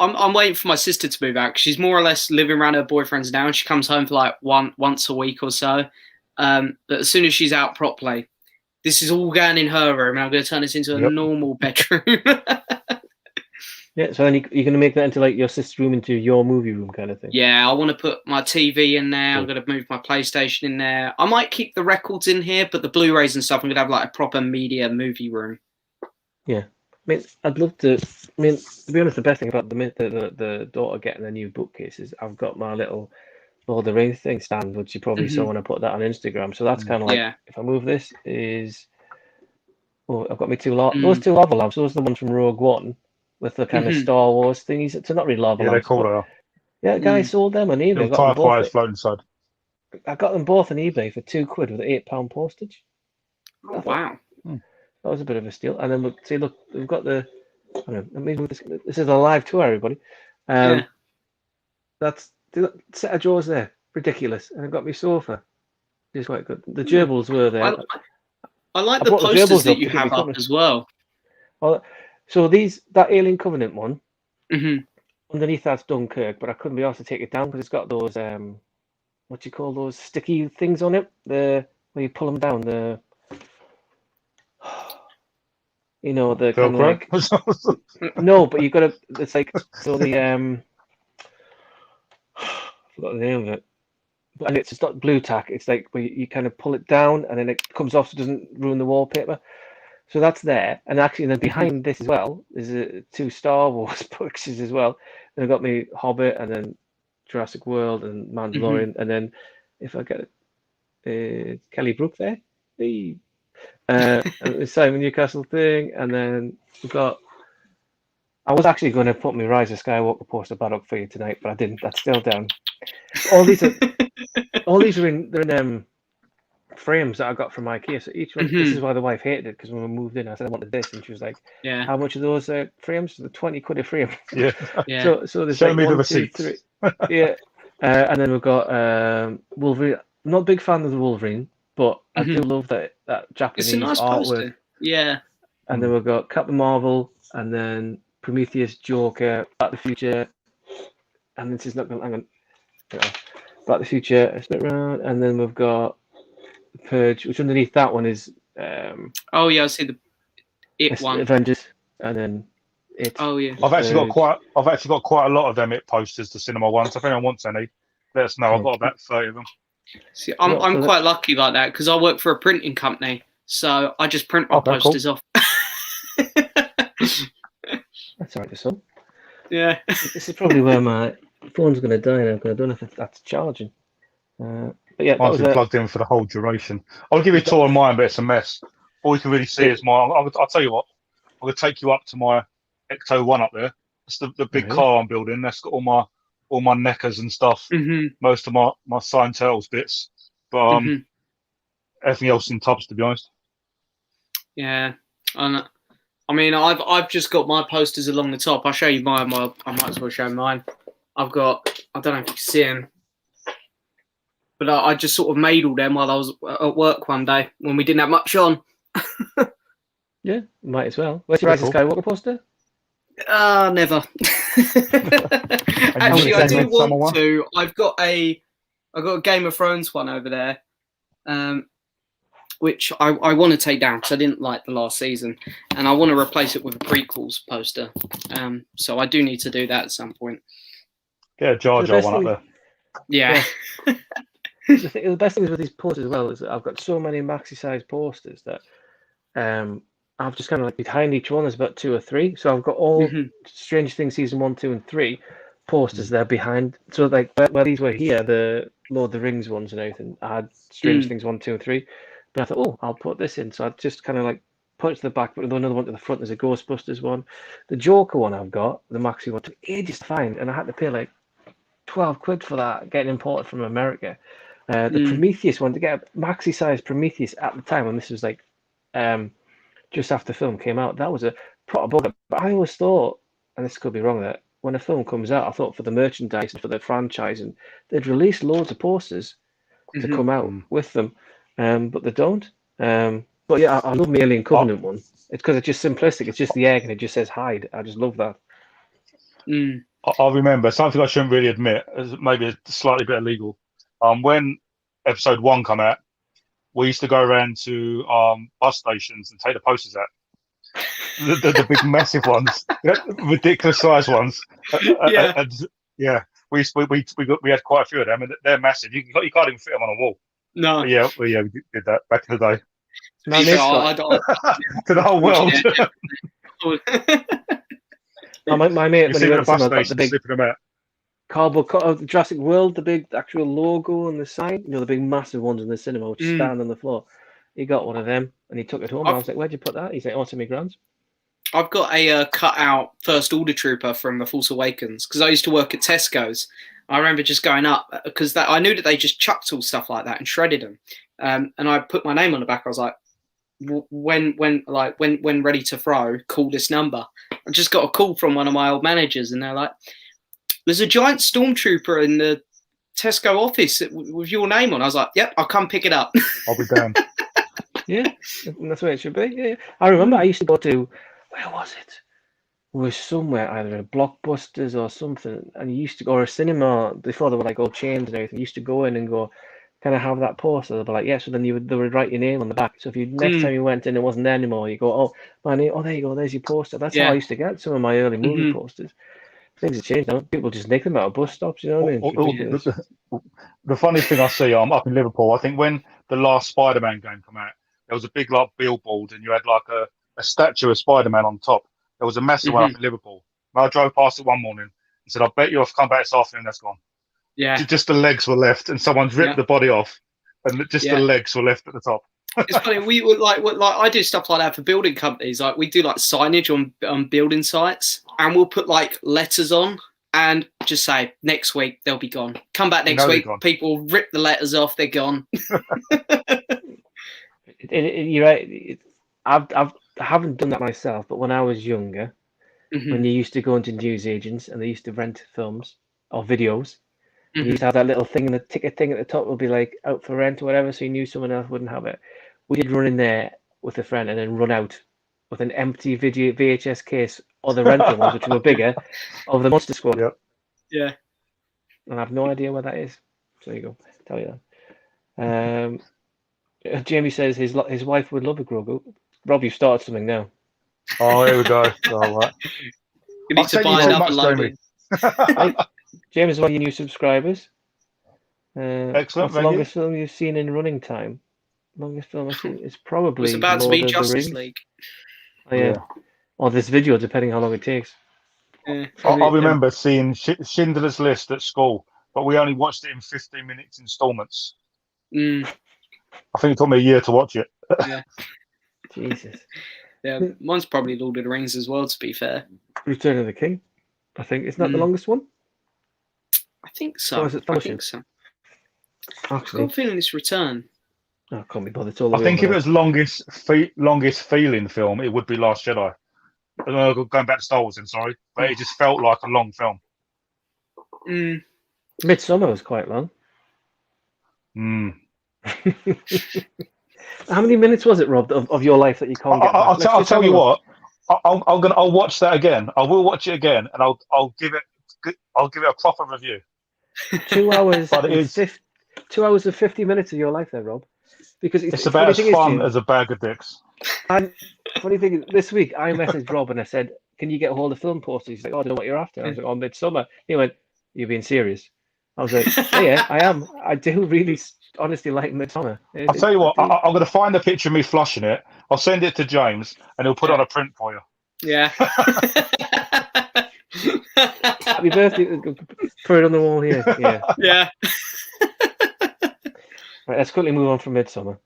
I'm waiting for my sister to move out. She's more or less living around her boyfriend's now, and she comes home for like once a week or so. But as soon as she's out properly, this is all going in her room, and I'm going to turn this into a normal bedroom. Yeah, so then you're going to make that into like your sister's room into your movie room kind of thing. Yeah, I want to put my TV in there. I'm going to move my PlayStation in there. I might keep the records in here, but the Blu-rays and stuff, I'm going to have like a proper media movie room. Yeah. I mean, I'd love to. I mean, to be honest, the best thing about the daughter getting a new bookcase is I've got my little Lord of the Rings thing stand, which you probably saw when I put that on Instagram. So that's kind of like, if I move this, I've got my two those two lava lamps. Those are the ones from Rogue One with the kind of Star Wars thingies. It's not really lava lamps. They're cool. Yeah, the guy sold them on eBay. Fireflies floating inside. I got them both on eBay for £2 with £8 postage. Oh, wow. That was a bit of a steal. And then look, we've got the. This is a live tour, everybody. That's the set of drawers there, ridiculous. And I've got my sofa. It's quite good. The gerbils were there. I like the posters that you have up as well. Well, so that Alien Covenant one. Underneath that's Dunkirk, but I couldn't be asked to take it down because it's got those what do you call those sticky things on it? Where you pull them down. The the kind of like no, but you've got to. It's like so the I forgot the name of it, and it's not blue tack. It's like where you kind of pull it down and then it comes off so it doesn't ruin the wallpaper. So that's there, and actually then behind this as well is 2 Star Wars boxes as well. And I've got me Hobbit and then Jurassic World and Mandalorian, and then if I get it, Kelly Brook there. Hey. And the Simon Newcastle thing, and then we've got. I was actually going to put my Rise of Skywalker poster back up for you tonight, but I didn't. That's still down. All these are in frames that I got from IKEA. So each one. This is why the wife hated it, because when we moved in, I said I wanted this, and she was like, "Yeah, how much are those frames? The £20 a frame." Yeah. So there's Show like me the 1, 2, receipts. 3. Yeah, and then we've got Wolverine. I'm not a big fan of the Wolverine. But I do love that Japanese it's a nice artwork. poster. Yeah. And then we've got Captain Marvel, and then Prometheus, Joker, Back to the Future, and this is not going. Hang on, Back to the Future, split around, and then we've got Purge, which underneath that one is. Oh yeah, I see the one. Avengers, and then it. Oh yeah. I've actually got quite a lot of them posters, the cinema ones. If anyone wants any, let us know. I've got about 30 of them. See, I'm quite lucky like that because I work for a printing company, so I just print my posters off. That's all right, son. Yeah. This is probably where my phone's going to die now, because I don't know if that's charging. But yeah, Mine's been plugged in for the whole duration. I'll give you a tour of mine, but it's a mess. All you can really see is I'll tell you what. I'm going to take you up to my Ecto 1 up there. It's the big car I'm building. That's got all my neckers and stuff. Most of my Sign Turtles bits, but everything else in tubs, to be honest. Yeah, and I mean, I've just got my posters along the top. I'll show you mine. I might as well show mine. I've got. I don't know if you can see them, but I just sort of made all them while I was at work one day when we didn't have much on. Yeah, might as well. Where's your Rise of Skywalker poster? Never. Actually, I do want to. I've got a Game of Thrones one over there, which I want to take down because I didn't like the last season, and I want to replace it with a prequels poster. So I do need to do that at some point. Yeah, Jar Jar one up there. Yeah. The best thing with these posters as well is that I've got so many maxi-size posters that I've just kind of like behind each one there's about 2 or 3. So I've got all Stranger Things season 1, 2, and 3 posters there behind. So like where these were here, the Lord of the Rings ones and everything, I had Stranger Things 1, 2, and 3. But I thought, I'll put this in. So I just kind of like put it to the back, but another one to the front. There's a Ghostbusters one. The Joker one I've got, the Maxi one, took ages to find, and I had to pay like 12 quid for that, getting imported from America. The Prometheus one, to get a maxi-sized Prometheus at the time, when this was like just after the film came out, that was a proper bugger. But I always thought, and this could be wrong, that when a film comes out, I thought for the merchandise and for the franchise, and they'd release loads of posters to come out with them, but they don't. But yeah, I love the Alien Covenant one. It's because it's just simplistic. It's just the egg and it just says hide. I just love that. I remember something I shouldn't really admit, as maybe a slightly bit illegal. When episode 1 came out, we used to go around to bus stations and take the posters out. The big massive ones, ridiculous size ones. Yeah, we had quite a few of them, and they're massive. You can't even fit them on a wall. No. But yeah, we did that back in the day. To the whole world. My mate, when he went to bus station, the big them out. Cardboard Jurassic World, the big actual logo on the side, the big massive ones in the cinema, which stand on the floor. He got one of them and he took it home. I was like, "Where'd you put that?" He's like, "Oh, to me grants." I've got a cut-out First Order Trooper from The Force Awakens because I used to work at Tesco's. I remember just going up because I knew that they just chucked all stuff like that and shredded them, and I put my name on the back. I was like, when ready to throw, call this number. I just got a call from one of my old managers, and they're like, "There's a giant stormtrooper in the Tesco office with your name on." I was like, "Yep, I'll come pick it up." I'll be down. Yeah, that's where it should be. Yeah, I remember I used to go to, where was it? It was somewhere, either a Blockbusters or something, and you used to go, or a cinema before they were like all chains and everything. You used to go in and go, "Can I have that poster?" They'd be like, "Yeah." So then they would write your name on the back. So if you next time you went in, it wasn't there anymore. You go, "Oh, my name. Oh, there you go. There's your poster." That's how I used to get some of my early movie posters. Things have changed now. People just nick them out of bus stops. You know what I mean? The funny thing I see, I'm up in Liverpool. I think when the last Spider-Man game came out, there was a big billboard, and you had like a statue of Spider-Man on top. There was a massive one up in Liverpool. And I drove past it one morning and said, "I bet you I've come back this afternoon, that's gone." Yeah. Just the legs were left, and someone's ripped the body off, and just the legs were left at the top. It's funny. We were like I do stuff like that for building companies. Like we do like signage on building sites, and we'll put like letters on and just say next week they'll be gone. Come back next week. People rip the letters off. They're gone. You're right. I haven't done that myself, but when I was younger, when you used to go into newsagents and they used to rent films or videos, you used to have that little thing, and the ticket thing at the top would be like out for rent or whatever, so you knew someone else wouldn't have it. We did run in there with a friend and then run out with an empty VHS case, or the rental ones, which were bigger, of the Monster Squad. Yep. Yeah. And I have no idea where that is. So there you go. Tell you that. Jamie says his wife would love a Grogu. Rob, you've started something now. Oh, here we go. All right. You need to buy another London. James is one of your new subscribers. Excellent. What's the longest film you've seen in running time? Longest film I've seen is probably. It's about Lord to be of Justice the Rings. League. Oh yeah. Or this video, depending how long it takes. Yeah. I remember seeing Schindler's List at school, but we only watched it in 15-minute installments. I think it took me a year to watch it. Yeah. Jesus. Yeah, mine's probably Lord of the Rings as well, to be fair. Return of the King, I think. Isn't that the longest one? I think so. Or is it I think so. Actually, I've got a feeling it's Return. I can't be bothered. All the I way think over if it was longest feeling film, it would be Last Jedi. Going back to Star Wars, I'm sorry, but it just felt like a long film. Midsummer was quite long. How many minutes was it, Rob, of your life that you can't get back? I'll tell you what. I'll watch that again. I will watch it again, and I'll give it a proper review. 2 hours. But it is 2 hours and 50 minutes of your life, there, Rob. Because it's about as fun as a bag of dicks. And funny thing is, this week I messaged Rob and I said, "Can you get a hold of film posters?" He's like, "Oh, I don't know what you're after." I was like, "Oh, Midsummer." He went, "You're being serious?" I was like, "Yeah, I am. I do really, honestly like Midsummer." I'll tell you what. I'm going to find a picture of me flushing it. I'll send it to James, and he'll put it on a print for you. Yeah. Happy birthday! Put it on the wall here. Yeah. Yeah. Right, let's quickly move on from Midsummer.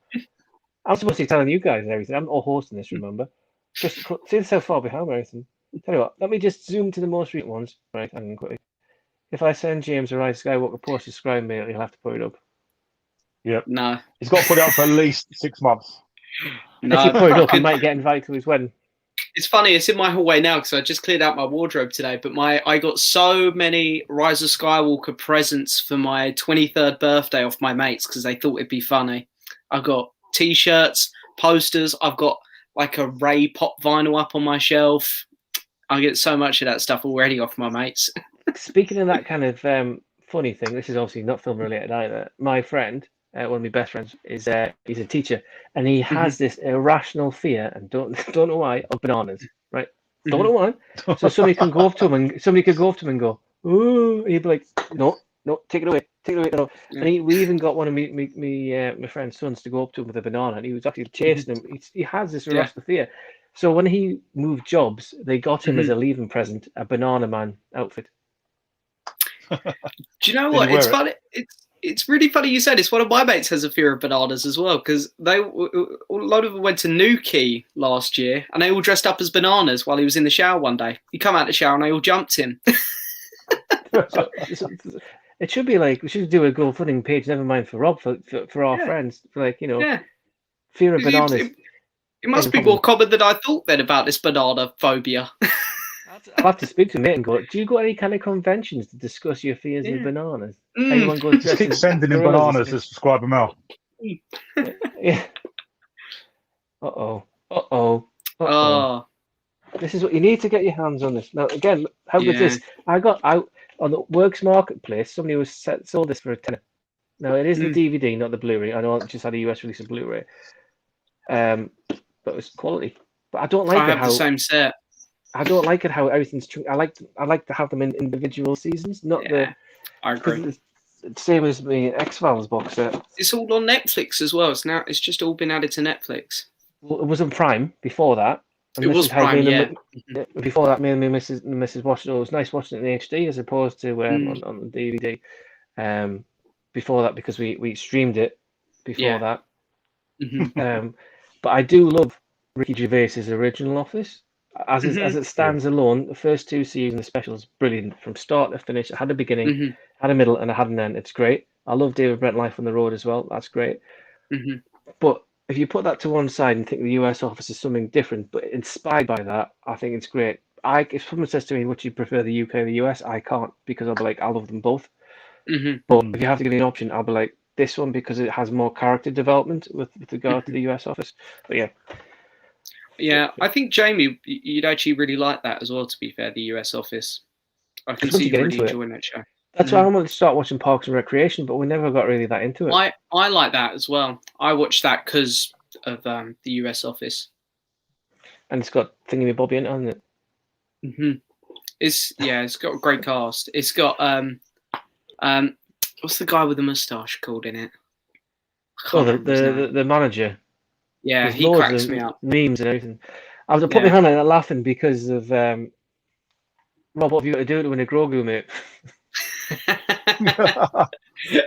I'm supposed to be telling you guys and everything. I'm all hosting this, remember? Just see how far behind everything. Tell you what, let me just zoom to the most recent ones. Right, and quickly. If I send James a Rise Skywalker post describe me, he'll have to put it up. Yep. No. He's got to put it up for at least 6 months. No. If you put it up, he might get invited to his wedding. It's funny, it's in my hallway now because I just cleared out my wardrobe today, but I got so many Rise of Skywalker presents for my 23rd birthday off my mates because they thought it'd be funny. I got t-shirts, posters, I've got like a Ray pop vinyl up on my shelf. I get so much of that stuff already off my mates. Speaking of that kind of funny thing, this is obviously not film related either. My friend, one of my best friends, is he's a teacher, and he has this irrational fear, and don't know why, of bananas. Right? Don't know why. So somebody could go up to him and go, "Ooh," and he'd be like, "No, take it away, no." Yeah. And we even got one of my friend's sons to go up to him with a banana, and he was actually chasing him. He has this irrational fear. So when he moved jobs, they got him as a leaving present a Banana Man outfit. Do you know what? It's funny. It's really funny you said. It's one of my mates has a fear of bananas as well because a lot of them went to Nuki last year and they all dressed up as bananas while he was in the shower one day. He come out the shower and they all jumped him. So, it should be like we should do a GoFundMe page. Never mind for Rob for our friends. For like fear of bananas. It must be more common than I thought then about this banana phobia. I'll have to speak to him and go, do you go to any kind of conventions to discuss your fears of bananas? Anyone goes just keep sending him bananas to subscribe him out. Yeah. Uh-oh. This is what you need to get your hands on this. Now, again, how good this? I got out on the Works Marketplace. Somebody sold this for a tenner. Now, it is the DVD, not the Blu-ray. I know it just had a US release of Blu-ray. But it's quality. But I don't like I have the same set. I don't like it how everything's true. I like to have them in individual seasons, not the. I agree. It's same as the X-Files box set. It's all on Netflix as well. It's just all been added to Netflix. Well, it was on Prime before that. And it was Prime, Before that, me and Mrs. watched it. It was nice watching it in HD as opposed to on the DVD. Before that, because we streamed it before that. But I do love Ricky Gervais's original Office. As it stands alone, the first 2 seasons, the specials, brilliant from start to finish. It had a beginning, had a middle, and it had an end. It's great. I love David Brent Life on the Road as well. That's great. But if you put that to one side and think the US Office is something different, but inspired by that, I think it's great. If someone says to me, "Would you prefer the UK or the US?" I can't because I'll be like, I love them both. But if you have to give me an option, I'll be like this one because it has more character development with regard to the US Office. But yeah. Yeah, I think Jamie, you'd actually really like that as well. To be fair, the US Office, I can see you really enjoying that show. That's why I wanted to start watching Parks and Recreation, but we never got really that into it. I like that as well. I watched that because of the US Office, and it's got Thingy-Bobby in it, hasn't it? It's got a great cast. It's got what's the guy with the moustache called in it? The manager. Yeah, he cracks me up. Memes and everything. I was put my hand on it laughing because of Rob. What have you got to do to win a Grogu, mate?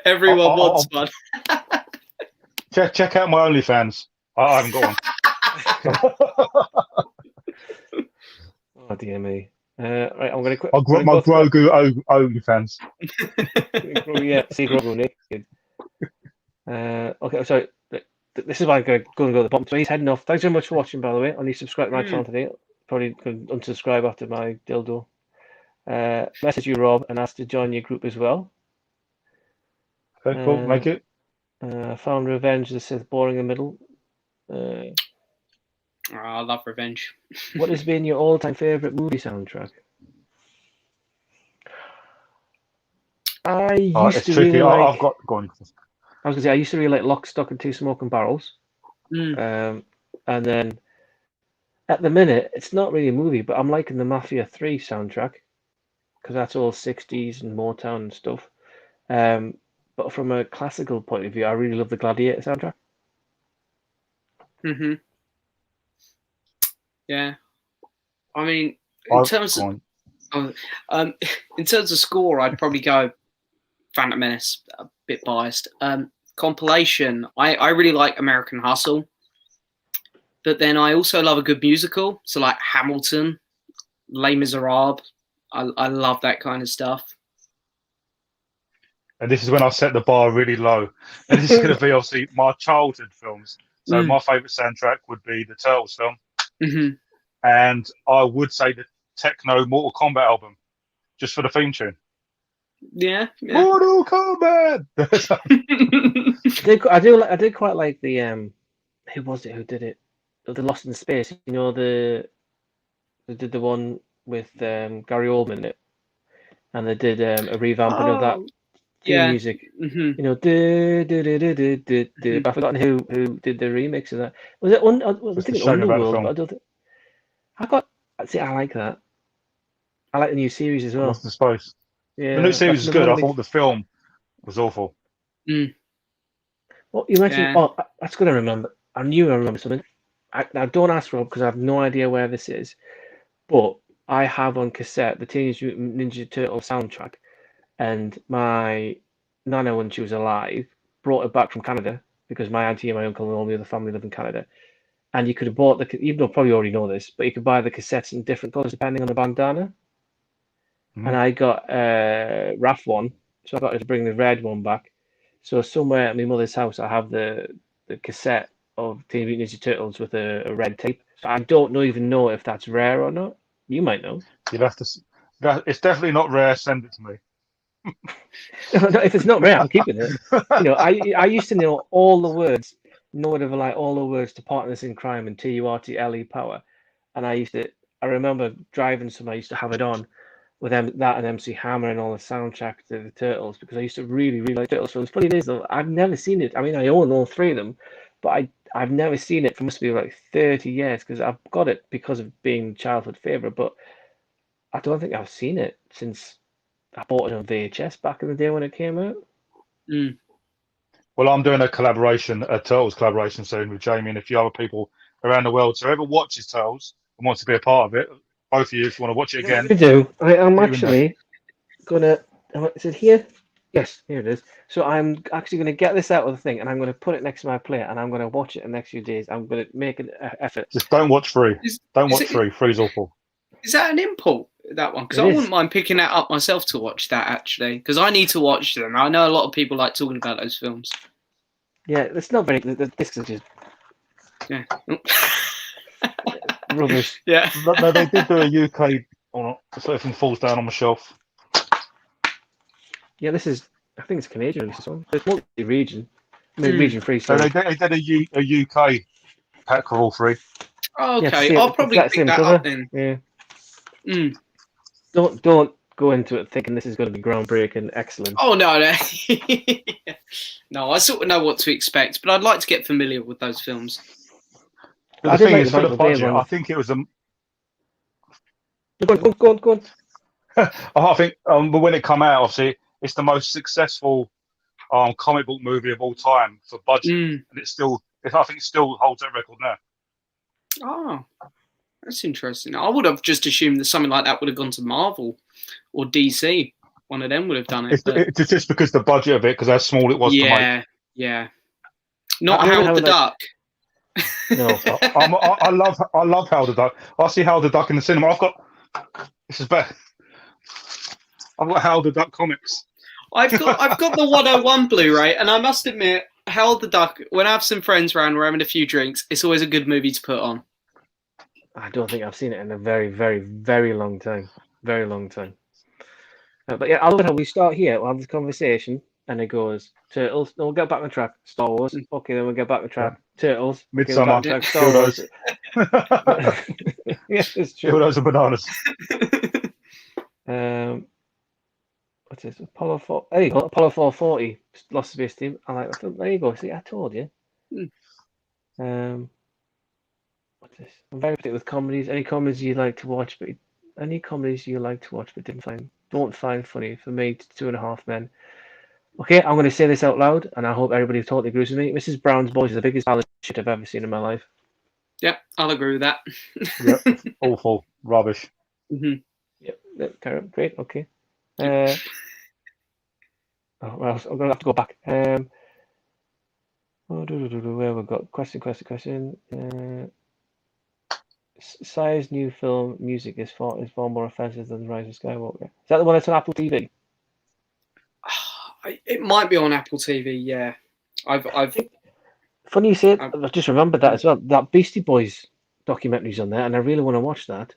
Everyone wants one. Check out my OnlyFans. I haven't got one. Oh dear me. Right, I'm gonna quit. My Grogu OnlyFans. See Grogu naked. Okay, sorry. This is why I'm going to go to the bottom. So he's heading off. Thanks very much for watching, by the way. Only subscribe to my channel today. Probably going to unsubscribe after my dildo. Message you, Rob, and ask to join your group as well. Okay, cool. Make it. Found Revenge of the Sith boring in the middle. I love Revenge. What has been your all-time favorite movie soundtrack? I used to really like. I've got go on. I was gonna say I used to really like Lock, Stock, and Two Smoking Barrels. And then at the minute, it's not really a movie, but I'm liking the Mafia 3 soundtrack because that's all 60s and Motown and stuff. But from a classical point of view, I really love the Gladiator soundtrack. Yeah, I mean, in terms of score, I'd probably go Phantom Menace. A bit biased. Compilation. I really like American Hustle. But then I also love a good musical. So like Hamilton, Les Miserables. I love that kind of stuff. And this is when I set the bar really low. And this is going to be obviously my childhood films. So my favourite soundtrack would be the Turtles film. Mm-hmm. And I would say the Techno Mortal Kombat album, just for the theme tune. Yeah. Mortal Kombat! I did quite like the, who was it who did it? The Lost in Space. You know, they did the one with Gary Oldman in it. And they did a revamping of that theme music. Mm-hmm. You know, I've forgotten who did the remix of that. Was it? I was thinking Underworld, but I don't think. I like that. I like the new series as well. Lost in Space. Yeah, the new series is good. I thought the film was awful. Well, you mentioned. Yeah. Oh, that's good. I remember. I remember something. Now, don't ask Rob because I have no idea where this is, but I have on cassette the Teenage Mutant Ninja Turtle soundtrack, and my nana, when she was alive, brought it back from Canada because my auntie and my uncle and all the other family live in Canada. And you could have bought even though probably already know this, but you could buy the cassettes in different colors depending on the bandana. And I got RAF one, so I got her to bring the red one back. So somewhere at my mother's house, I have the cassette of Teenage Mutant Ninja Turtles with a red tape. So I don't even know if that's rare or not. You might know. You'd have to. It's definitely not rare. Send it to me. No, if it's not rare, I'm keeping it. You know, I used to know all the words, all the words to Partners in Crime and TURTLE Power, and I remember driving somewhere. I used to have it on with that and MC Hammer and all the soundtrack to the Turtles because I used to really, really like Turtles films. Funny it is though, I've never seen it. I mean, I own all three of them, but I've never seen it for must be like 30 years because I've got it because of being childhood favorite, but I don't think I've seen it since I bought it on VHS back in the day when it came out. Well, I'm doing a Turtles collaboration soon with Jamie and a few other people around the world. So whoever watches Turtles and wants to be a part of it, both of you, if you want to watch it again. I do. I'm actually gonna. Is it here? Yes, here it is. So I'm actually gonna get this out of the thing, and I'm gonna put it next to my plate, and I'm gonna watch it in the next few days. I'm gonna make an effort. Just don't watch Free. Don't watch Free. Free's awful. Is that an import, that one? Because I wouldn't mind picking that up myself to watch that, actually. Because I need to watch them. I know a lot of people like talking about those films. Yeah, it's not very... The discs are just... Yeah. Rubbish. Yeah. No, they did do a UK on it, so everything falls down on my shelf. Yeah, this is... I think it's Canadian, this one. It's multi-region. I mean, region free. So they did a UK pack of all three. Oh, okay, I'll probably pick that up then. Yeah. Don't go into it thinking this is going to be groundbreaking, excellent. Oh no. No, I sort of know what to expect, but I'd like to get familiar with those films. But the thing is, for the budget, I think it was a. Go on. I think, but when it come out, obviously, it's the most successful comic book movie of all time for budget, and I think it still holds that record now. Oh, that's interesting. I would have just assumed that something like that would have gone to Marvel or DC. One of them would have done it. It's just because the budget of it, because how small it was to make. Yeah. Not Howard the Duck. No, I love Howard the Duck. I see Howard the Duck in the cinema. This is better. I've got Howard the Duck comics. I've got the 101 Blu-ray, and I must admit, Howard the Duck. When I have some friends around, we're having a few drinks. It's always a good movie to put on. I don't think I've seen it in a very, very, very long time. Very long time. But yeah, I love how we start here. We'll have this conversation, and it goes Turtles. No, we'll get back on track. Star Wars. Okay, then we'll get back on track. Turtles. Midsummer. Okay, Star Wars. Yes, it's true. Dildos and bananas. What's this? Apollo 4. There you go. Apollo 440. Lost Space Team. I like that film. There you go. See, I told you. What's this? I'm very particular with comedies. Any comedies you like to watch, but don't find funny. For me, it's 2.5 Men. Okay, I'm going to say this out loud, and I hope everybody totally agrees with me. Mrs. Brown's Boys is the biggest pile of shit I've ever seen in my life. Yep, I'll agree with that. Yep, awful, rubbish. Yep, great, okay. Well, I'm going to have to go back. Where we got question. Sire's new film music is far more offensive than The Rise of Skywalker. Is that the one that's on Apple TV? It might be on Apple TV. Yeah, I've. Funny you say it. I've just remembered that as well. That Beastie Boys documentary's on there, and I really want to watch that.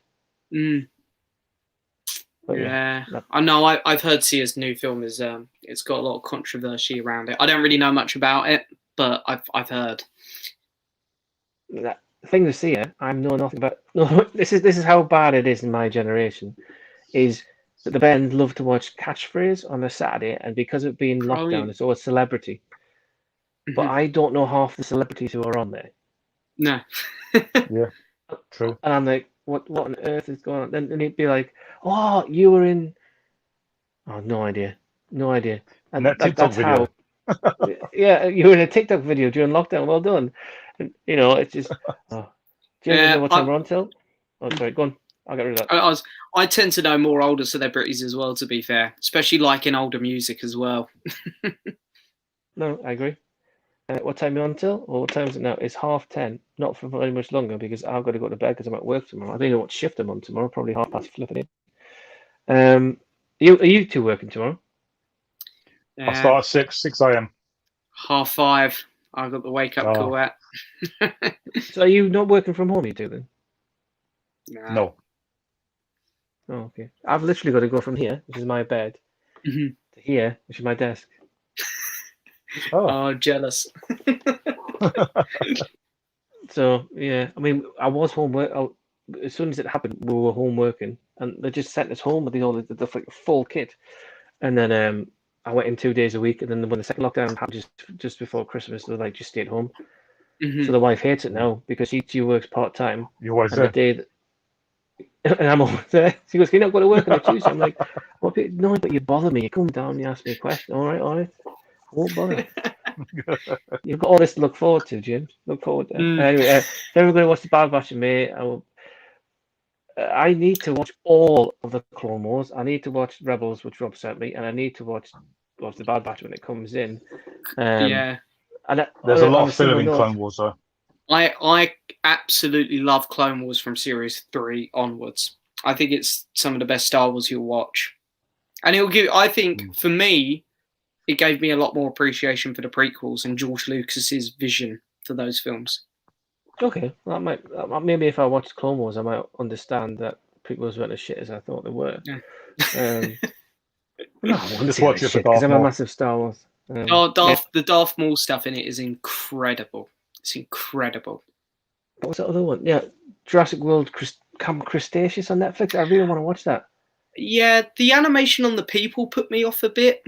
Yeah, I know. I've heard Sia's new film is it's got a lot of controversy around it. I don't really know much about it, but I've heard. The thing with Sia, I know nothing about. No, this is how bad it is in my generation. Is that the band love to watch Catchphrase on a Saturday, and because of being lockdown, it's always celebrity. But I don't know half the celebrities who are on there. No. Yeah, true. And I'm like, what on earth is going on? Then he'd be like, oh, you were in. Oh, no idea. And that TikTok video. Yeah, you were in a TikTok video during lockdown. Well done. And, it's just. Oh. Do you know what time we're on till? Oh, sorry, go on. I'll get rid of that. I tend to know more older celebrities as well, to be fair, especially liking older music as well. No, I agree. What time are you on till? Or what time is it now? It's 10:30. Not for very much longer because I've got to go to bed because I'm at work tomorrow. I don't know what shift I'm on tomorrow. Probably 8:30. Are you two working tomorrow? I start at 6 a.m. 5:30. I've got the wake up call at. So are you not working from home, you two then? No. Oh, okay. I've literally got to go from here, which is my bed, to here, which is my desk. Oh, jealous. So yeah, I mean, I was home as soon as it happened, we were home working, and they just sent us home with the full kit. And then I went in 2 days a week, and then when the second lockdown happened just before Christmas, they were like, just stay at home. So the wife hates it now because she works part time. You're always there. And I'm always there. She goes, "Can you not go to work on a Tuesday?" I'm like, "Well, no, but you bother me. You come down, and you ask me a question. All right. I won't bother." You've got all this to look forward to, James. Look forward to it. Anyway, if everybody wants to Bad Batch and me, I need to watch all of the Clone Wars. I need to watch Rebels, which Rob sent me, and I need to watch the Bad Batch when it comes in. Yeah. And there's a lot of filler in Clone Wars, though. I absolutely love Clone Wars from Series 3 onwards. I think it's some of the best Star Wars you'll watch. And I think, for me, it gave me a lot more appreciation for the prequels and George Lucas's vision for those films. Okay, maybe if I watched Clone Wars, I might understand that prequels weren't as shit as I thought they were. Yeah. No, I just watch it because I'm a massive Star Wars. The Darth Maul stuff in it is incredible. It's incredible. What was that other one? Yeah, Jurassic World Camp Cretaceous on Netflix. I really want to watch that. Yeah, the animation on the people put me off a bit.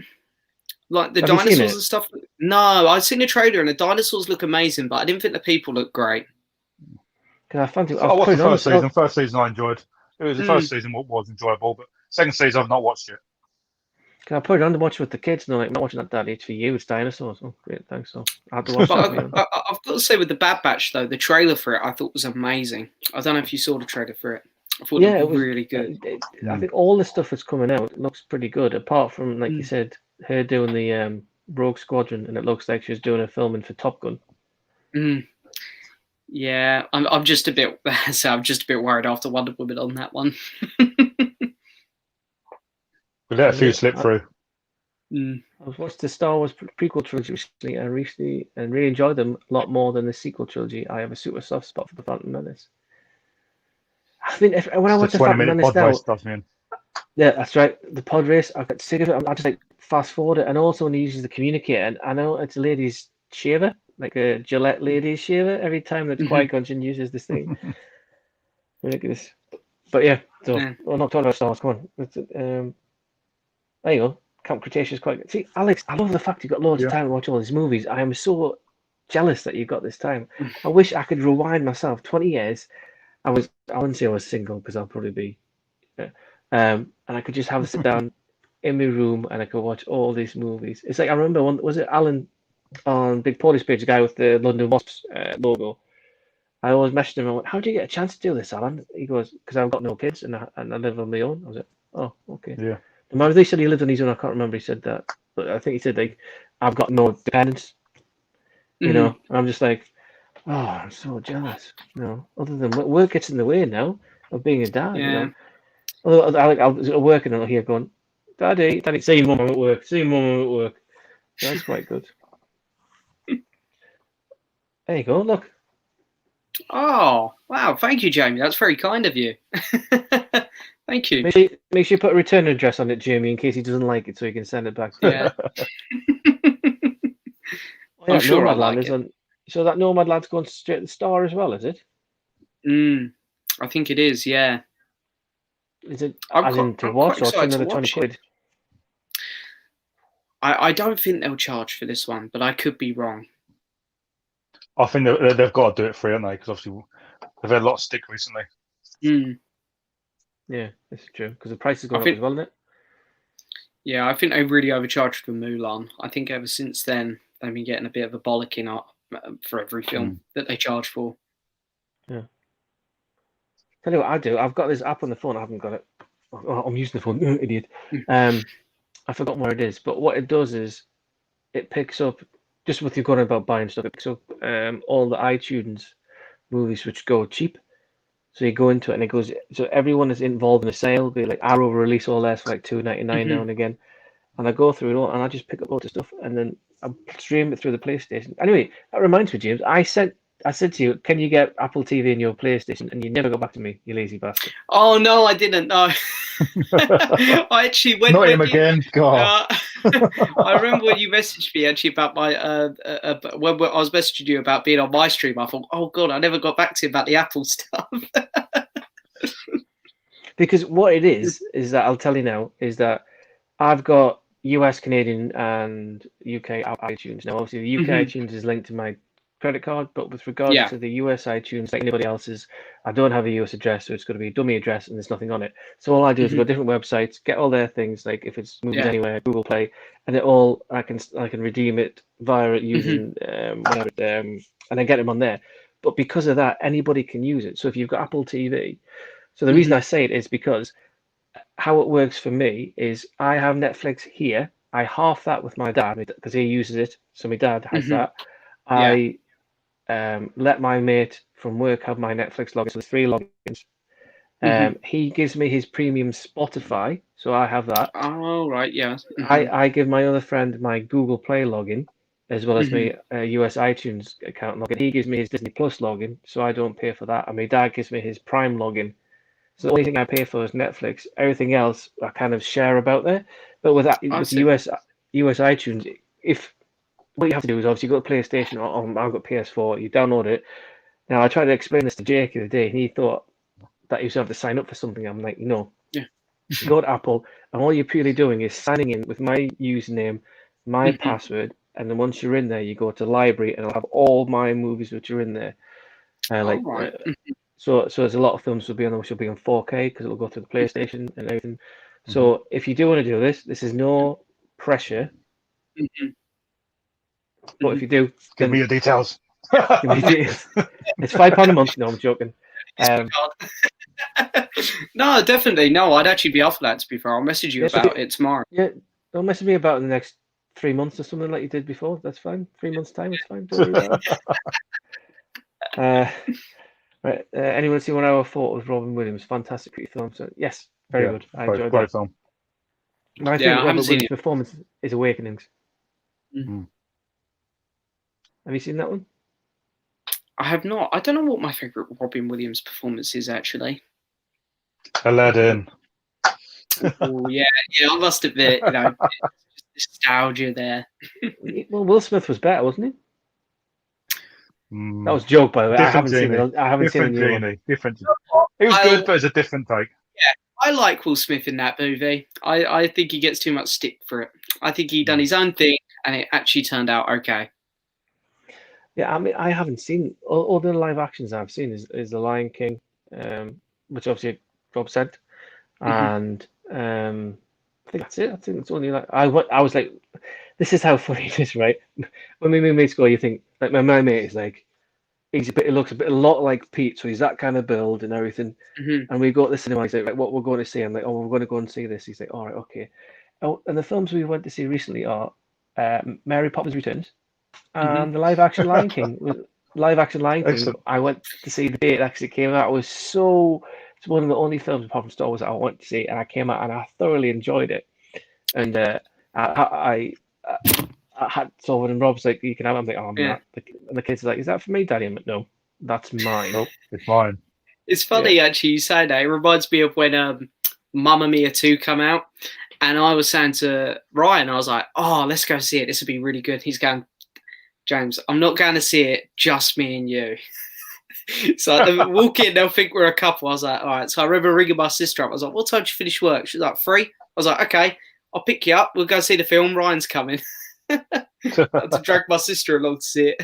Like the dinosaurs and stuff. No, I've seen the trailer and the dinosaurs look amazing, but I didn't think the people looked great. I watched the first season. First season I enjoyed. It was the first season was enjoyable, but second season I've not watched it. Can I put it on to watch with the kids? No, like, I'm not watching that, Daddy. It's for you. It's dinosaurs. Oh, great, thanks. So I have to watch that. I've got to say, with the Bad Batch though, the trailer for it I thought was amazing. I don't know if you saw the trailer for it. I thought it was really good. I think all the stuff that's coming out looks pretty good, apart from, like you said, her doing the Rogue Squadron, and it looks like she's doing a filming for Top Gun. Yeah, I'm just a bit. So I'm just a bit worried after Wonder Woman on that one. We let a few slip through. I've watched the Star Wars prequel trilogy recently, and really enjoyed them a lot more than the sequel trilogy. I have a super soft spot for the Phantom Menace. I think when I watch the Phantom Menace now, yeah, that's right. The pod race, I got sick of it. I just like fast forward it, and also when he uses the communicator, and I know it's a lady's shaver, like a Gillette ladies shaver. Every time that Qui-Gon Jinn uses this thing, ridiculous. But yeah, so we're not talking about Star Wars. Come on, there you go. Camp Cretaceous is quite good. See, Alex, I love the fact you've got loads of time to watch all these movies. I am so jealous that you got this time. I wish I could rewind myself 20 years. I wouldn't say I was single because I'll probably be, and I could just have to sit down in my room and I could watch all these movies. It's like, I remember was it Alan on Big Polish page, the guy with the London Wasps logo? I always messaged him and I went, "How do you get a chance to do this, Alan?" He goes, "Because I've got no kids and I live on my own." I was like, "Oh, okay." Yeah. Remember they said he lived on his own. I can't remember. He said that, but I think he said like, "I've got no dependents." You know, and I'm just like, Oh, I'm so jealous. Other than work gets in the way now of being a dad. Yeah. Although I'll work and I'll hear going, Daddy, see your mum at work. See your mum at work. So that's quite good. There you go. Look. Oh, wow. Thank you, Jamie. That's very kind of you. Thank you. Make sure you put a return address on it, Jamie, in case he doesn't like it, so he can send it back. Yeah. I'm sure Nomadland is on. So that Nomadland's going straight to the Star as well, is it? I think it is. Yeah. Is it to watch or another 20 quid? I don't think they'll charge for this one, but I could be wrong. I think they've got to do it free, haven't they? Because obviously they've had a lot of stick recently. Yeah, that's true. Because the price has gone up as well, isn't it? Yeah, I think they really overcharged for Mulan. I think ever since then they've been getting a bit of a bollocking up for every film that they charge for. Yeah. Tell you what I do. I've got this app on the phone. I haven't got it. I'm using the phone. Idiot. I forgot where it is. But what it does is it picks up, just with you going about buying stuff, it picks up all the iTunes movies which go cheap. So you go into it and it goes, so everyone is involved in a sale, be like Arrow release all theirs for like $2.99 now and again. And I go through it all and I just pick up all the stuff and then I stream it through the PlayStation. Anyway, that reminds me, James, I said to you, can you get Apple TV in your PlayStation? And you never got back to me, you lazy bastard. Oh, no, I didn't. No. I actually went. Not him again. God. I remember when you messaged me actually about my when I was messaging you about being on my stream. I thought, oh God, I never got back to you about the Apple stuff. Because what it is that I'll tell you now is that I've got US, Canadian, and UK iTunes. Now, obviously, the UK iTunes is linked to my credit card, but with regards to the US iTunes, like anybody else's, I don't have a US address, so it's going to be a dummy address and there's nothing on it. So all I do is go to different websites, get all their things, like if it's Movies Anywhere, Google Play, and it all I can redeem it via it using whatever, and then get them on there. But because of that, anybody can use it. So if you've got Apple TV, so the reason I say it is because how it works for me is I have Netflix here. I half that with my dad because he uses it, so my dad has that. I let my mate from work have my Netflix login, so there's 3 logins. He gives me his premium Spotify, so I have that. Oh, right, yeah. I give my other friend my Google Play login, as well as my US iTunes account login. He gives me his Disney Plus login, so I don't pay for that. And my dad gives me his Prime login. So the only thing I pay for is Netflix. Everything else I kind of share about there. But with US iTunes, what you have to do is obviously go to PlayStation or I've got PS4, you download it. Now, I tried to explain this to Jake the other day, and he thought that you used to have to sign up for something. I'm like, no. Yeah. You go to Apple, and all you're purely doing is signing in with my username, my password, and then once you're in there, you go to library, and I'll have all my movies which are in there. So there's a lot of films will be on 4K because it'll go through the PlayStation and everything. So if you do want to do this is no pressure. But if you do, give me your details. It's £5 a month. No, I'm joking. No, definitely. No, I'd actually be off for that, to be fair. I'll message you about it tomorrow. Yeah, don't message me about it in the next 3 months or something like you did before. That's fine. 3 months' time, it's fine. Don't worry about it. Right. Anyone see what I thought of Robin Williams? Fantastic film. So, yes, very good. I enjoyed great that. film. But I think Robin Williams' performance is Awakenings. Have you seen that one? I have not. I don't know what my favourite Robin Williams performance is, actually. Aladdin. Oh, yeah, I must admit, nostalgia there. Well, Will Smith was better, wasn't he? That was a joke, by the way. I haven't seen it. I haven't seen it. Different. It was good, but it's a different take. Yeah, I like Will Smith in that movie. I think he gets too much stick for it. I think he done his own thing, and it actually turned out okay. Yeah, I mean, I haven't seen all the live actions I've seen is The Lion King, which obviously Rob said, and I think that's it. I think it's only like I was like, this is how funny it is, right? When my mates go, you think like my mate is like, he looks a lot like Pete, so he's that kind of build and everything. And we go to the cinema. He's like, right, what we're going to see? I'm like, oh, we're going to go and see this. He's like, all right, okay. Oh, and the films we went to see recently are Mary Poppins Returns and the live action Lion King. live action Lion King. Excellent. I went to see the day it actually came out. It's one of the only films apart from Star Wars that I went to see, and I came out and I thoroughly enjoyed it. And I had Solomon and Rob's like, you can have it. I'm like, oh, I'm not. And the kids are like, is that for me, Daddy? I'm like, no, that's mine. Nope, it's mine. It's funny actually you say that. It reminds me of when Mamma Mia 2 come out, and I was saying to Ryan, I was like, oh, let's go see it. This would be really good. He's going, James, I'm not going to see it, just me and you. So they walk in, they'll think we're a couple. I was like, all right. So I remember ringing my sister up. I was like, what time did you finish work? She was like, 3. I was like, okay, I'll pick you up. We'll go see the film. Ryan's coming. I had to drag my sister along to see it.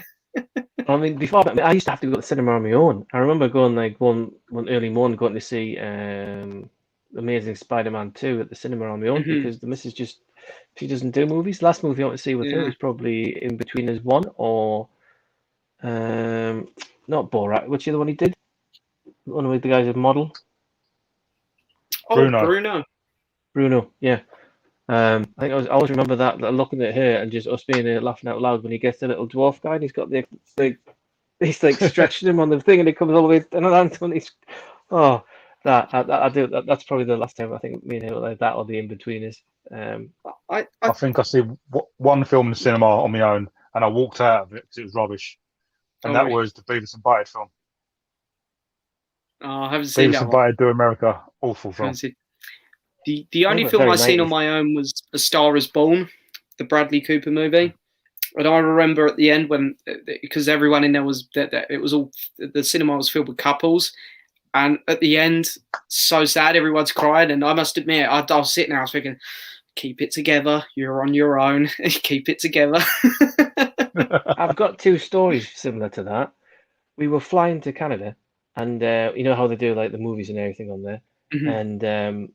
I mean, before I used to have to go to the cinema on my own. I remember going like one early morning, going to see Amazing Spider-Man 2 at the cinema on my own because the missus she doesn't do movies. The last movie I went to see with her was probably In Between Us 1 or not Borat. What's the other one he did? One of the guys who model. Oh, Bruno, yeah. I think I always remember that looking at her and just us being laughing out loud when he gets the little dwarf guy and he's got he's like stretching him on the thing and he comes all the way and he's I do that's probably the last time I think me and him were like that or the In-Betweeners. I think I see one film in the cinema on my own and I walked out of it because it was rubbish, and that was the Beavis and Butthead film. Oh, I haven't seen that one. Beavis and Butthead Do America, awful film. The only film I've seen on my own was A Star Is Born, the Bradley Cooper movie. And I remember at the end when, because everyone in there was, it was all, the cinema was filled with couples. And at the end, so sad, everyone's crying. And I must admit, I was sitting there, I was thinking, keep it together. You're on your own. Keep it together. I've got 2 stories similar to that. We were flying to Canada and you know how they do like the movies and everything on there. And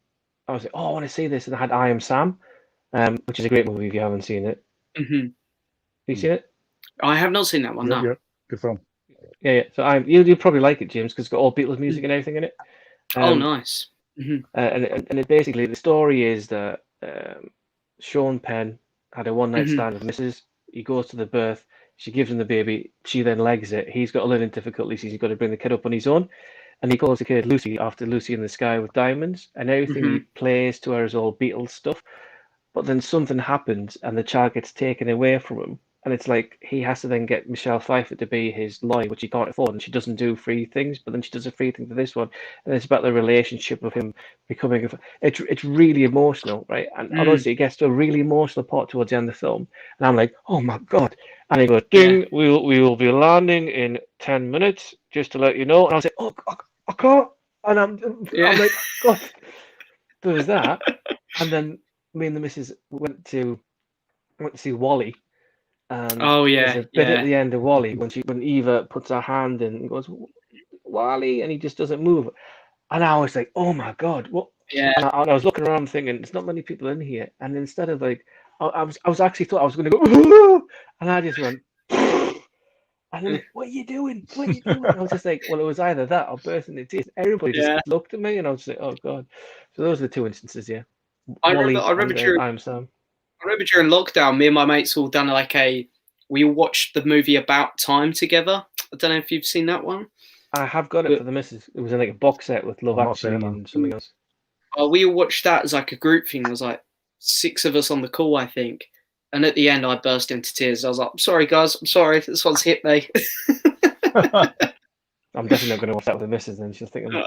I was like, oh, I want to see this. And I had I Am Sam, which is a great movie if you haven't seen it. Have you seen it? I have not seen that one, no. Yeah, good film. Yeah. So you'll probably like it, James, because it's got all Beatles music and everything in it. Oh, nice. And it basically, the story is that Sean Penn had a one-night stand with Mrs. He goes to the birth. She gives him the baby. She then legs it. He's got learning difficulties. He's got to bring the kid up on his own. And he calls the kid Lucy after Lucy in the Sky with Diamonds. And everything he plays to her is all Beatles stuff. But then something happens and the child gets taken away from him. And it's like he has to then get Michelle Pfeiffer to be his lawyer, which he can't afford. And she doesn't do free things, but then she does a free thing for this one. And it's about the relationship of him becoming it's really emotional, right? And honestly, it gets to a really emotional part towards the end of the film. And I'm like, oh my God. And he goes, ding, we will be landing in 10 minutes, just to let you know. And I was like, oh, I can't. And I'm like, God, there was that. And then me and the missus went to see Wall-E. And there's a bit at the end of Wall-E when Eva puts her hand in and goes, Wall-E, and he just doesn't move. And I was like, oh my God, what? Yeah. And I was looking around thinking, there's not many people in here. And instead of like, I was actually thought I was going to go, and I just went, and I'm like, what are you doing? What are you doing? And I was just like, well, it was either that or bursting into tears. Everybody just looked at me, and I was like, oh God. So those are the 2 instances, yeah. I remember during lockdown, me and my mates all done we watched the movie About Time together. I don't know if you've seen that one. I have got it for the missus. It was in like a box set with Love Actually and something else. We all watched that as like a group thing. There was like 6 of us on the call, I think. And at the end, I burst into tears. I was like, I'm sorry, guys. I'm sorry. This one's hit me. I'm definitely not going to watch that with the missus then. She'll think I'm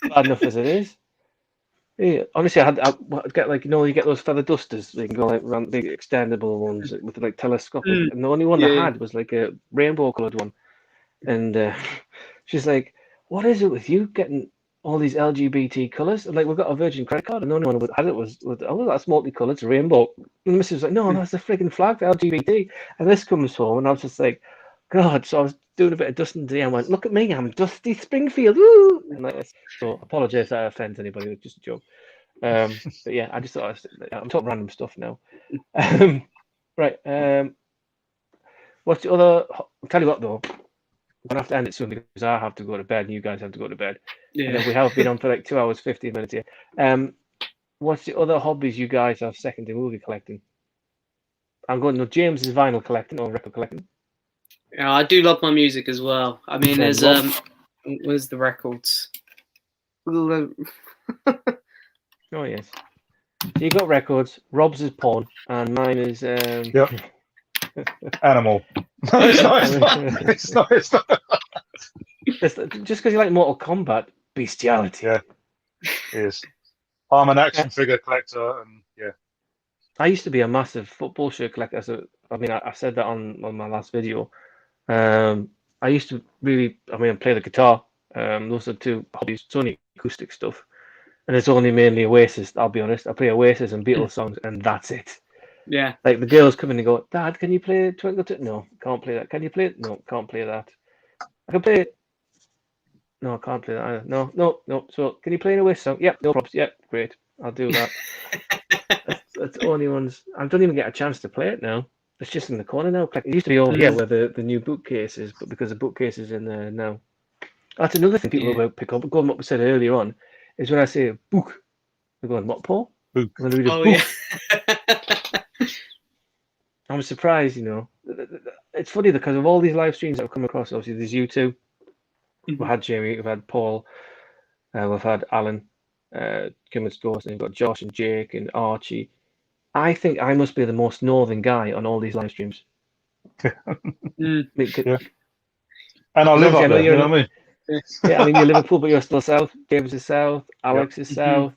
bad enough as it is. Yeah, honestly, I get like, you get those feather dusters. They can go like around big extendable ones with like telescopic. And the only one I had was like a rainbow coloured one. And she's like, what is it with you getting all these LGBT colours? Like, we've got a Virgin credit card, and the only one I had it was that's multicoloured, it's a rainbow. And the missus was like, no, that's the frigging flag for LGBT. And this comes home, and I was just like, God. So I was doing a bit of dusting today and went, look at me, I'm Dusty Springfield. Woo! And like, so apologise if that offends anybody, it was just a joke. But yeah, I just thought I'm talking random stuff now. Right. What's the other? I'll tell you what though. I'm gonna have to end it soon because I have to go to bed and you guys have to go to bed. Yeah. And we have been on for like 2 hours, 15 minutes here. What's the other hobbies you guys have second to movie collecting? I'm going to James's vinyl collecting or record collecting. Yeah, I do love my music as well. I mean, there's where's the records? Oh yes. So you got records. Rob's is porn, and mine is Yep. Animal. No, it's not. It's not. It's not. Just because you like Mortal Kombat, bestiality. Yeah, it is. I'm an action figure collector, and yeah. I used to be a massive football shirt collector. So I mean, I said that on my last video. I used to really, I mean, play the guitar. Those are two hobbies. It's only acoustic stuff, and it's only mainly Oasis. I'll be honest. I play Oasis and Beatles songs, and that's it. Yeah. Like the girls come in and go, Dad, can you play Twinkle? No, can't play that. Can you play it? No, can't play that. I can play it. No, I can't play that either. No. So can you play an Oasis song? Yep, no problems. Yep, great. I'll do that. that's the only ones. I don't even get a chance to play it now. It's just in the corner now. It used to be over here where the new bookcase is, but because the bookcase is in there now. That's another thing people will pick up. Going what we said earlier on is when I say book, they're going, what, Paul? Book. I'm going to read a book. Yeah. I'm surprised, you know. It's funny because of all these live streams that I've come across, obviously there's you two. We've had Jamie, we've had Paul, we've had Alan, Kimmett's Ghost, and we've got Josh and Jake and Archie. I think I must be the most northern guy on all these live streams. Yeah. And I live up there, you know what I mean? Yeah, I mean, you're Liverpool, but you're still south. James is south, Alex is south,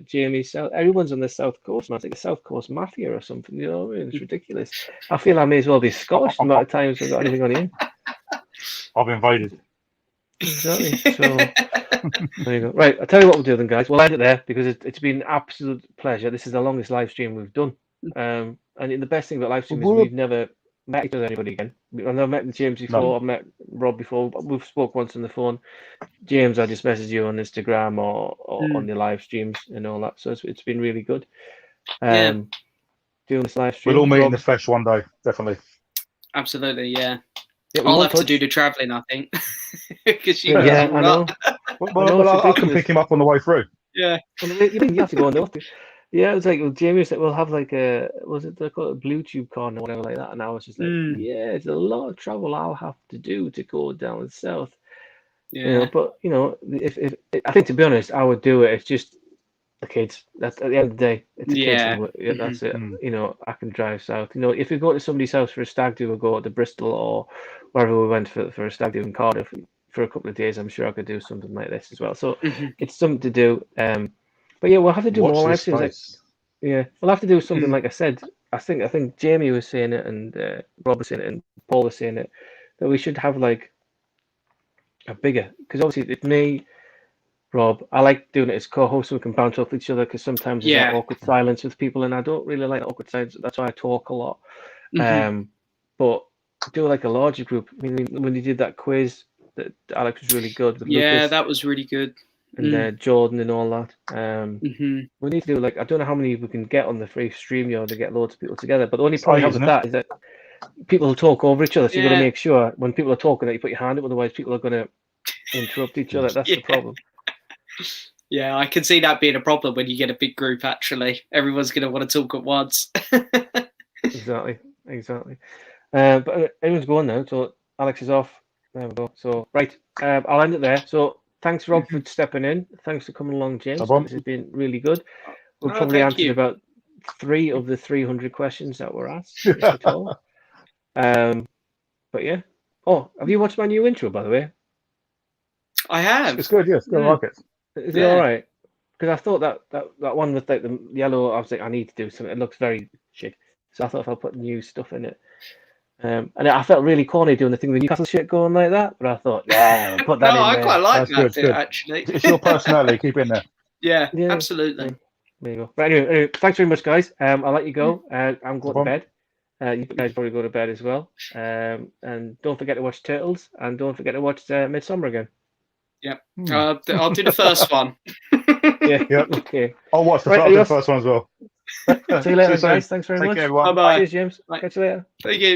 Jamie's south. Everyone's on the south coast, man. It's like a South Coast Mafia or something, you know what I mean? It's ridiculous. I feel I may as well be Scottish the amount of times I've got anything on here. I've invaded. Exactly. So there you go. Right, I'll tell you what we'll do then, guys. We'll end it there because it's been an absolute pleasure. This is the longest live stream we've done. And the best thing about live stream is we've never met each other, anybody again. I've never met James before. No. I've met Rob before. We've spoke once on the phone. James, I just messaged you on Instagram or on the live streams and all that. So it's been really good. Doing this live stream. We'll all meet in the flesh one day, definitely. Absolutely, yeah. I'll have to do the travelling, I think. I know. Well, I can pick him up on the way through. Yeah. You have to go on the Yeah, it was like, well, Jamie said we'll have like was it they call it a blue tube con or whatever like that, and I was just like, yeah, it's a lot of travel I'll have to do to go down south. Yeah. You know, but you know, if I think to be honest, I would do it. It's just the kids. That's at the end of the day. It's the kids. Yeah, that's it. You know, I can drive south. You know, if we go to somebody's house for a stag do, we'll go to Bristol or wherever we went for a stag do in Cardiff for a couple of days. I'm sure I could do something like this as well. So it's something to do. But yeah, we'll have to do more live streams. Like, yeah, we'll have to do something like I said. I think Jamie was saying it, and Rob was saying it, and Paul was saying it, that we should have like a bigger, because obviously it's me, Rob. I like doing it as co-host so we can bounce off each other, because sometimes there's that awkward silence with people, and I don't really like awkward silence. That's why I talk a lot. But do like a larger group. I mean, when you did that quiz, that Alex was really good. With Lucas, that was really good. And Jordan and all that. We need to do like, I don't know how many we can get on the free StreamYard to get loads of people together. But the only problem with that is that people will talk over each other. So you've got to make sure when people are talking that you put your hand up. Otherwise, people are going to interrupt each other. That's the problem. Yeah, I can see that being a problem when you get a big group. Actually, everyone's going to want to talk at once. Exactly. But everyone's going now. So Alex is off. There we go. So right, I'll end it there. So. Thanks, Rob, for stepping in. Thanks for coming along, James. This has been really good. We'll probably answer about 3 of the 300 questions that were asked. At all. But yeah. Oh, have you watched my new intro, by the way? I have. It's good, yes. I like it. Is it all right? Because I thought that one with like the yellow, I was like, I need to do something. It looks very shit. So I thought if I put new stuff in it. And I felt really corny doing the thing with Newcastle shit going like that, but I thought, I'll put that in there. I quite like that bit, actually. It's your personality, keep it in there. Yeah, absolutely. There you go. But anyway, thanks very much, guys. I'll let you go. I'm going to bed. You guys probably go to bed as well. And don't forget to watch Turtles, and don't forget to watch Midsummer again. Yep. I'll do the first one. Okay. I'll watch the first one as well. See you later, guys. Thanks very much. Care, bye-bye. Cheers, James. Catch you later. Thank you.